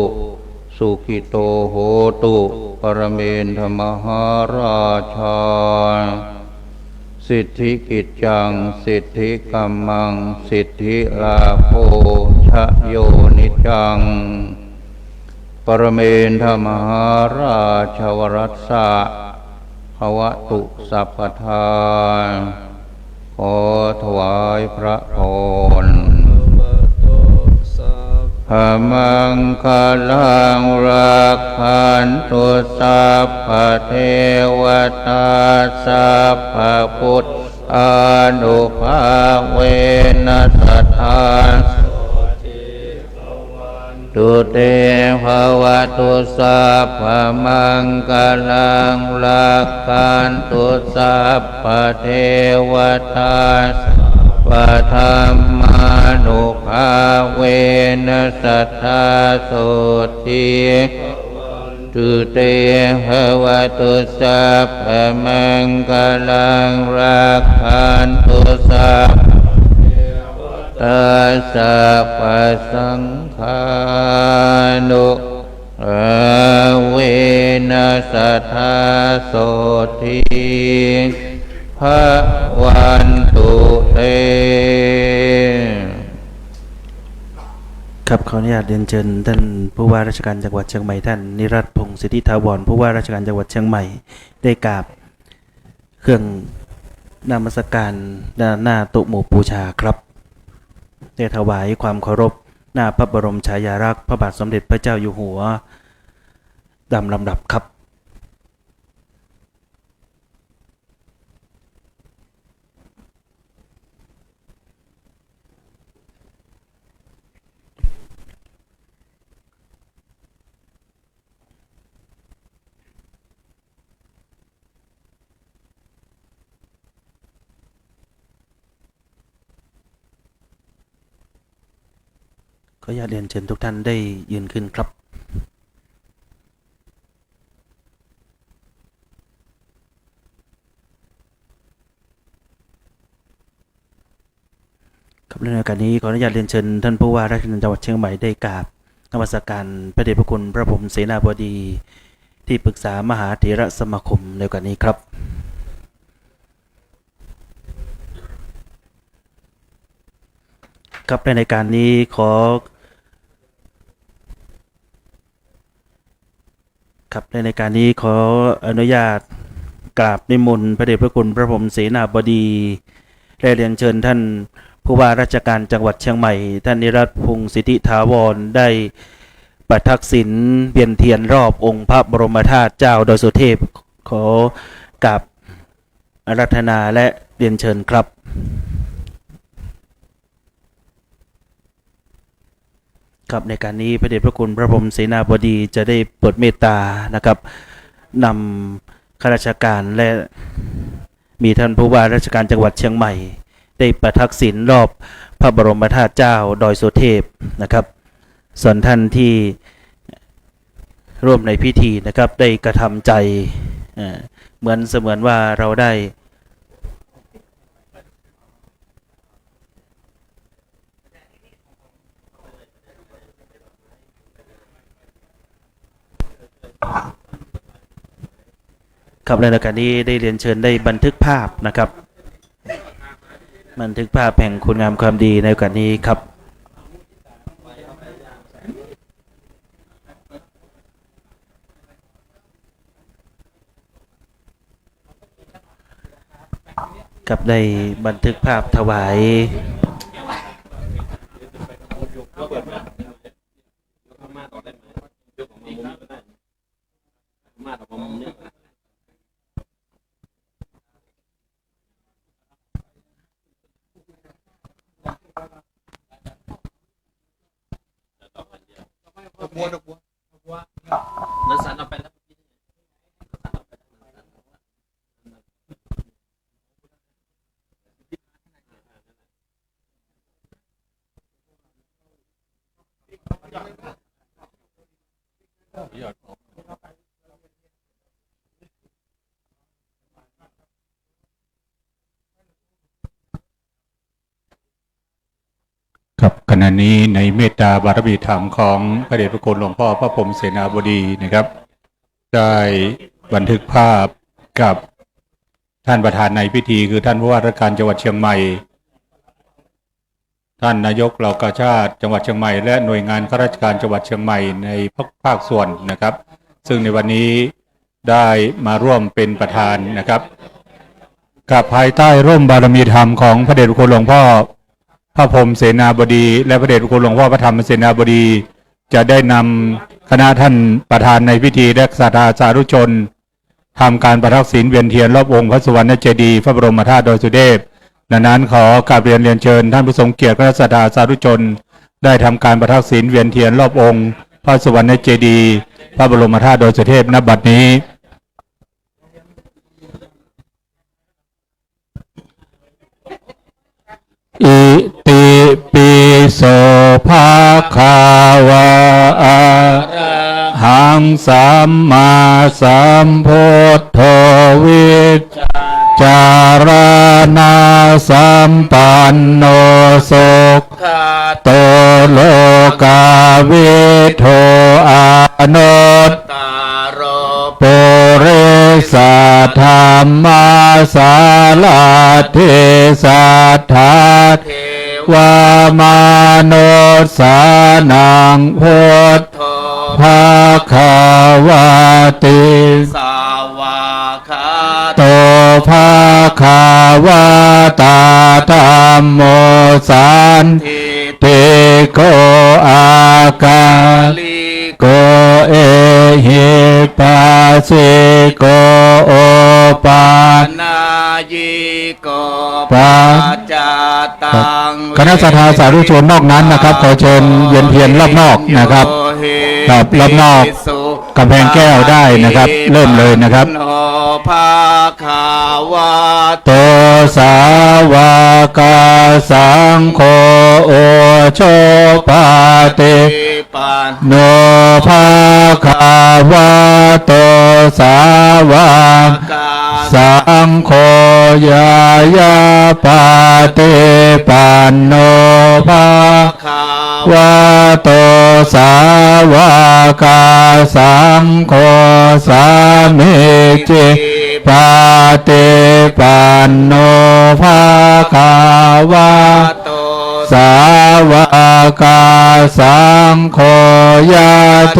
สุขิโตโหตุปรเมนธมหาราชาสิทธิกิจจังสิทธิกัมมังสิทธิลาโภชโยนิจังปรเมนธมหาราชวรัสสะภวตุสัพพทาขอถวายพระพรพมังคลังรักขันตุสัพพเทวตาสัพพพุทธานุภาเวนัสธาตุเตภวตุสัพพมังคลังรักขันตุสัพพเทวตาปะธรรมานุภาเวนัสสัทธาโสติตุเตภวตุสัพพมังคลังรักขันตุสัพพสัพพสังฆานุเวนัสสัทธาโสติภวันตุเต ครับขออนุญาตเรียนเชิญท่านผู้ว่าราชการจังหวัดเชียงใหม่ท่านนิรัตน์พงศ์สิทธิถาวรผู้ว่าราชการจังหวัดเชียงใหม่ได้กราบเครื่องนมัสการหน้าโต๊ะหมู่บูชาครับได้ถวายความเคารพหน้าพระบรมฉายาลักษณ์พระบาทสมเด็จพระเจ้าอยู่หัวตามลำดับครับขออนุญาตเรียนเชิญทุกท่านได้ยืนขึ้นครับครับในโอกาสนี้ขออนุญาตเรียนเชิญท่านผู้ว่าราชการจังหวัดเชียงใหม่ได้กราบนมัสการพระเดชพระคุณพระพรหมเสนาบดีที่ปรึกษามหาเถรสมาคมในโอกาสนี้ครับครับในการนี้ขออนุญาตกราบนิมนต์พระเดชพระคุณพระพรหมเสนาบดีและเรียนเชิญท่านผู้ว่าราชการจังหวัดเชียงใหม่ท่านนิรัตน์พงศ์สิทธิถาวรได้ประทักษิณเวียนเทียนรอบองค์พระบรมธาตุเจ้าดอยสุเทพขอกราบอาราธนาและเรียนเชิญครับครับในการนี้พระเดชพระคุณพระพรหมเสนาบดีจะได้เปิดเมตตานะครับนำข้าราชการและมีท่านผู้ว่าราชการจังหวัดเชียงใหม่ได้ประทักษิณรอบพระบรมธาตุเจ้าดอยสุเทพนะครับส่วนท่านที่ร่วมในพิธีนะครับได้กระทำใจเหมือนว่าเราได้ครับในโอกาสนี้ได้เรียนเชิญได้บันทึกภาพนะครับบันทึกภาพแห่งคุณงามความดีในโอกาสนี้ครับ กับได้บันทึกภาพถวายครับขณะนี้ในเมตตาบารมีธรรมของพระเดชพระคุณหลวงพ่อพระพรหมเสนาบดีนะครับได้บันทึกภาพกับท่านประธานในพิธีคือท่านผู้ว่าราชการจังหวัดเชียงใหม่ท่านนายกเหล่ากาชาติจังหวัดเชียงใหม่และหน่วยงานข้าราชการจังหวัดเชียงใหม่ในภาคส่วนนะครับซึ่งในวันนี้ได้มาร่วมเป็นประธานนะครับกับภายใต้ร่มบารมีธรรมของพระเดชพระคุณหลวงพ่อพระพรหมเสนาบดีและพระเดชพระคุณหลวงพ่อพระธรรมเสนาบดีจะได้นำคณะท่านประธานในพิธีและศรัทธาสาธุชนทำการประทักษิณเวียนเทียนรอบองค์พระสุวรรณเจดีย์พระบรมธาตุดอยสุเทพดังนั้นขอกราบเรียนเชิญท่านผู้ทรงเกียรติคณะศรัทธาสาธุชนได้ทำการประทักษิณเวียนเทียนรอบองค์พระสุวรรณเจดีย์พระบรมธาตุดอยสุเทพณบัดนี้อิติปิโสภะคะวะอะระหังสัมมาสัมพุทโธวิชจารณาสัมปันโนสุขโตโลกาวิโทอานุตตรปุริสธรรมสาลาเทสัทธาเทวามนุสานังพุทโธภะคะวะติสาวาคาโตภะคะวะตาธัมโมสันติโกอาลิโกเอหิปัสสิโกโอปานายิโกปัจจตังคณะศรัทธาสาธุชนนอกนั้นนะครับขอเชิญเวียนเทียนรอบนอกนะครับกับรอบนอกกำแพงแก้วได้นะครับเริ่มเลยนะครับภาคาวะโตสาวกสังโฆโอโชปาติโนภาคาวะโตสาวกสังโฆยายาปาติปันโนภาคาวะโตสาวกสังโฆสามิจิปาติปันโนภาคาวะโตสาวกสังโฆยะเท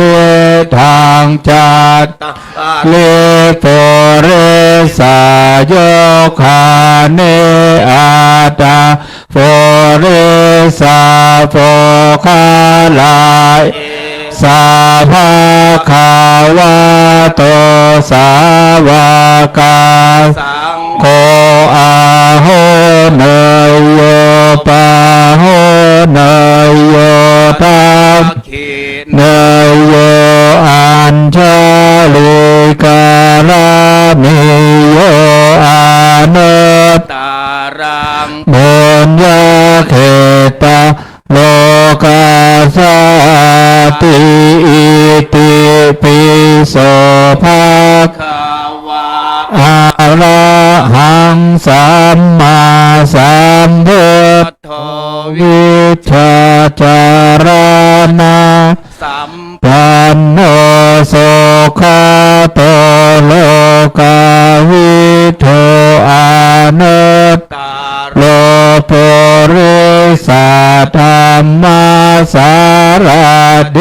ทางจัตเลโปเรสายคาเนอาตาโปเรสาโปคาลายสาภาคาวะโตสาวกสังโฆอาโหเนยโยปาโหเนยโยทัพเนยโยอัญชลิการามิโยอานุตตารังบุญญาเขตาโลกาสาติอิติปิโสภะคะวะอะระหังสัมมาสัมพุทโธวิชาจารณาสัมปันโนสุขโตโลกาวิโทอานุตตโลปุริสัทธรรมสารเด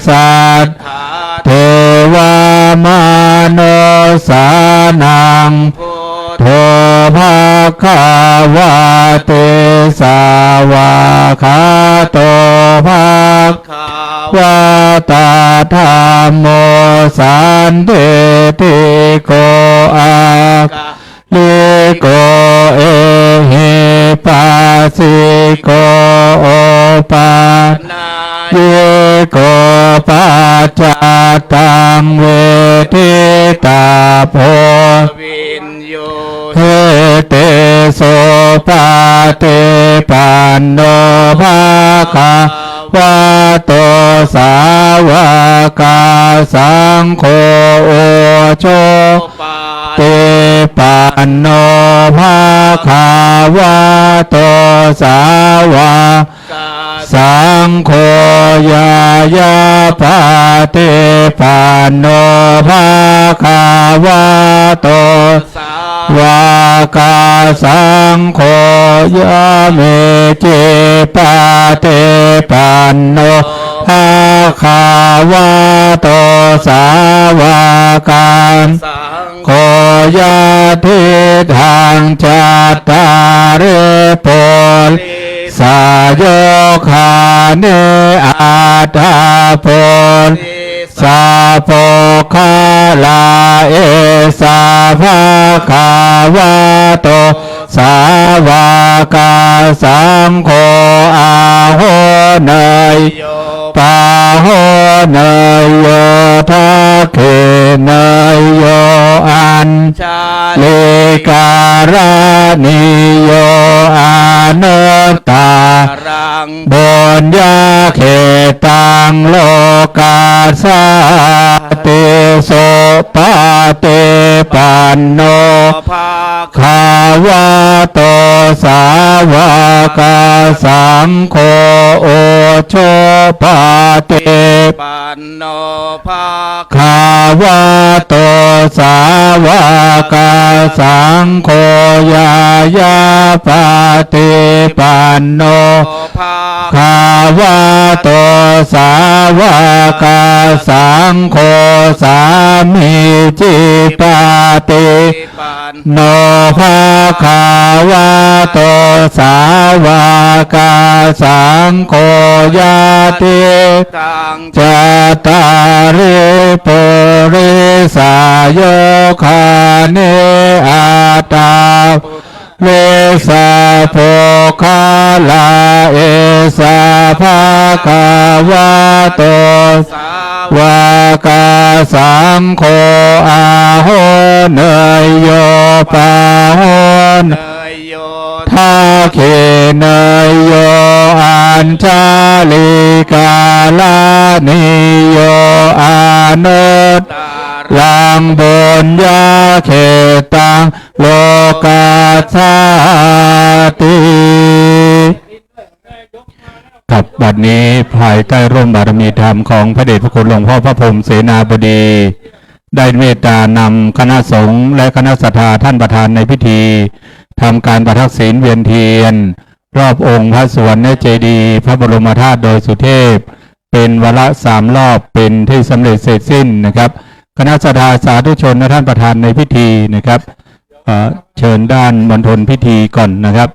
สัทธาเทวามนุสานังพุทโธภะคะ ธรรมโมสันติติโกอาลิโกเอหิปัสสิโกโอปาเยโกปัจจตังเวทิตาโพเทเตโสปาเตปันโนภาควะโตสาวกสังโฆโอโชเตปันโนภาควะโตสาวกสังโฆยายาปาเตปันโนภาควะโตวากาสังโฆยะเมเจปาเตปันโนภาควะโตสาวกโคยะทิทางจัตตาริปุลสายโยคาเนอัตถาปุลสาโปคาลาเอสาภาคาวะโตสาวกสังโฆอาโหเนยปาโหเนยโยทักเขเนยโยอัญเลการนิโยอานุตตาบุญญาเขตังโลกาสาเตโสปาเตปันโนภาควะโตสาวกสังโฆโอโชปาเตปันโนภาควะโตสาวกสังโฆยายาปาเตปันโนภาควะโตสาวกสังโฆสามิจิปาเตโนภาควะโตสาวกสังโฆยาติจัตตาริปุริสายโยคาเนอัตตาเลสาโภคาลาเอสาภาควะโตวากาสังโฆอาโหเนยโยปาโหเนยโยทักเขเนยโยอัญชาลิกาลานิโยอานุตลังบุญญาเขตังโลกาสาติกับบัดนี้ภายใต้ร่มบารมีธรรมของพระเดชพระคุณหลวงพ่อพระพรหมเสนาบดีได้เมตตานำคณะสงฆ์และคณะศรัทธาท่านประธานในพิธีทำการประทักษิณเวียนเทียนรอบองค์พระสุวรรณเจดีย์พระบรมธาตุโดยสุเทพเป็นวาระ3 รอบเป็นที่สำเร็จเสร็จสิ้นนะครับคณะศรัทธาสาธุชนและท่านประธานในพิธีนะครับเชิญด้านมณฑลพิธีก่อนนะครับ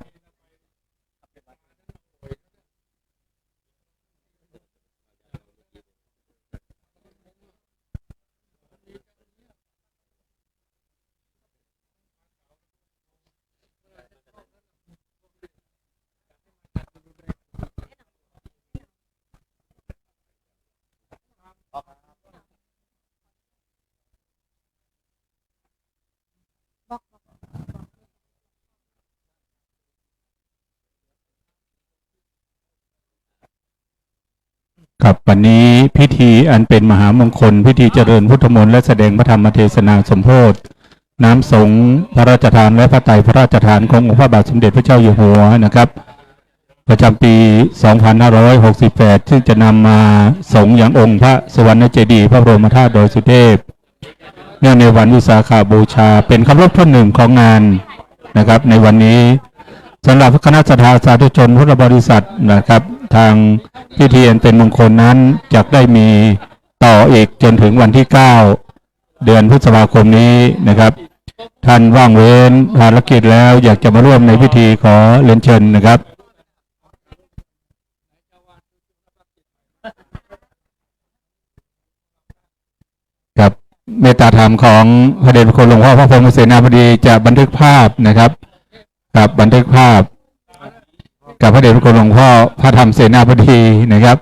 ครับวันนี้พิธีอันเป็นมหามงคลพิธีเจริญพุทธมนต์และแสดงพระธรรมเทศนาสมโภชน้ำสงฆ์พระราชทานและพระไตรพระราชทานขององค์พระบาทสมเด็จพระเจ้าอยู่หัวนะครับประจำปี 2568 ซึ่งจะนำมาสงฆ์อย่างองค์พระสุวรรณเจดีย์พระบรมธาตุโดยสุเทพเนื่องในวันวิสาขบูชาเป็นคำรบที่1ของงานนะครับในวันนี้สำหรับคณะศรัทธาสาธุชนพุทธบริษัทนะครับทางพิธีเป็นมงคลนั้นจะได้มีต่ออีกจนถึงวันที่9เดือนพฤษภาคมนี้นะครับท่านว่างเว้นภารกิจแล้วอยากจะมาร่วมในพิธีขอเรียนเชิญนะครับ เมตตาธรรมของพระเดชพระคุณหลวงพ่อพระพรหมเสนาบดีจะบันทึกภาพนะครับกับบันทึกภาพกับพระเดชพระคุณหลวงพ่อพระธรรมเสนาบดีนะครับ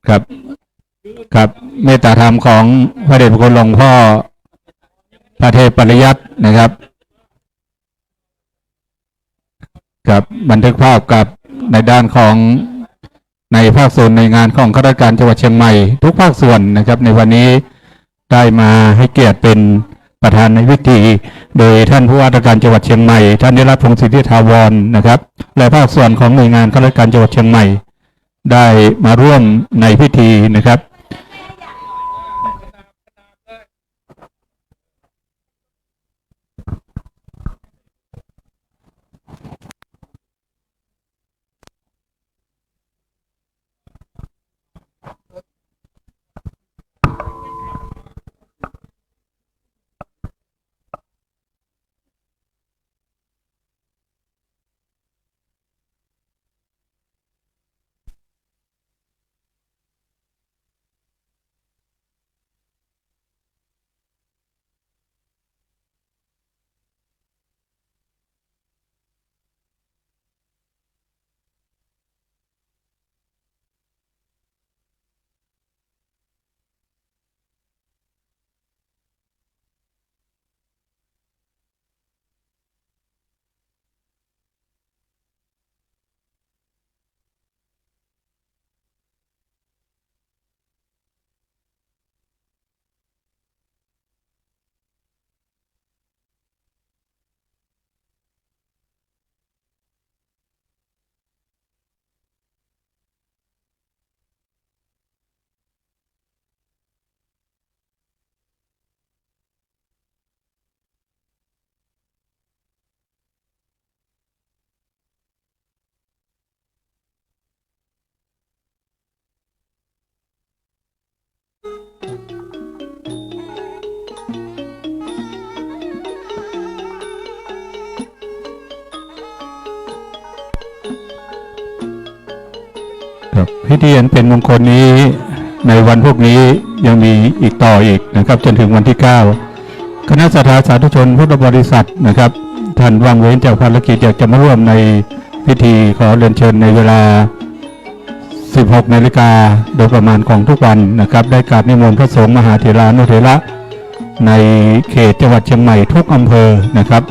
กับเมตตาธรรมของพระเดชพระคุณหลวงพ่อพระเทพปริยัตินะครับกับบันทึกภาพกับในด้านของในภาคส่วนในงานของข้าราชการจังหวัดเชียงใหม่ทุกภาคส่วนนะครับในวันนี้ได้มาให้เกียรติเป็นประธานในพิธีโดยท่านผู้ว่าราชการจังหวัดเชียงใหม่ท่านนิรัตน์พงศ์สิทธิถาวรนะครับและภาคส่วนของหน่วยงานข้าราชการจังหวัดเชียงใหม่ได้มาร่วมในพิธีนะครับพิธีอันเป็นมงคลนี้ในวันพวกนี้ยังมีอีกต่ออีกนะครับจนถึงวันที่9คณะศรัทธาสาธุชนพุทธบริษัทนะครับท่านว่างเว้นจากภารกิจอยากจะมาร่วมในพิธีขอเรียนเชิญในเวลา 16 นาฬิกาโดยประมาณของทุกวันนะครับได้กราบนิมนต์พระสงฆ์มหาเถรานุเถระในเขตจังหวัดเชียงใหม่ทุกอำเภอนะครับ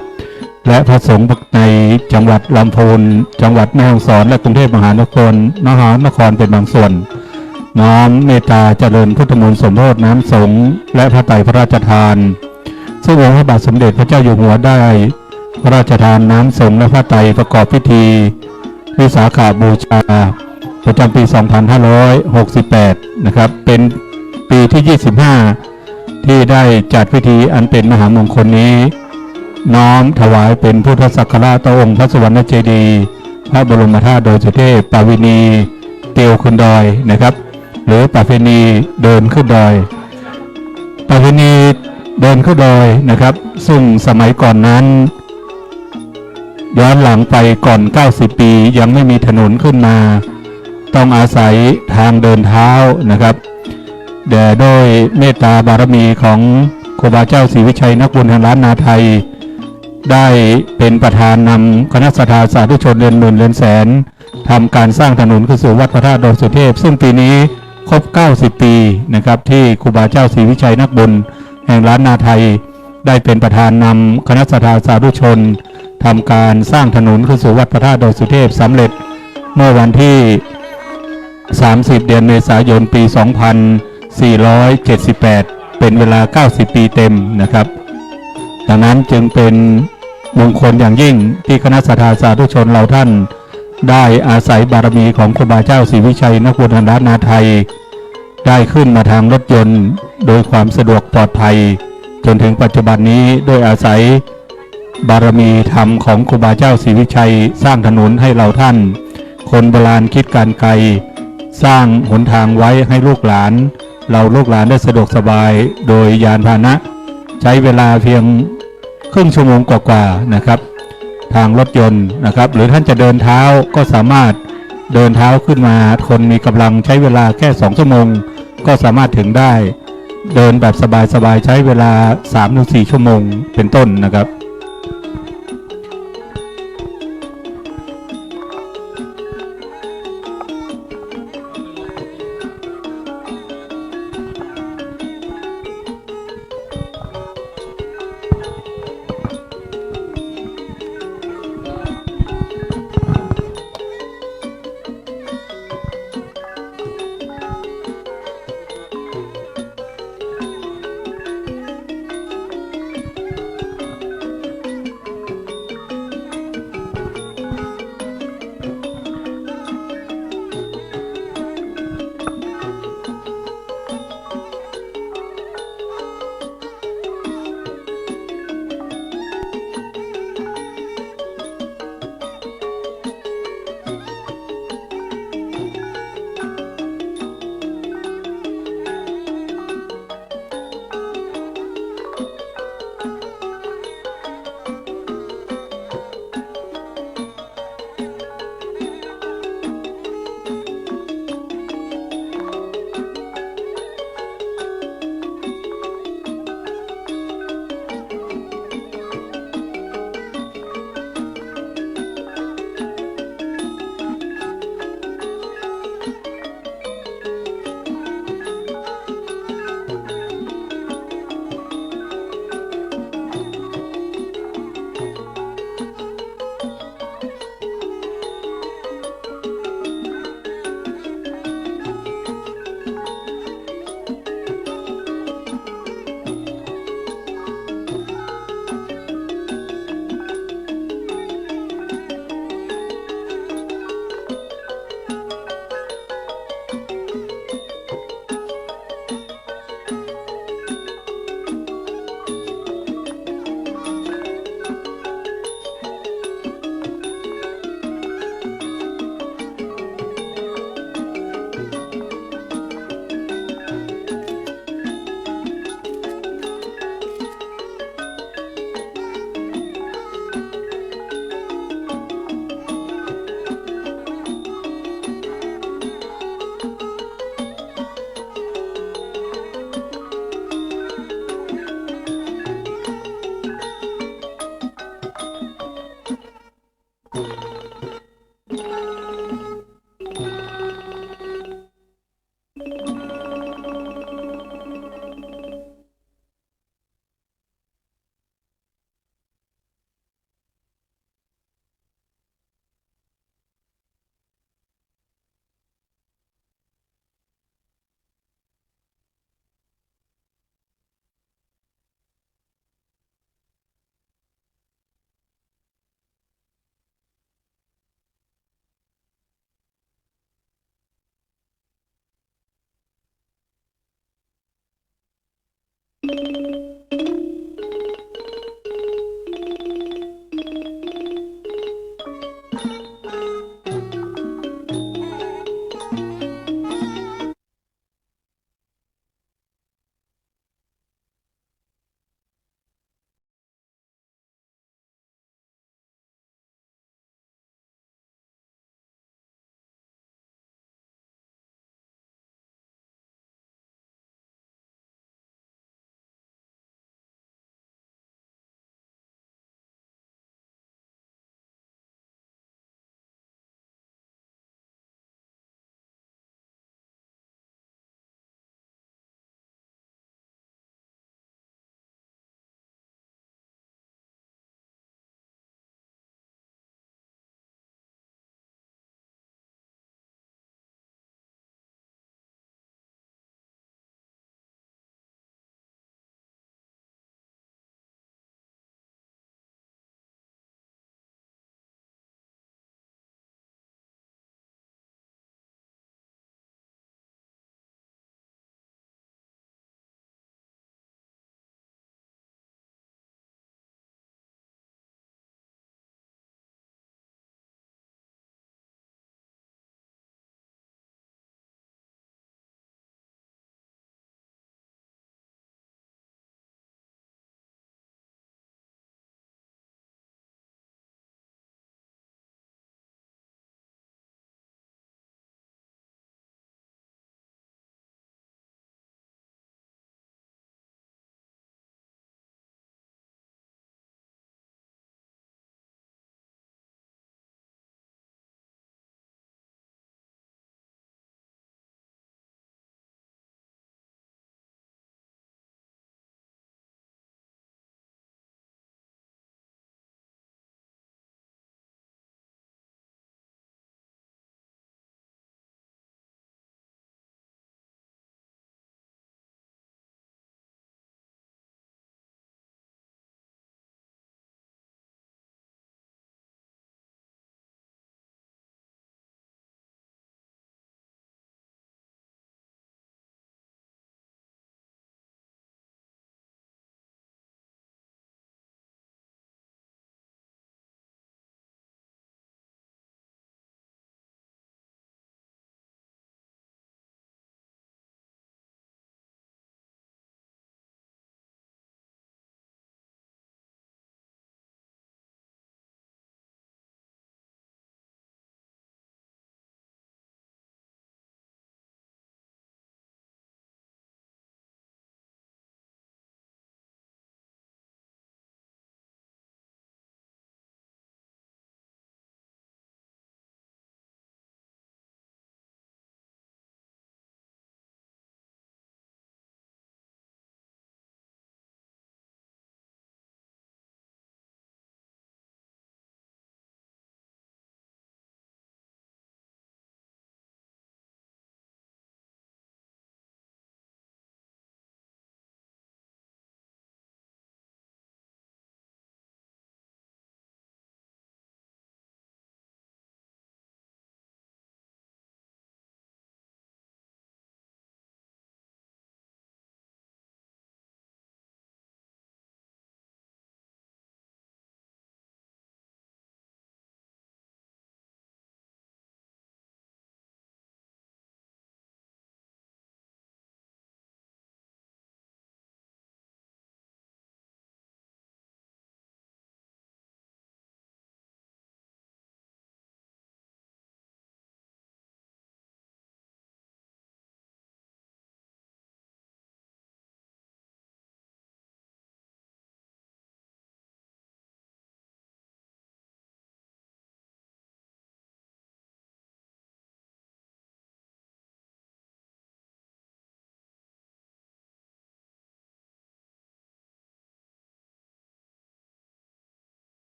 และพระสงฆ์ในจังหวัดลำพูนจังหวัดแม่ฮ่องสอนและกรุงเทพมหานครเป็นบางส่วนน้อมเมตตาเจริญพุทธมนต์สมโภชน้ำสงฆ์และพระไตรพระราชทานซึ่งองค์พระบาทสมเด็จพระเจ้าอยู่หัวได้พระราชทานน้ำสงฆ์และพระไตรประกอบพิธีวิสาขบูชาประจำปี 2568 นะครับเป็นปีที่ 25 ที่ได้จัดพิธีอันเป็นมหามงคลนี้น้อมถวายเป็นพุทธศักราชต่อองค์พระสุวรรณเจดีย์พระบรมธาตุโดยสุเทพปาวินีเตียวขึ้นดอยนะครับหรือประเพณีเดินขึ้นดอยประเพณีเดินขึ้นดอยนะครับซึ่งสมัยก่อนนั้นย้อนหลังไปก่อน90 ปียังไม่มีถนนขึ้นมาต้องอาศัยทางเดินเท้านะครับแต่โดยเมตตาบารมีของครูบาเจ้าศรีวิชัยนักบุญแห่งล้านนาไทยได้เป็นประธานนำคณะศรัทธาสาธุชนเรือนหมื่นเรือนแสนทำการสร้างถนนขึ้นสู่วัดพระธาตุดอยสุเทพซึ่งปีนี้ครบ90 ปีนะครับที่ครูบาเจ้าศรีวิชัยนักบุญแห่งล้านนาไทยได้เป็นประธานนำคณะศรัทธาสาธุชนทำการสร้างถนนขึ้นสู่วัดพระธาตุดอยสุเทพสำเร็จเมื่อวันที่30 เดือนเมษายนปี 2478 เป็นเวลา90 ปีเต็มนะครับดังนั้นจึงเป็นมงคลอย่างยิ่งที่คณะศรัทธาสาธุชนเราท่านได้อาศัยบารมีของครูบาเจ้าศรีวิชัยนักบุญแห่งล้านนาไทยได้ขึ้นมาทางรถยนต์โดยความสะดวกปลอดภัยจนถึงปัจจุบันนี้โดยอาศัยบารมีธรรมของครูบาเจ้าศรีวิชัยสร้างถนนให้เราท่านคนโบราณคิดการไกลสร้างหนทางไว้ให้ลูกหลานเราลูกหลานได้สะดวกสบายโดยยานพาหนะใช้เวลาเพียงครึ่งชั่วโมงกว่าๆนะครับทางรถยนต์นะครับหรือท่านจะเดินเท้าก็สามารถเดินเท้าขึ้นมาคนมีกำลังใช้เวลาแค่2 ชั่วโมงก็สามารถถึงได้ เดินแบบสบายๆใช้เวลา 3-4 ชั่วโมงเป็นต้นนะครับ